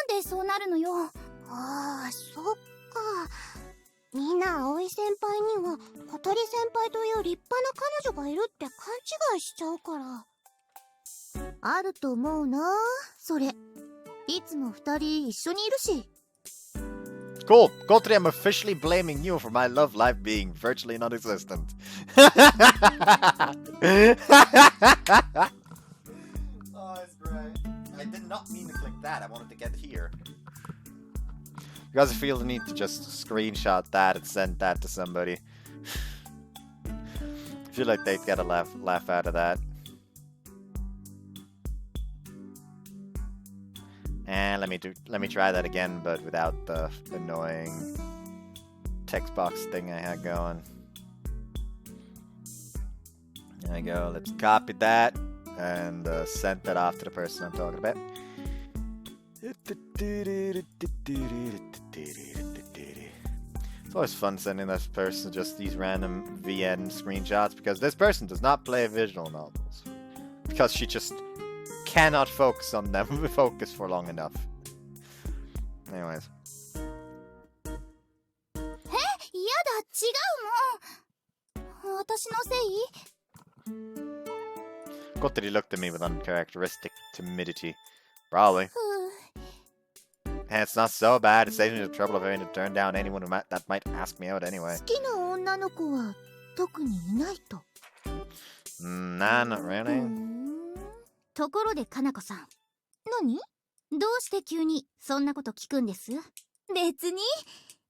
でそうなるのよ。ああ、そっか。みんな葵先輩には、小鳥先輩という立派な彼女がいるって勘違いしちゃうから。あると思うな、それ。いつも二人一緒にいるし。
Of Cool. Kotri, I'm officially blaming you for my love life being virtually non-existent. Oh, it's great. I did not mean to click that. I wanted to get here. Because I feel the need to just screenshot that and send that to somebody. I feel like they'd get a laugh out of that. And let me try that again, but without the annoying text box thing I had going. There we go. Let's copy that and send that off to the person I'm talking about. It's always fun sending this person just these random VN screenshots because this person does not play visual novels because she just cannot focus on them for long enough. Anyways.
やだ、違うの。私のせい？
Kotteri looked at me with uncharacteristic timidity. Probably. And it's not so bad. It saves me the trouble of having to turn down anyone that might ask me out anyway.
好きな女の子は特にいないと。
Nah, not really.
ところでかなこさん。何？どうして急にそんなこと聞くんです？別に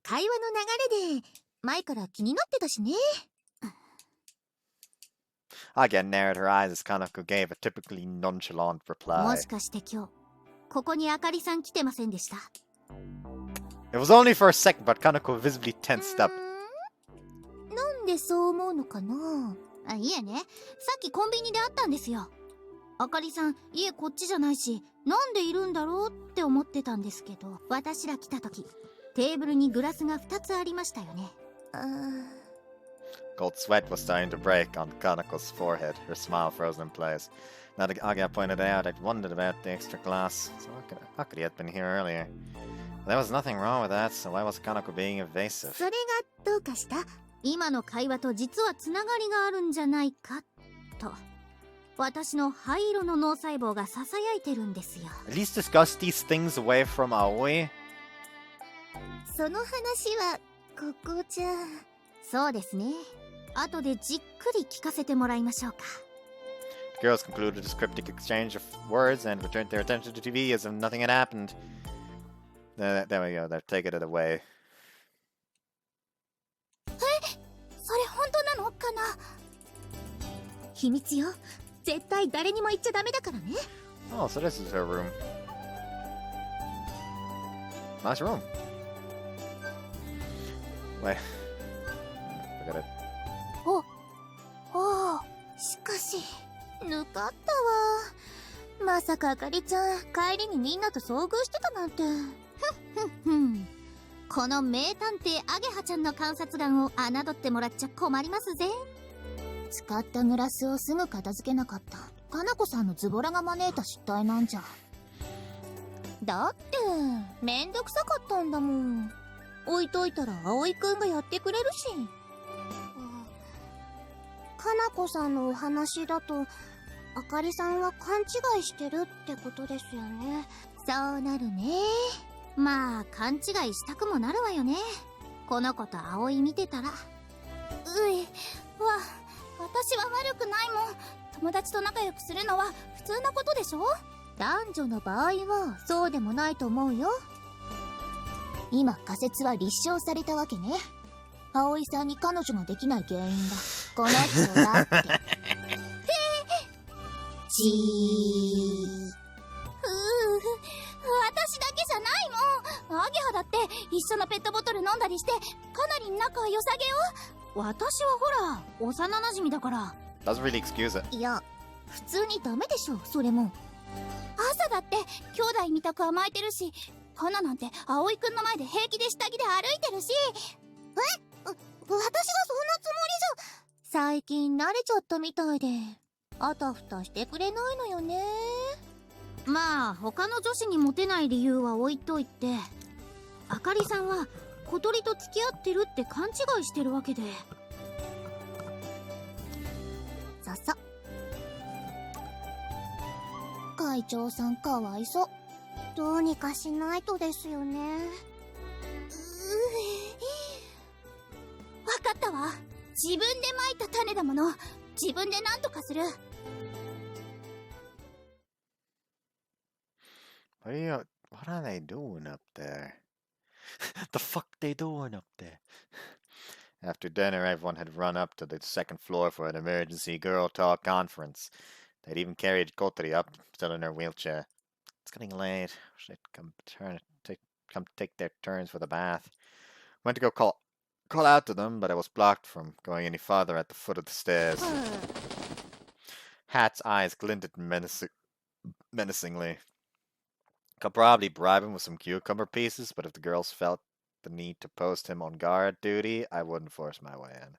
会話の流れで前から気になってたしね。
Again narrowed her eyes as Kanako gave a typically nonchalant reply.
もしかして今日ここにあかりさん来てませんでした？
It was only for a second, but Kanako visibly tensed up.
なんでそう思うのかな。いえね、さっきコンビニで会ったんですよ。あかりさん、家こっちじゃないし、なんでいるんだろうって思ってたんですけど、私ら来た時、テーブルにグラスが2つありましたよね。
Cold sweat was starting to break on Kanako's forehead, her smile frozen in place. Now that Aga pointed out, I'd wondered about the extra glass. So Akari had been here earlier. There was nothing wrong with that, so why was Kanako being evasive?
それがどうかした？今の会話と実はつながりがあるんじゃないかと。私の灰色の脳細胞が囁いてるんですよ。
At least discuss these things away from Aoi.
その話はここじゃ。そうですね。後でじっくり聞かせてもらいましょうか。
The girls concluded this cryptic exchange of words and returned their attention to TV as if nothing had happened. There we go. They're taking it away.
それ本当なのかな？秘密よ。絶対誰にも言っちゃダメだからね。
Oh, so this is her room. Nice room. Wait. Look at it.
おお、しかしぬかったわ。まさかあかりちゃん帰りにみんなと遭遇してたなんて。この名探偵アゲハちゃんの観察眼を侮ってもらっちゃ困りますぜ。使ったグラスをすぐ片付けなかったかなこさんのズボラが招いた失態なんじゃ。だってめんどくさかったんだもん。置いといたら葵くんがやってくれるし。かなこさんのお話だとあかりさんは勘違いしてるってことですよね。そうなるね。まあ勘違いしたくもなるわよね。この子と葵見てたら。私は悪くないもん。友達と仲良くするのは普通なことでしょ。男女の場合はそうでもないと思うよ。今仮説は立証されたわけね。葵さんに彼女ができない原因がこの人だって。私だけじゃないもん。アゲハだって一緒のペットボトル飲んだりしてかなり仲良さげよ。私はほら幼馴染だから。
Doesn't really excuse it.
いや普通にダメでしょそれも。朝だって兄弟みたく甘えてるし、カナなんて葵くんの前で平気で下着で歩いてるし。私がそんなつもりじゃ。最近慣れちゃったみたいであたふたしてくれないのよね。まあ他の女子にモテない理由は置いといて、あかりさんは小鳥と付き合ってるって勘違いしてるわけで。そうそう。会長さんかわいそう。どうにかしないとですよね。だわ。自分で蒔いた種だもの。自分で何とかする。
What are they doing up there? The fuck they doing up there? After dinner, everyone had run up to the second floor for an emergency girl talk conference. They'd even carried Kotri up, still in her wheelchair. It's getting late. Should come take their turns for the bath. Went to go call out to them, but I was blocked from going any farther at the foot of the stairs. Hat's eyes glinted menacingly. Could probably bribe him with some cucumber pieces, but if the girls felt the need to post him on guard duty, I wouldn't force my way in.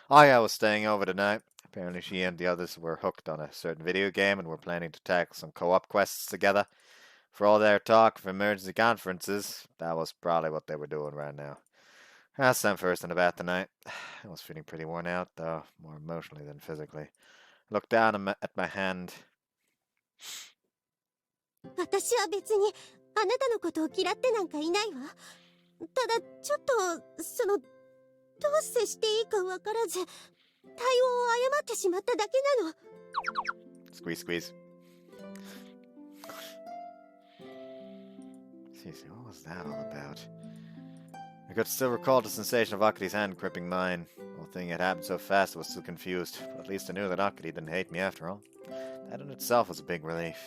Aya was staying over tonight. Apparently she and the others were hooked on a certain video game and were planning to tackle some co-op quests together. For all their talk of emergency conferences, that was probably what they were doing right now. I swam first in the bath tonight. I was feeling pretty worn out, though, more emotionally than physically. I looked down at my hand.
私は別にあなたのことを嫌ってなんかいないわ。ただちょっとどう接していいかわからず対応を誤ってしまっただけなの。
Squeeze, squeeze. Seriously, what was that all about? I could still recall the sensation of Akari's hand gripping mine. The whole thing had happened so fast I was still confused, but at least I knew that Akari didn't hate me after all. That in itself was a big relief.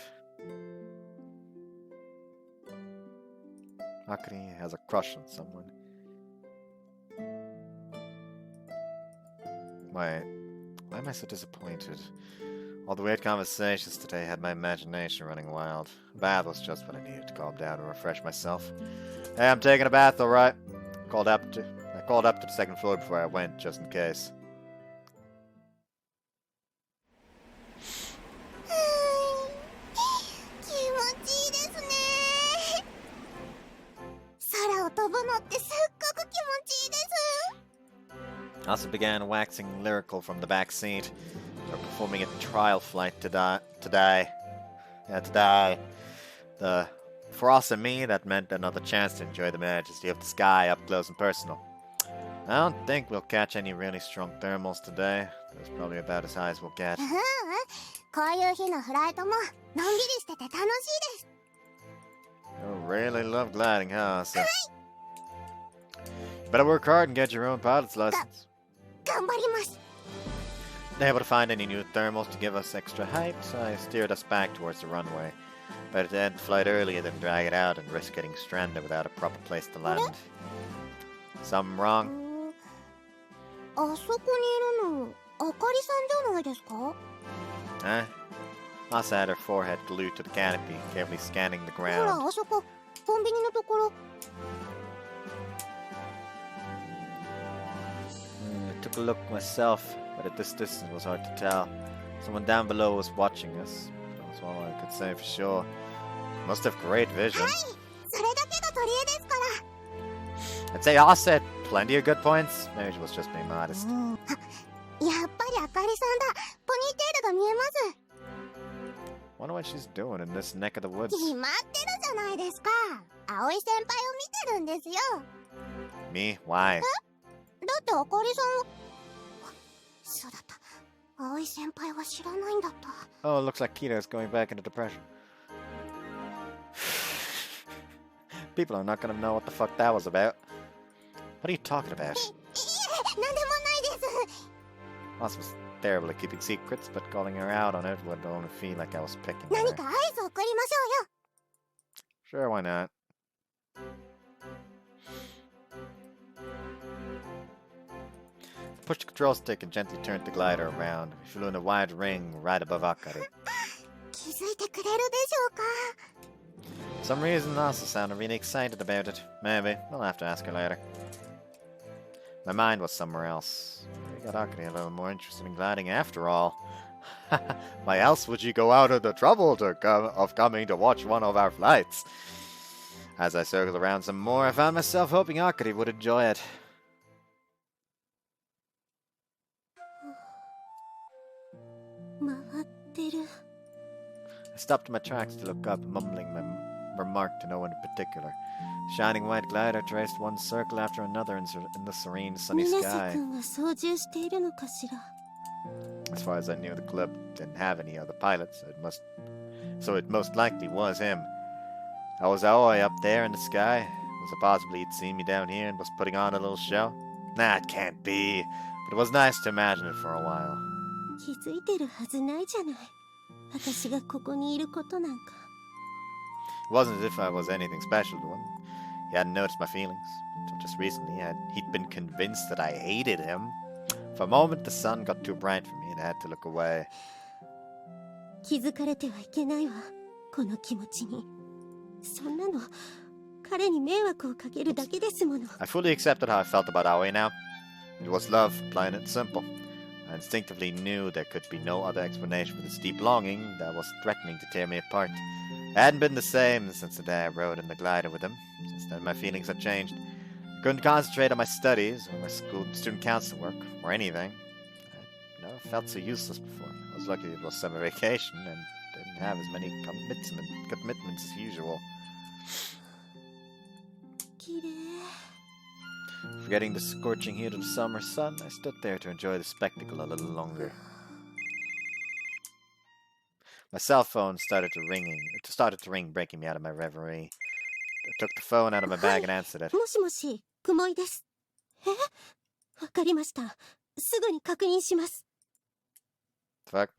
Akari has a crush on someone. Why am I so disappointed? All the weird conversations today had my imagination running wild. A bath was just what I needed to calm down and refresh myself. Hey, I'm taking a bath, alright? I called up to the second floor before I went, just in case.
気持ちいいですね。空を飛ぶのってすっごく気持ちいいです。
I also began waxing lyrical from the back seat. We're performing a trial flight today. For us and me, that meant another chance to enjoy the majesty of the sky up close and personal. I don't think we'll catch any really strong thermals today. That's probably about as high as we'll get.
こういう日のフライトものんびりしてて楽しいです。
You really love gliding, huh? So, you better work hard and get your own pilot's license.
頑張ります。
Unable to find any new thermals to give us extra height, so I steered us back towards the runway. Better to end the flight earlier than drag it out and risk getting stranded without a proper place to land. Something wrong?
あそこにいるの、あかりさんじゃないですか？
Huh? Masa had her forehead glued to the canopy, carefully scanning the
ほら、
ground.
あそこ、コンビニのところ。
I took a look myself, but at this distance it was hard to tell. Someone down below was watching us. That was all I could say for sure. Must have great vision.
それだけが取り柄ですから。
I'd say Asa had plenty of good points. Maybe she was just being modest.
やっぱりあかりさんだ。ポニーテールが見えます。
Wonder what she's doing in this neck of the woods.
決まってるじゃないですか。葵先輩を見てるんですよ。
Me? Why?
だってあかりさんは。そうだった。葵先輩は知らないんだった。
Oh, it looks like Kita's going back into depression. People are not gonna know what the fuck that was about. What are you talking about?
いえ、なんでもないです。
Asa was terrible at keeping secrets, but calling her out on it would only feel like I was picking on
何
her.
か合図を送りましょうよ。
Sure, why not? Pushed the control stick and gently turned the glider around. We flew in a wide ring right above Akari.
気づいてくれるでしょうか。
For some reason, Asa sounded really excited about it. Maybe. I'll have to ask her later. My mind was somewhere else. We got Akari a little more interested in gliding after all. Why else would you go out of the trouble of coming to watch one of our flights? As I circled around some more, I found myself hoping Akari would enjoy it.
回ってる。
I stopped in my tracks to look up, mumbling remark to no one in particular. Shining white glider traced one circle after another in the serene sunny
水瀬
sky.
君が操縦しているのかしら。
As far as I knew, the club didn't have any other pilots, so it most likely was him. How was Aoi up there in the sky? Was it possibly he'd seen me down here and was putting on a little show? Nah, it can't be. But it was nice to imagine it for a while.
気づいてるはずないじゃない。私がここにいることなんか。
It wasn't as if I was anything special to him. He hadn't noticed my feelings. Until just recently, he'd been convinced that I hated him. For a moment, the sun got too bright for me and I had to look away.
気づかれてはいけないわ。この気持ちに。そんなの、彼に迷惑をかけるだけですもの。
I fully accepted how I felt about Aoi now. It was love, plain and simple. I instinctively knew there could be no other explanation for this deep longing that was threatening to tear me apart. I hadn't been the same since the day I rode in the glider with him. Since then, my feelings had changed. I couldn't concentrate on my studies or my student council work or anything. I never felt so useless before. I was lucky it was summer vacation and didn't have as many commitments as usual.
綺麗。
Forgetting the scorching heat of the summer sun, I stood there to enjoy the spectacle a little longer. My cell phone started to ring, breaking me out of my reverie. I took the phone out of my bag and answered it.
もしもし、雲井です。え？わかりました。すぐに確認します。
Fuck.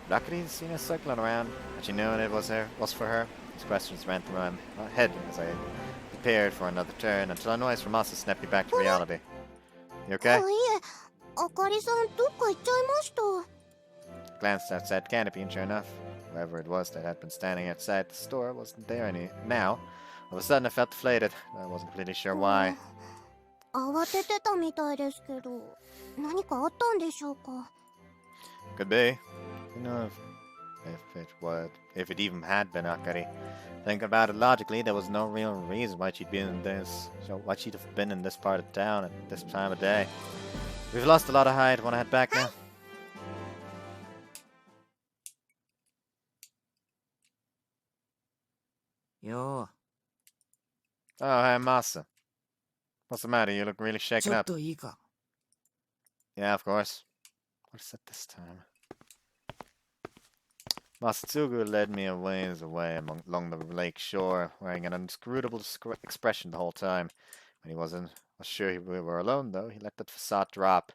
Luckily, he'd seen us circling around. Had she known it was for her? These questions ran through my head as I prepared for another turn until a noise from us snapped me back to reality. You okay?
いえ、あかりさんどっか行っちゃいました。
Glanced outside the canopy, and sure enough, whoever it was that had been standing outside the store wasn't there now. All of a sudden, I felt deflated. I wasn't completely sure why.
慌ててたみたいですけど、何かあったんでしょうか。
Could be. You know, if it even had been Akari. Think about it logically, there was no real reason why she'd been in this. So why she'd have been in this part of town at this time of day. We've lost a lot of hide. Want to head back now?
Yo.
Oh, hey, Masa. What's the matter? You look really
ち
shaken
ょっ
up.
といいか。
Yeah, of course. What is it this time? Masatsugu led me a ways away along the lake shore, wearing an inscrutable expression the whole time. When he was sure we were alone, though, he let that facade drop.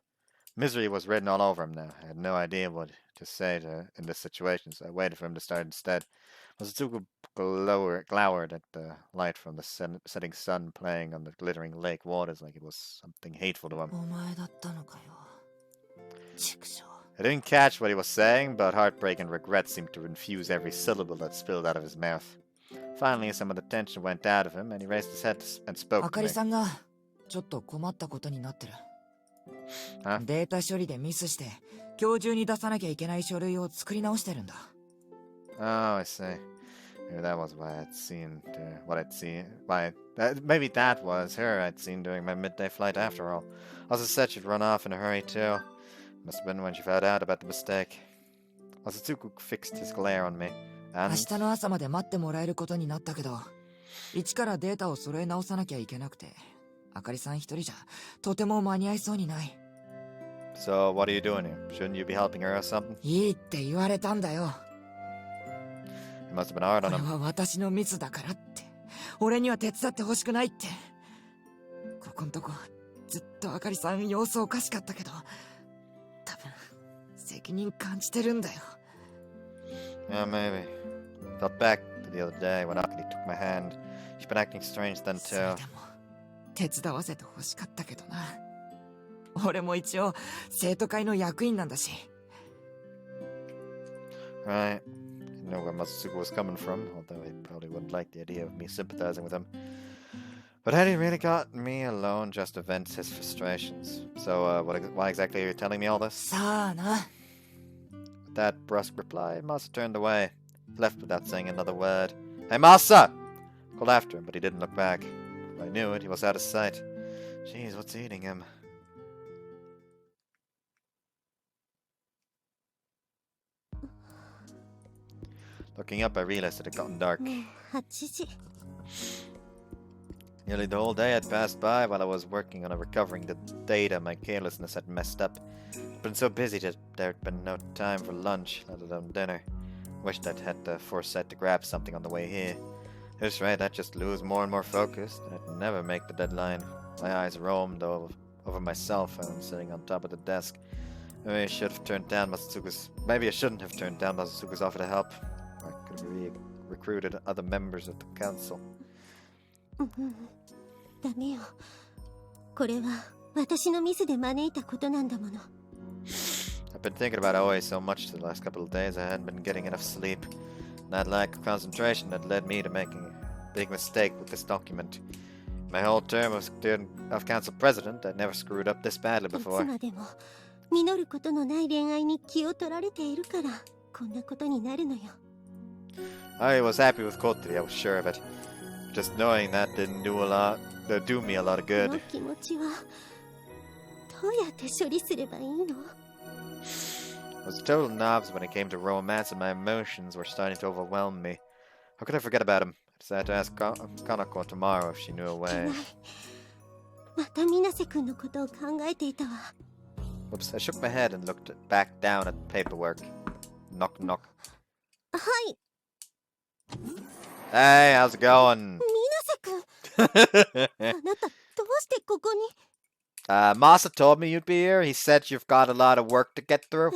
Misery was written all over him now. I had no idea what to say in this situation, so I waited for him to start instead. Masatsugu glowered at the light from the setting sun playing on the glittering lake waters like it was something hateful to him.
お前だったのかよ。畜生。
I didn't catch what he was saying, but heartbreak and regret seemed to infuse every syllable that spilled out of his mouth. Finally, some of the tension went out of him, and he raised his head and spoke
あ
to
か
me.
りさんがちょっと困ったことになってる。データ処理でミスして今日中に出さなきゃいけない書類を作り直してるんだ。
Oh, I see. Maybe that was why I'd seen what I'd seen. Maybe that was her I'd seen during my midday flight after all. Also said she'd run off in a hurry too. Must have been when she found out about the mistake. Masatsugu fixed his glare on me.
明
And
日の朝まで待ってもらえることになったけど、一からデータを揃え直さなきゃいけなくて、あかりさん一人じゃとても間に合いそうにない。
so, what are you doing here? Shouldn't you be helping her or something?
いいって言われたんだよ。
It must have been hard
こ
on
れ
him.
は私のミスだからって。俺には手伝ってほしくないって。ここんとこずっとあかりさん様子おかしかったけど、多分責任感じてるんだよ。
Yeah, maybe. Thought back to the other day when Akari took my hand. She's been acting strange then
それ
too.
でも手伝わせてほしかったけどな。俺も一応生徒会の役員なんだし。
Right. I know where Masatsugu was coming from, although he probably wouldn't like the idea of me sympathizing with him. But had he really got me alone just to vent his frustrations? So, why exactly are you telling me all this?
さあな。
With that brusque reply, Masa turned away, left without saying another word. Hey, Masa! Called after him, but he didn't look back. If I knew it, he was out of sight. Jeez, what's eating him? Looking up, I realized it had gotten dark.
もう8時。
Nearly the whole day had passed by while I was working on recovering the data my carelessness had messed up. I'd been so busy that there had been no time for lunch, let alone dinner. Wished I'd had the foresight to grab something on the way here. At this rate, I'd just lose more and more focus, and I'd never make the deadline. My eyes roamed over my cell phone sitting on top of the desk. Maybe I shouldn't have turned down Masatsuka's offer to help. I could have recruited other members of the council.
ダメよ。これは私のミスで招いたことなんだもの。
I've been thinking about Aoi so much the last couple of days I hadn't been getting enough sleep. That lack of concentration had led me to making a big mistake with this document. My whole term of council president, I'd never screwed up this badly
いつ
before.
までも実ることのない恋愛に気を取られているからこんなことになるのよ。
I was happy with Kotri, I was sure of it. Just knowing that didn't do me a lot of
この
good.
気持ちはどうやって処理すればいいの？
I was a total novice when it came to romance, and my emotions were starting to overwhelm me. How could I forget about him? I decided to ask Kanako tomorrow if she knew a
い
way.
ない。また水瀬君のことを考えていたわ。
Whoops, I shook my head and looked back down at the paperwork. Knock, knock.
はい、
Hey, how's it going?
水瀬君。あなたどうしてここに？
Masa told me you'd be here. He said you've got a lot of work to get through.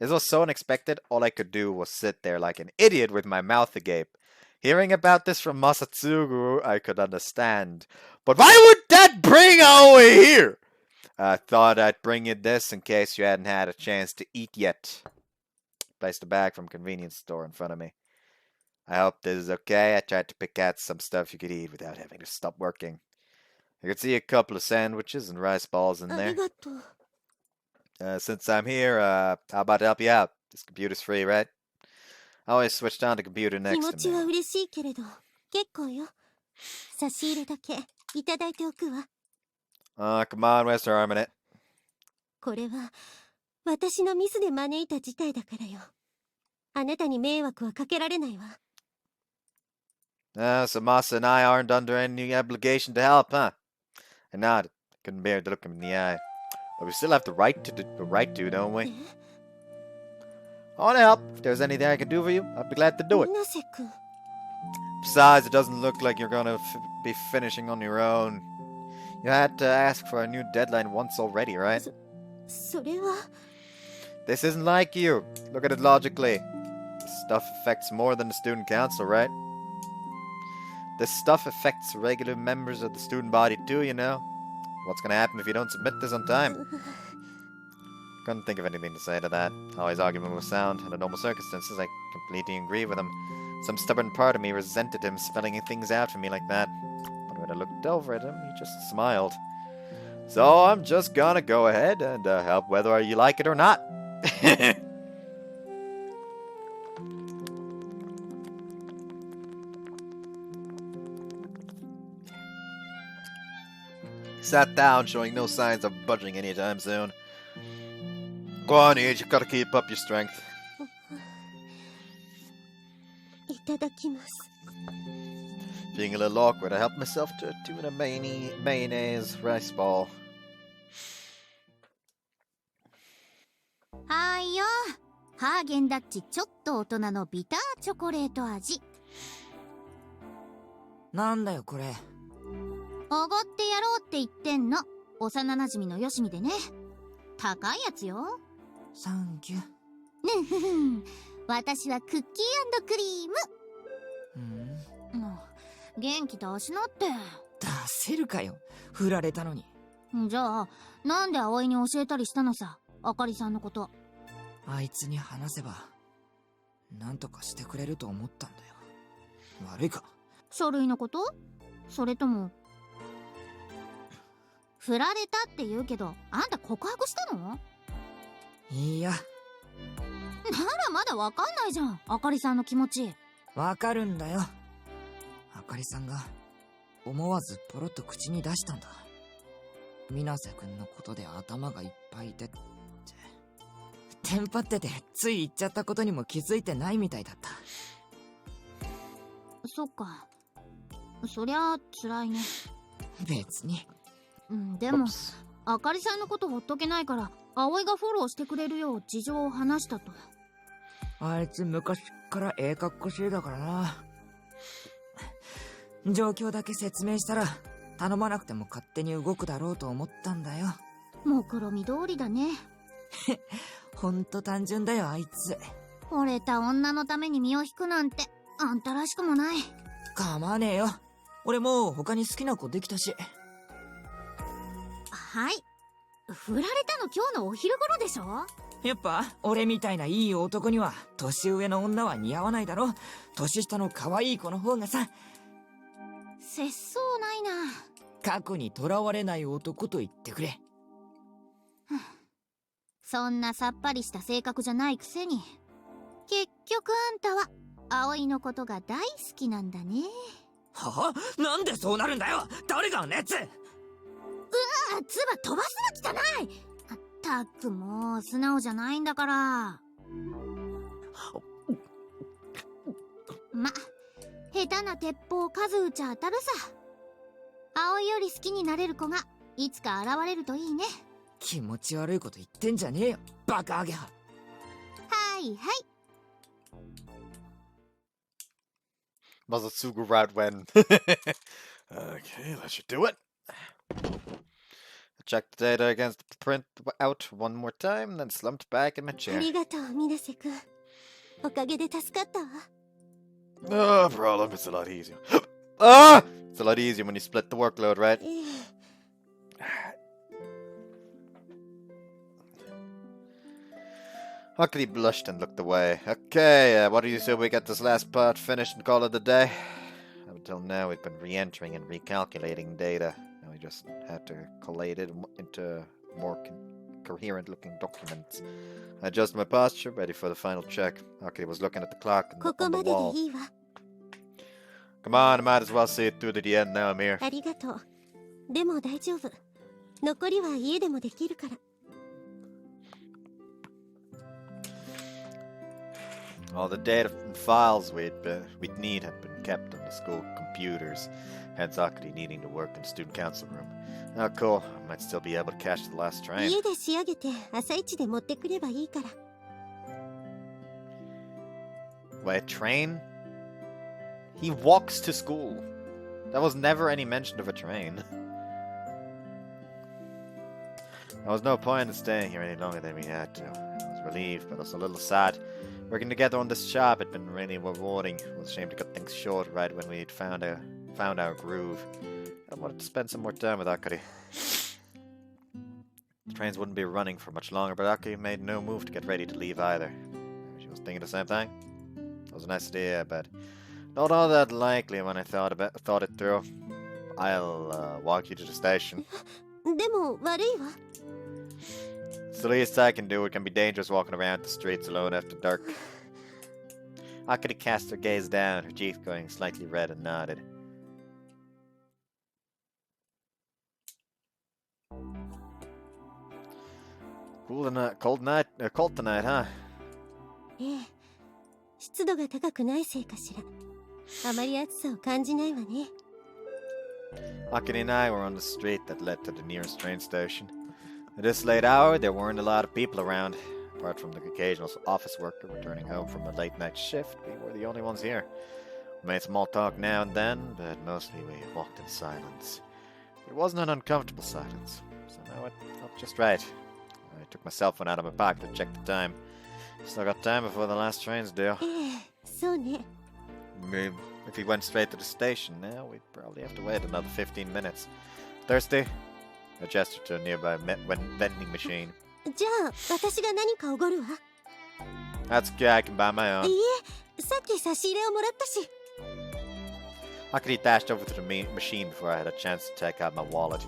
え？
This was so unexpected, all I could do was sit there like an idiot with my mouth agape. Hearing about this from Masatsugu, I could understand. But why would that bring Aoi here? I thought I'd bring you this in case you hadn't had a chance to eat yet. Placed a bag from a convenience store in front of me. I hope this is okay. I tried to pick out some stuff you could eat without having to stop working. I could see a couple of sandwiches and rice balls in
あ
there.
りがとう。
Since I'm here, how about to help you out? This computer's free, right? I always switched on the computer
気
next
持
to
ちは
me.
嬉しいけれど結構よ。差し入れだけいただいておくわ。
Come on, where's the harm in it?
これは私のミスで招いた事態だからよ。あなたに迷惑はかけられないわ。
So Masa and I aren't under any obligation to help, huh? I nodded. I couldn't bear to look him in the eye. But we still have the right to, don't
え？
we? I want to help. If there's anything I can do for you, I'd be glad to do it.
水瀬君。
Besides, it doesn't look like you're gonna be finishing on your own. You had to ask for a new deadline once already, right?
それは
This isn't like you. Look at it logically. This stuff affects more than the student council, right? This stuff affects regular members of the student body too, you know? What's gonna happen if you don't submit this on time? Couldn't think of anything to say to that. Always argument was sound. Under normal circumstances, I completely agree with him. Some stubborn part of me resented him spelling things out for me like that. But when I looked over at him, he just smiled. So I'm just gonna go ahead and help whether you like it or not. Sat down, showing no signs of budging anytime soon. Go on, Age, you've got to keep up your strength.
いただきます。
Being a little awkward, I helped myself to a tuna mayonnaise rice ball.
はーいよ。ハーゲンダッチちょっと大人のビターチョコレート味。
なんだよこれ。
おごってやろうって言ってんの。幼馴染のよしみでね。高いやつよ。
サンキュー。
ねふふん。私はクッキー&クリーム。もう元気出しなって。
出せるかよ。振られたのに。
じゃあなんで葵に教えたりしたのさ、あかりさんのこと。
あいつに話せばなんとかしてくれると思ったんだよ。悪いか。
書類のこと？それとも振られたって言うけど、あんた告白したの？
いや。
ならまだわかんないじゃん、あかりさんの気持ち。
わかるんだよ。あかりさんが思わずポロッと口に出したんだ。水瀬くんのことで頭がいっぱいでって。テンパっててつい言っちゃったことにも気づいてないみたいだった。
そっか。そりゃ辛いね。
別に。
でもあかりさんのことほっとけないから葵がフォローしてくれるよう事情を話したと。
あいつ昔から格好しいだからな。状況だけ説明したら頼まなくても勝手に動くだろうと思ったんだよ。
目論見通りだね。
ほんと単純だよあいつ。
惚れた女のために身を引くなんてあんたらしくもない。
構わねえよ。俺もう他に好きな子できたし。
はい。振られたの今日のお昼頃でしょ。
やっぱ俺みたいないい男には年上の女は似合わないだろ。年下の可愛い子の方がさ。
節操ないな。
過去にとらわれない男と言ってくれ。
そんなさっぱりした性格じゃないくせに結局あんたは葵のことが大好きなんだね。
はあ？なんでそうなるんだよ。誰が熱？
唾飛ばすな汚い。ったくもう素直じゃないんだから。ま、下手な鉄砲数打ちゃ当たるさ。葵より好きになれる子がいつか現れるといいね。
気持ち悪いこと言ってんじゃねえよバカアゲハ。
はいはい。
Was a super route when. Okay, that should do it. Check the data against the print out one more time, then slumped back in my
あ
chair.
りがとう水瀬くん。おかげで助かったわ。
No problem, it's a lot easier. Ah! It's a lot easier when you split the workload, right? Akari blushed and looked away. Okay, what do you say we get this last part finished and call it a day? Up until now, we've been re-entering and recalculating data. Now we just had to collate it into more coherent-looking documents. I adjusted my posture, ready for the final check. Akari was looking at the clock and
ここ
on the
までで
wall.
いいわ。
Come on, I might as well see it through to the end now, Amir.
ありがとう。でも大丈夫。残りは家でもできるから。
All the data and files we'd need had been kept on the school computers, hence Akari needing to work in the student council room. Oh, cool. I might still be able to catch the last train.
家で仕上げて朝一で持ってくればいいから。
Wait, train? He walks to school. There was never any mention of a train. There was no point in staying here any longer than we had to. I was relieved, but also a little sad. Working together on this job had been really rewarding. It was a shame to cut things short right when we'd found our groove. I wanted to spend some more time with Akari. The trains wouldn't be running for much longer, but Akari made no move to get ready to leave either. Maybe she was thinking the same thing. It was a nice idea, but not all that likely when I thought it through. I'll walk you to the station.
でも悪いわ。
It's the least I can do. It can be dangerous walking around the streets alone after dark. Akari cast her gaze down, her cheeks going slightly red, and nodded. Cold tonight, huh?
ええ。湿度が高くないせいかしら。あまり暑さを感じないわね。
Akari and I were on the street that led to the nearest train station. At this late hour, there weren't a lot of people around. Apart from the occasional office worker returning home from a late night shift, we were the only ones here. We made small talk now and then, but mostly we walked in silence. It wasn't an uncomfortable silence, somehow it felt just right. I took my cell phone out of my pocket to check the time. Still got time before the last train's due.
ええ、そうね。
If we went straight to the station now, we'd probably have to wait another 15 minutes. Thirsty? I gestured to a nearby vending machine.
じゃあ私が何かおごるわ。
That's okay, I can buy my
い
own.
いえ、さっき差し入れをもらったし。
Akari dashed over to the machine before I had a chance to take out my wallet.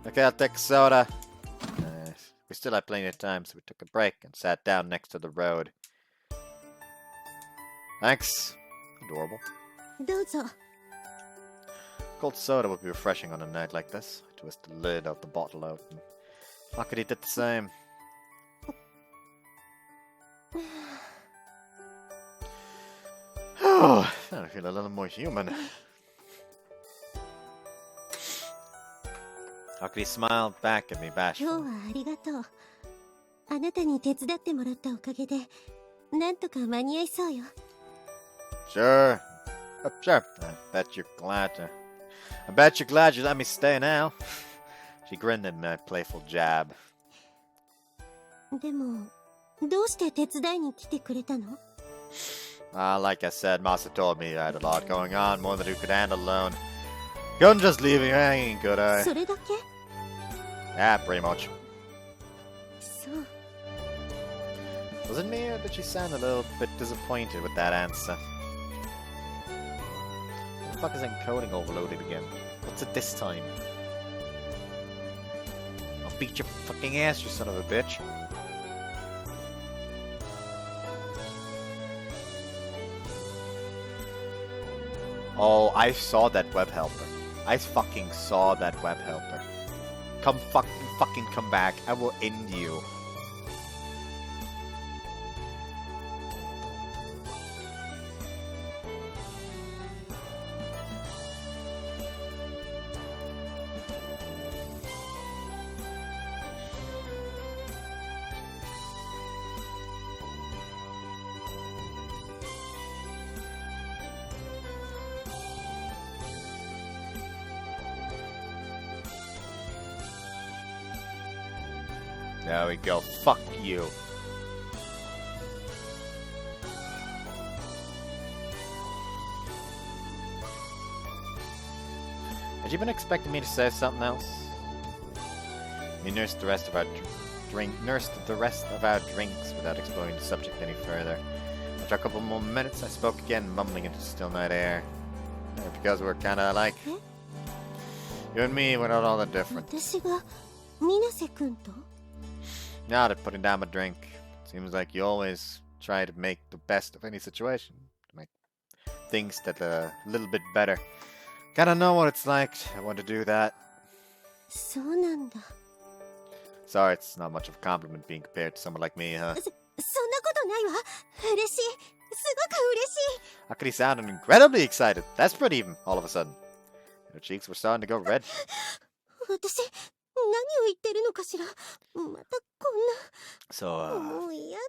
Okay, I'll take a soda. We still had plenty of time, so we took a break and sat down next to the road. Thanks. Adorable.
どうぞ。
Cold soda would be refreshing on a night like this. I twisted the lid of the bottle out, and Akari did the same. Oh, I feel a little more human. Akari smiled back at me
今日
bashfully.
はありがとう。あなたに手伝ってもらったおかげで、なんとか間に合いそうよ。
Sure. Sure. I bet you're glad you let me stay now. She grinned at my playful jab.
でも、どうして手伝いに来てくれたの？
Like I said, Masa told me I had a lot going on, more than you could handle alone. Couldn't just leave you hanging, could I?
それだけ？
Yeah, pretty much.
そう。
Was it me, or did she sound a little bit disappointed with that answer? What the fuck is encoding overloaded again? What's it this time? I'll beat your fucking ass, you son of a bitch. Oh, I saw that web helper. I fucking saw that web helper. Come fucking come back. I will end you. There we go. Fuck you. Had you been expecting me to say something else? We nursed the rest of our drinks without exploring the subject any further. After a couple more minutes, I spoke again, mumbling into the still night air. Because we're kinda alike. You and me, we're not all that different.
私が水瀬くんと？
Now that putting down my drink, seems like you always try to make the best of any situation, to make things that a little bit better. Kinda know what it's like. I want to do that.
そうなんだ。
Sorry, it's not much of a compliment being compared to someone like me, huh?
そんなことないわ。嬉しい。すごく嬉しい。
Akari sounded incredibly excited. That's pretty even, all of a sudden. Her cheeks were starting to go red.
私、何を言ってるのかしら。またこんな。
So,
もう嫌だ。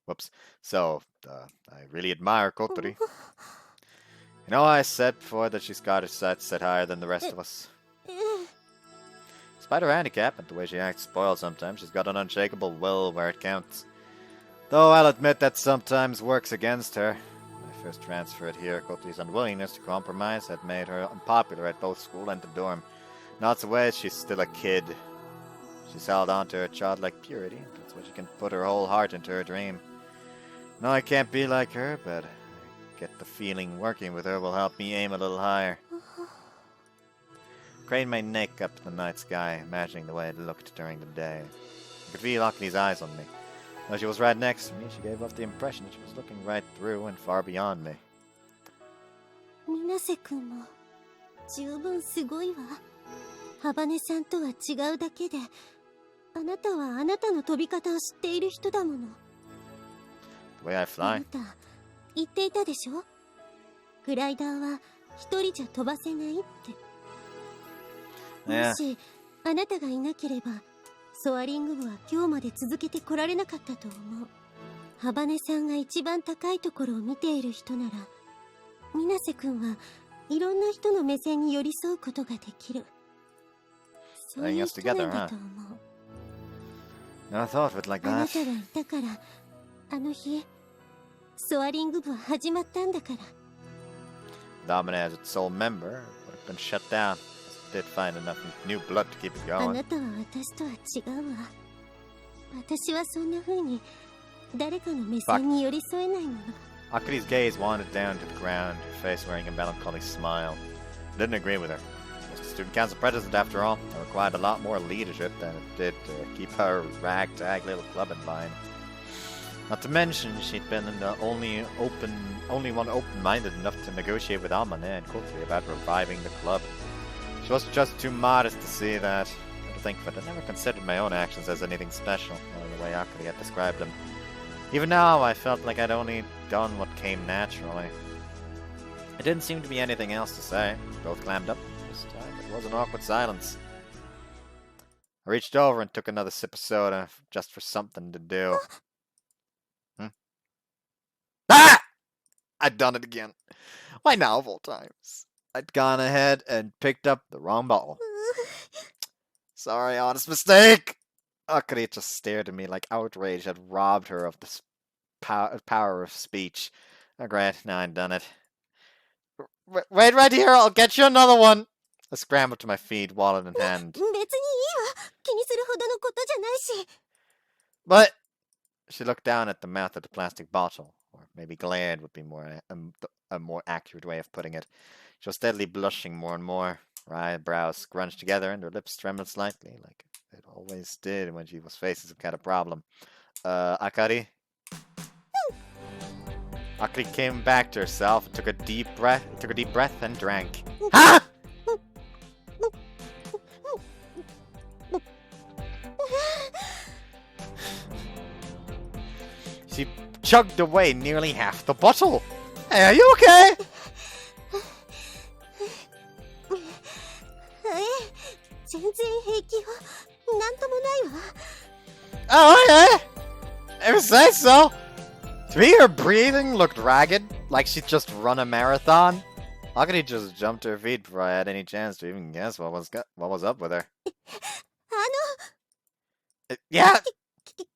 whoops. So, I really admire Kotori. You know, I said before that she's got her sights set higher than the rest of us.
ええ。
Despite her handicap and the way she acts spoiled sometimes, she's got an unshakable will where it counts. Though I'll admit that sometimes works against her. When I first transferred here, Kotori's unwillingness to compromise had made her unpopular at both school and the dorm. Not the way she's still a kid. She's held on to her childlike purity. That's why she can put her whole heart into her dream. No, I can't be like her, but I get the feeling working with her will help me aim a little higher. Craned my neck up to the night sky, imagining the way it looked during the day. I could feel Akani's eyes on me. Though she was right next to me, she gave off the impression that she was looking right through and far beyond me.
水瀬くんも十分すごいわ。幅根さんとは違うだけで、あなたはあなたの飛び方を知っている人だもの。
The way I
あ
fly.
なた、言っていたでしょ？グライダーは一人じゃ飛ばせないって。
Yeah.
もしあなたがいなければ、ソアリング部は今日まで続けてこられなかったと思う。幅根さんが一番高いところを見ている人なら、水瀬くんはいろんな人の目線に寄り添うことができる。そういう人なんだと思う。
Never thought of it like
あな
that.
たがいたから、あの日、ソアリング部は始まったんだから。
Dominate as its sole member would have been shut down. It did find enough new blood to keep it
あ
going.
なたは私とは違うわ。私はそんな風に誰かの目線に寄り添えないもの。
Akari's gaze wandered down to the ground, her face wearing a melancholy smile. I didn't agree with her. She was the student council president after all. It required a lot more leadership than it did to keep her ragtag little club in line. Not to mention, she'd been the only one open-minded enough to negotiate with Amane and Kotri about reviving the club. She was just too modest to see that. To think of it, I never considered my own actions as anything special, the way Akari had described them. Even now, I felt like I'd only done what came naturally. There didn't seem to be anything else to say. Both clammed up. This time it was an awkward silence. I reached over and took another sip of soda, just for something to do. Ah! I'd done it again. Why now of all times? I'd gone ahead and picked up the wrong bottle. Sorry, honest mistake! Akari just stared at me like outrage had robbed her of the power of speech. Oh great, now I'd done it. Wait right here, I'll get you another one! I scrambled to my feet, wallet in hand.
別にいいわ。気にするほどのことじゃないし。
But she looked down at the mouth of the plastic bottle, or maybe glared would be a more accurate way of putting it. She was steadily blushing more and more. Her eyebrows scrunched together and her lips trembled slightly, like it always did when she was facing some kind of problem. Akari? Akari came back to herself and took a deep breath and drank. Ha! She chugged away nearly half the bottle. Hey, are you okay?
全然平気よ。なんともないわ。
Oh, okay. Ever say so? To me, her breathing looked ragged, like she'd just run a marathon. Akari just jumped to her feet before I had any chance to even guess what was up with her.
あの、
Yeah.
聞いて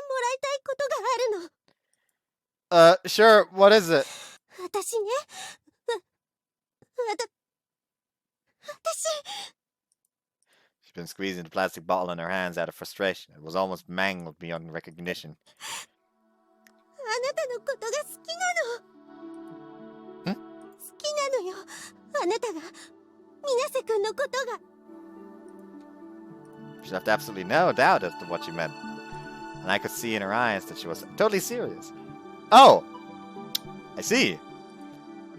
もらいたいことがあるの。
Sure, what is it?
私ね。私。
She's been squeezing the plastic bottle in her hands out of frustration. It was almost mangled beyond recognition.
あなたのことが好きなの。好きなのよ。あなたが、水瀬くんのことが。
She left absolutely no doubt as to what she meant. And I could see in her eyes that she was totally serious. Oh! I see.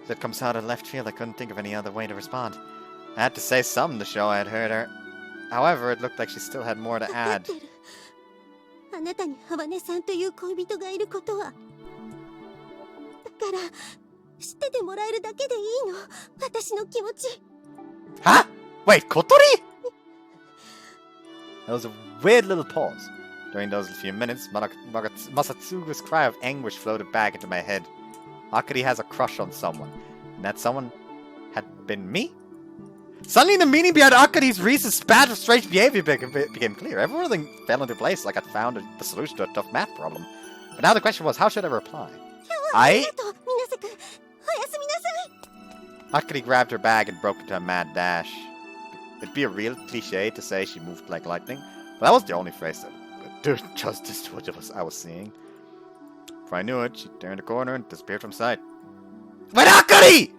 That comes out of left field. I couldn't think of any other way to respond. I had to say something to show I had heard her. However, it looked like she still had more to add.
あなたにハバネさんという恋人がいることは。だから、知っててもらえるだけでいいの。私の気持ち。
Huh? Wait, Kotori? There was a weird little pause. During those few minutes, Masatsugu's cry of anguish floated back into my head. Akari has a crush on someone, and that someone had been me? Suddenly the meaning behind Akari's recent spat of strange behavior became clear. Everything fell into place like I'd found the solution to a tough math problem. But now the question was, how should I reply? Akari grabbed her bag and broke into a mad dash. It'd be a real cliche to say she moved like lightning, but that was the only phrase that did justice to what I was seeing. Before I knew it, she turned a corner and disappeared from sight. Wait, Akari!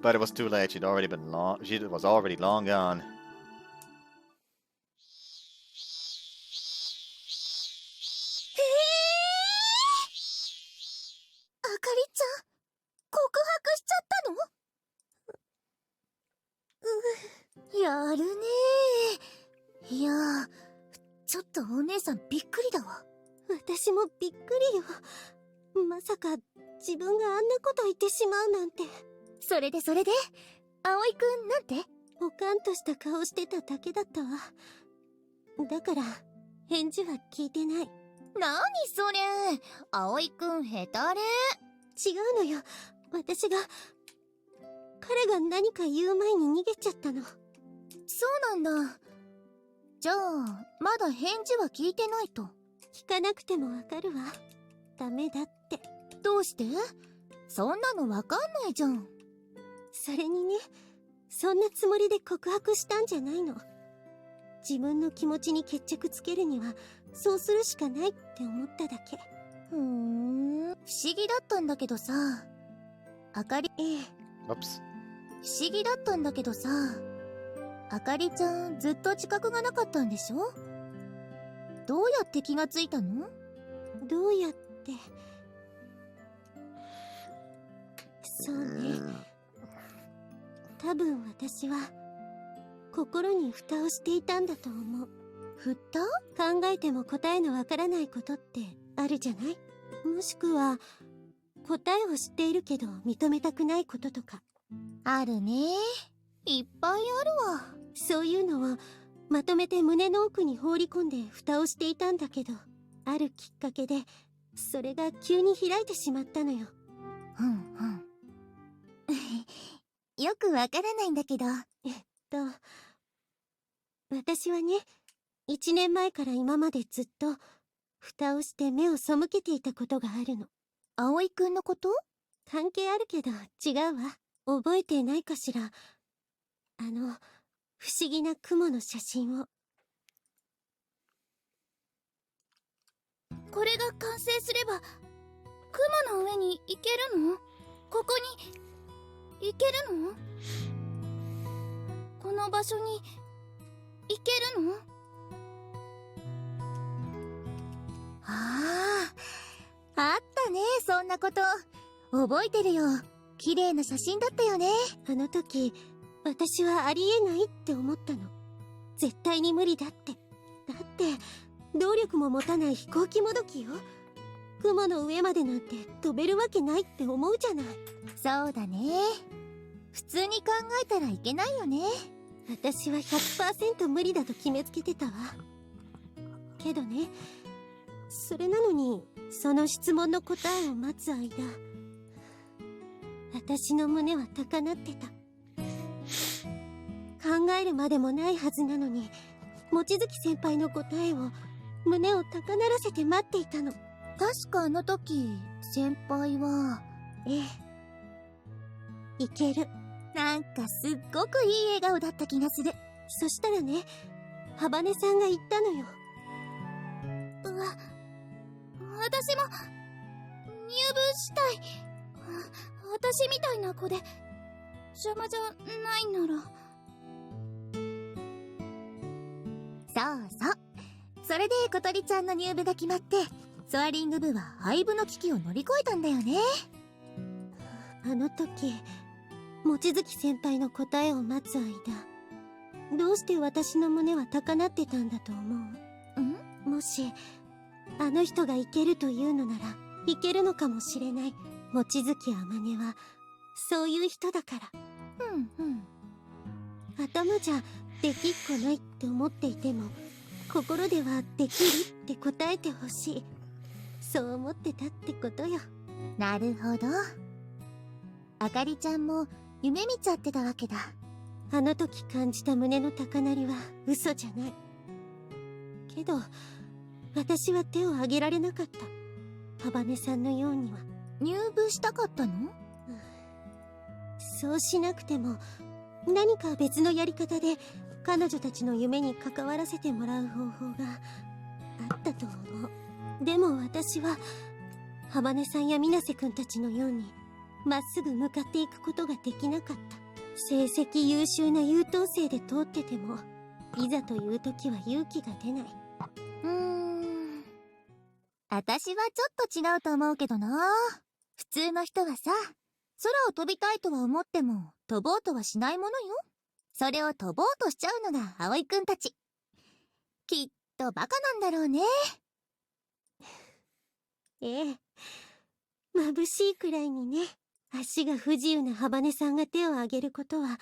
But it was too late. She was already long gone.
あかりちゃん、告白しちゃったの？やるねー。いやー、ちょっとお姉さんびっくりだわ。私もびっくりよ。まさか自分があんなこと言ってしまうなんて。
それで葵くんなんて？
ポカンとした顔してただけだったわ。だから返事は聞いてない。
なにそれ、葵くんヘタレ。
違うのよ。私が彼が何か言う前に逃げちゃったの。
そうなんだ。じゃあまだ返事は聞いてないと。
聞かなくてもわかるわ。ダメだって。
どうして？そんなのわかんないじゃん。
それにね、そんなつもりで告白したんじゃないの。自分の気持ちに決着つけるにはそうするしかないって思っただけ。
不思議だったんだけどさ、あかり。
Oops.
不思議だったんだけどさ、あかりちゃんずっと自覚がなかったんでしょ？どうやって気がついたの？
どうやって。そうね。多分私は心に蓋をしていたんだと思う。
蓋？
考えても答えのわからないことってあるじゃない？もしくは答えを知っているけど認めたくないこととか。
あるね。いっぱいあるわ。
そういうのをまとめて胸の奥に放り込んで蓋をしていたんだけど、あるきっかけでそれが急に開いてしまったのよ。
うんうん。よくわからないんだけど。
私はね、1年前から今までずっと蓋をして目を背けていたことがあるの。
葵くんのこと？
関係あるけど違うわ。覚えてないかしら。不思議な雲の写真を。
これが完成すれば雲の上に行けるの？ここに行けるの？この場所に行けるの？あったね、そんなこと。覚えてるよ。綺麗な写真だったよね。
あの時私はありえないって思ったの。絶対に無理だって。だって動力も持たない飛行機もどきよ。雲の上までなんて飛べるわけないって思うじゃない。
そうだね。普通に考えたらいけないよね。
私は 100% 無理だと決めつけてたわ。けどね、それなのにその質問の答えを待つ間、私の胸は高鳴ってた。考えるまでもないはずなのに、望月先輩の答えを胸を高鳴らせて待っていたの。
確かあの時先輩は、
いける。
なんかすっごくいい笑顔だった気がする。
そしたらね、幅根さんが言ったのよ。
私も入部したい。私みたいな子で邪魔じゃないなら。そうそう。それで小鳥ちゃんの入部が決まって、ソアリング部は廃部の危機を乗り越えたんだよね。
あの時望月先輩の答えを待つ間、どうして私の胸は高鳴ってたんだと思う？もしあの人がいけるというのならいけるのかもしれない。望月あまねはそういう人だから。頭じゃできっこないって思っていても、心ではできるって答えてほしい。そう思ってたってことよ。
なるほど。あかりちゃんも夢見ちゃってたわけだ。
あの時感じた胸の高鳴りは嘘じゃない。けど私は手を挙げられなかった。幅根さんのようには。
入部したかったの？
そうしなくても何か別のやり方で彼女たちの夢に関わらせてもらう方法があったと思う。でも私は幅根さんや水瀬くんたちのようにまっすぐ向かっていくことができなかった。成績優秀な優等生で通ってても、いざという時は勇気が出ない。
私はちょっと違うと思うけどな。普通の人はさ、空を飛びたいとは思っても飛ぼうとはしないものよ。それを飛ぼうとしちゃうのが葵くんたち。きっとバカなんだろうね。
ええ、眩しいくらいにね。足が不自由な幅根さんが手を挙げることは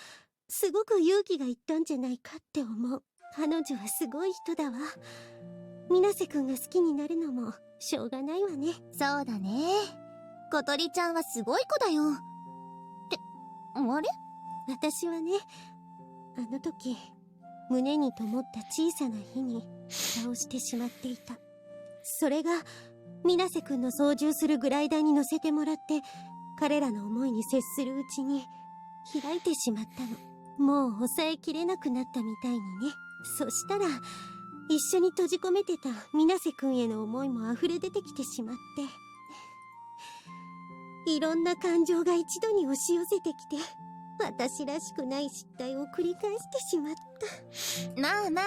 すごく勇気がいったんじゃないかって思う。彼女はすごい人だわ。水瀬くんが好きになるのもしょうがないわね。
そうだね。小鳥ちゃんはすごい子だよ。ってあれ？
私はね、あの時胸に灯った小さな火に蓋をしてしまっていた。それが水瀬くんの操縦するグライダーに乗せてもらって彼らの思いに接するうちに開いてしまったの。もう抑えきれなくなったみたいにね。そしたら一緒に閉じ込めてた水瀬くんへの思いも溢れ出てきてしまって、いろんな感情が一度に押し寄せてきて、私らしくない失態を繰り返してしまった。
まあまあ、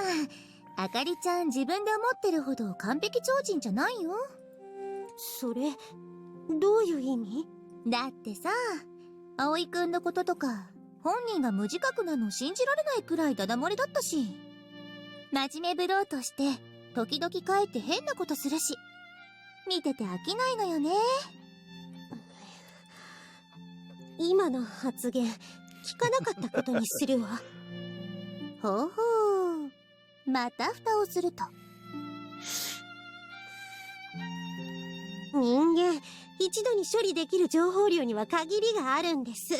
あかりちゃん自分で思ってるほど完璧超人じゃないよ。
それどういう意味？
だってさ、葵くんのこととか本人が無自覚なの信じられないくらいダダ漏れだったし、真面目ぶろうとして時々かえって変なことするし、見てて飽きないのよね。
今の発言、聞かなかったことにするわ。
ほうほう。また蓋をすると。
人間、一度に処理できる情報量には限りがあるんです。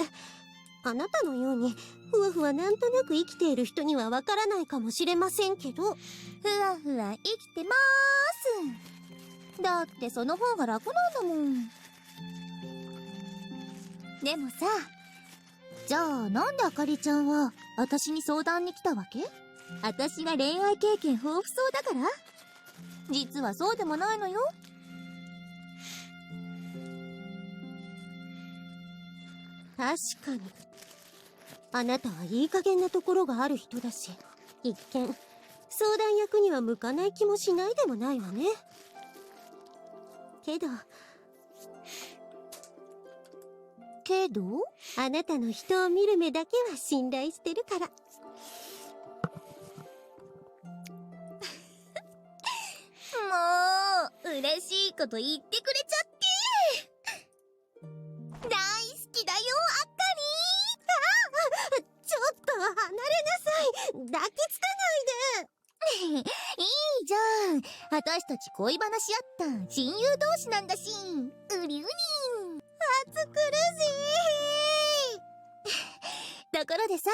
あなたのように、ふわふわなんとなく生きている人にはわからないかもしれませんけど。
ふわふわ生きてまーす。だってその方が楽なんだもん。でもさ、じゃあなんであかりちゃんは私に相談に来たわけ？私が恋愛経験豊富そうだから？実はそうでもないのよ。
確かに。あなたはいい加減なところがある人だし、一見、相談役には向かない気もしないでもないわね。けど、あなたの人を見る目だけは信頼してるから。
もう、嬉しいこと言ってくれちゃって。大好きだよ、あかり。
ちょっと離れなさい。抱きつかないで。
いいじゃん。私たち恋話し合った親友同士なんだし。うりうり。
暑苦しい。
ところでさ、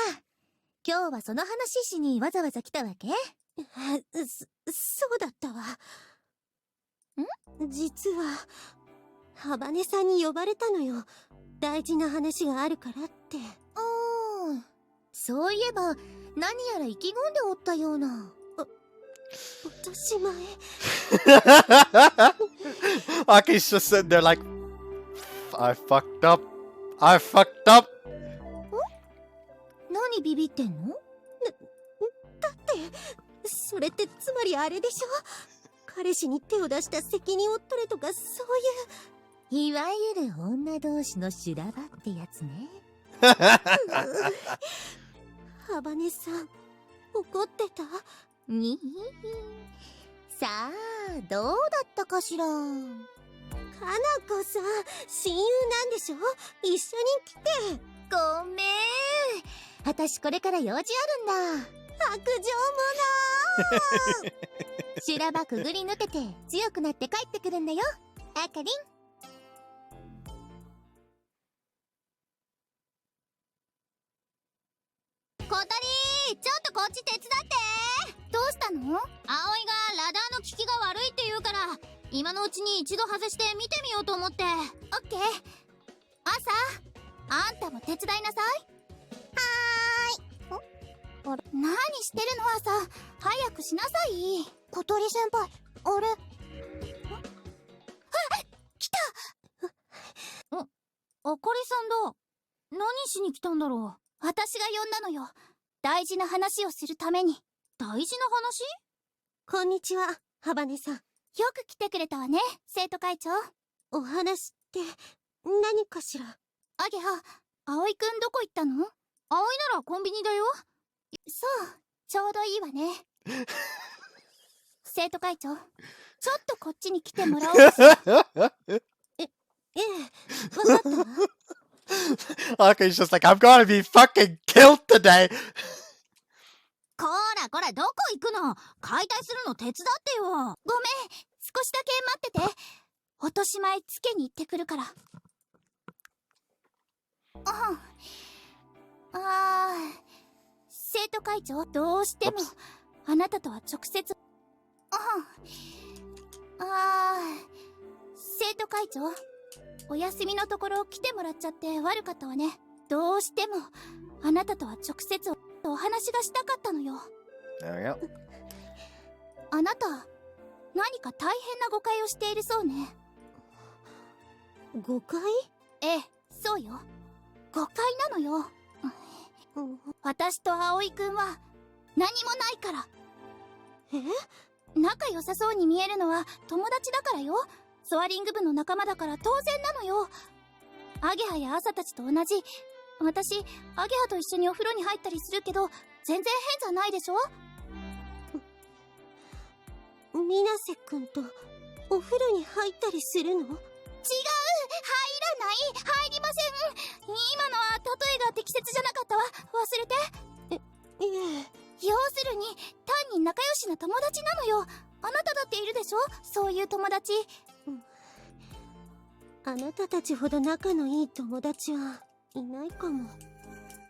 今日はその話しにわざわざ来たわけ？
そうだったわ。実は、ハバネさんに呼ばれたのよ。大事な話があるからって。
そういえば、何やら意気込んでおったような。
落とし前。
Aki's just sitting there like, I fucked up. I fucked up.
何ビビってんの？
だって、それってつまりあれでしょ？彼氏に手を出した責任を取れとかそういう。
いわゆる女同士の修羅場ってやつね。
ハバネさん、怒ってた？
にさあ、どうだったかしら。
かなこさん、親友なんでしょ？一緒に来て。
ごめん。私これから用事あるんだ。
白状者。
修羅場くぐり抜けて強くなって帰ってくるんだよ、あかりん。
小鳥、ちょっとこっち手伝って。
どうしたの？
葵がラダーの効きが悪いって言うから、今のうちに一度外して見てみようと思って。オッケー。朝、あんたも手伝いなさい。
あれ？
何してるの朝、早くしなさい。
小鳥先輩、あれ？
来た。あかりさんだ。何しに来たんだろう。私が呼んだのよ。大事な話をするために。大事な話？
こんにちは、ハバネさん。
よく来てくれたわね、生徒会長。
お話って何かしら？
アゲハ、葵くんどこ行ったの？葵ならコンビニだよ。そう、ちょうどいいわね。生徒会長、ちょっとこっちに来てもらおうかしら。
ええ、わかったわ。
Aki's just like, I'm gonna be fucking killed today.
こらこら、どこ行くの？解体するの手伝ってよ。ごめん、少しだけ待ってて。落とし前つけに行ってくるから。生徒会長、どうしてもあなたとは直接。生徒会長、お休みのところ来てもらっちゃって悪かったわね。どうしてもあなたとは直接お話がしたかったのよ。
There we go.
あなた、何か大変な誤解をしているそうね。
誤解？
ええ、そうよ。誤解なのよ。私と葵くんは何もないから。仲良さそうに見えるのは友達だからよ。ソアリング部の仲間だから当然なのよ。アゲハやアサたちと同じ。私、アゲハと一緒にお風呂に入ったりするけど、全然変じゃないでしょ？
水瀬くんとお風呂に入ったりするの？
違う、入らない、入りません。今のは例えが適切じゃなかったわ。忘れて。
いえ。
要するに単に仲良しな友達なのよ。あなただっているでしょ、そういう友達。
あなたたちほど仲のいい友達はいないかも。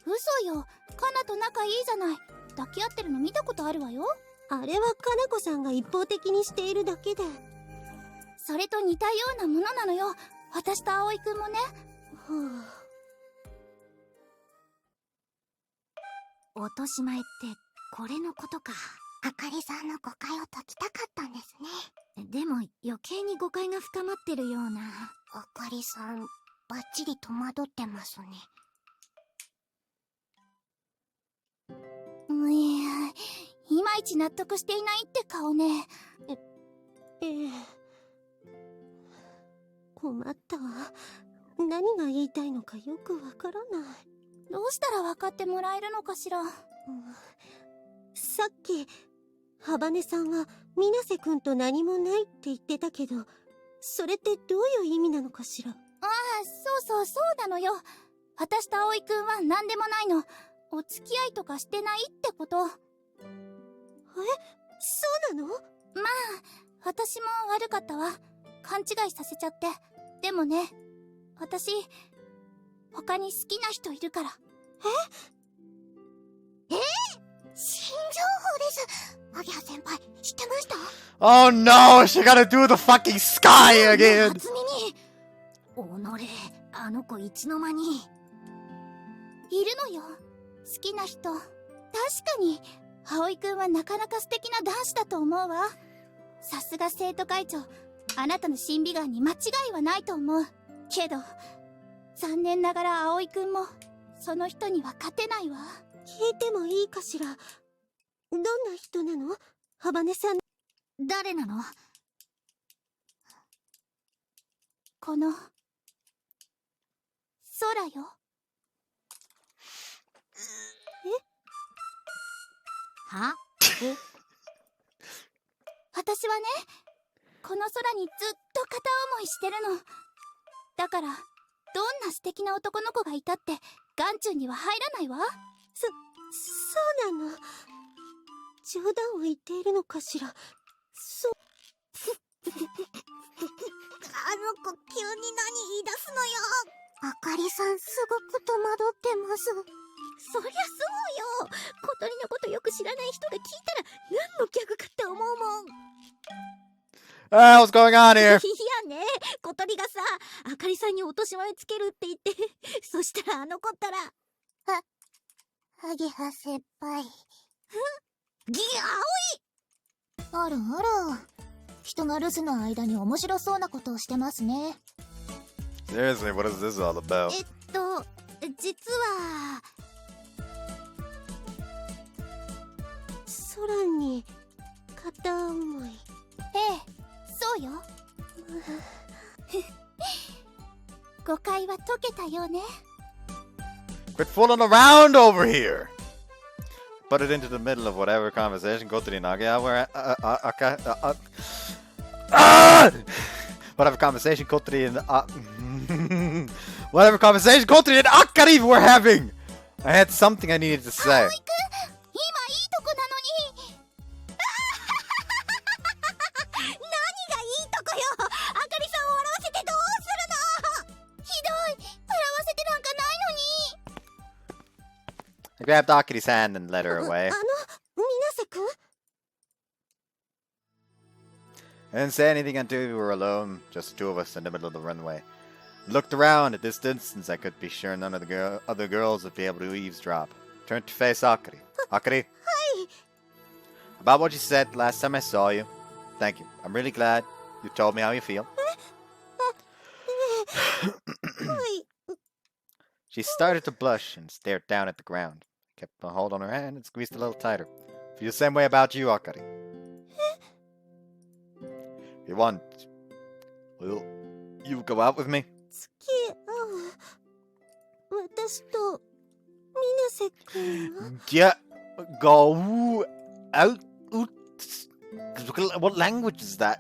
嘘よ、カナと仲いいじゃない。抱き合ってるの見たことあるわよ。
あれはカナコさんが一方的にしているだけで。
それと似たようなものなのよ、私と葵くんもね。
落とし前ってこれのことか。あかりさんの誤解を解きたかったんですね。でも余計に誤解が深まってるような。あかりさんバッチリ戸惑ってますね。
いまいち納得していないって顔ね。
困ったわ。何が言いたいのかよくわからない。
どうしたら分かってもらえるのかしら。
さっきハバネさんは水瀬くんと何もないって言ってたけど、それってどういう意味なのかしら。
そうなのよ。私と葵くんは何でもないの。お付き合いとかしてないってこと。
そうなの？
まあ私も悪かったわ。勘違いさせちゃって。でもね、私他に好きな人いるから。
新情報です。アギハ先輩知ってました？
Oh no, she gotta do the fucking sky again!
初耳。おのれ、あの子いつの間に。
いるのよ、好きな人。確かに葵くんはなかなか素敵な男子だと思うわ。さすが生徒会長、あなたの審美眼に間違いはないと思うけど、残念ながら葵くんもその人には勝てないわ。
聞いてもいいかしら。どんな人なの？ハバネさん。
誰なの？
この空よ。
は？
私はね、この空にずっと片思いしてるの。だからどんな素敵な男の子がいたって眼中には入らないわ。
そうなの？冗談を言っているのかしら。あの子急に何言い出すのよ。
あかりさんすごく戸惑ってます。
そりゃそうよ。小鳥のことよく知らない人が聞いたら何のギャグかって思うもん。
What's going on here?
いやね、小鳥がさ、あかりさんに落とし前つけるって言って、そしたらあの子ったら、
アギハ先輩。
葵！
あらあら、人が留守の間に面白そうなことをしてますね。
Seriously, what is this all about?
実は
空に片思い。
そうよ。誤解は解けたよね。
Quit fooling around over here! Put it into the middle of whatever conversation. Go to the Nagia where whatever conversation go to the whatever conversation go to the Akari we're having! I had something I needed to say.
今いいとこなのに。何がいいとこよ。あかりさんを笑わせてどうするの。ひどい、笑わせてなんかないのに。
I grabbed Akari's hand and led her away.
水瀬くん？
I didn't say anything until we were alone, just the two of us in the middle of the runway. I looked around. At this distance, I could be sure none of the other girls would be able to eavesdrop. Turned to face Akari. Akari?
Hi!
About what you said last time I saw you. Thank you. I'm really glad you told me how you feel. She started to blush and stared down at the ground. I kept a hold on her hand and squeezed a little tighter. Feel the same way about you, Akari. If you want, will you go out with me?
付き合う。私と水瀬くんは？
Go out. What language is that?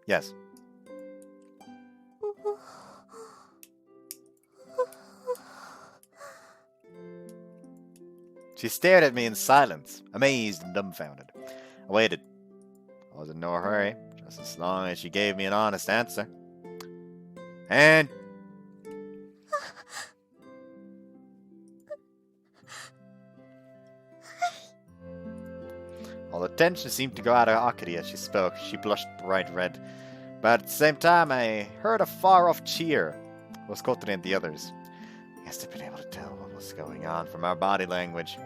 Yes. She stared at me in silence, amazed and dumbfounded. I waited. I was in no hurry, just as long as she gave me an honest answer. And all the tension seemed to go out of Akari as she spoke. She blushed bright red. But at the same time, I heard a far-off cheer. It was Kotori and the others. I guess they'd been able to tell what was going on from our body language.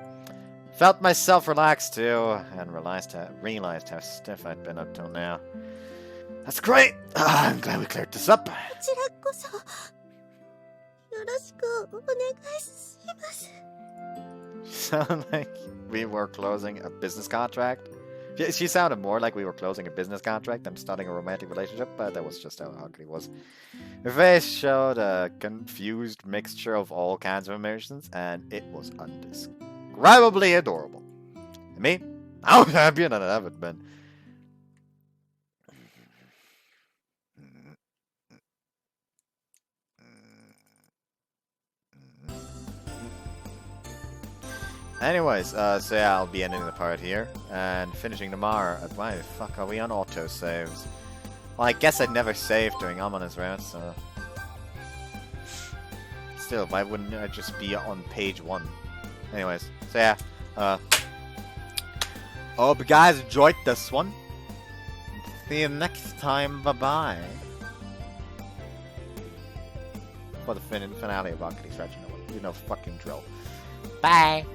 Felt myself relax too, and realized how stiff I'd been up till now. That's great! I'm glad we cleared this up.
こちらこそよろしくお願いします。
Sound like we were closing a business contract? She sounded more like we were closing a business contract than starting a romantic relationship, but that was just how Akari was. Her face showed a confused mixture of all kinds of emotions, and it was indescribably adorable. And me? I was happier than I've ever been. Anyways, so yeah, I'll be ending the part here and finishing tomorrow. Why the fuck are we on auto saves? Well, I guess I'd never save during Ominous Route, so still, why wouldn't I just be on page 1? Anyways, so yeah, hope you guys enjoyed this one. See you next time. Bye bye. For the finale of Akari's Route, you know fucking drill. Bye.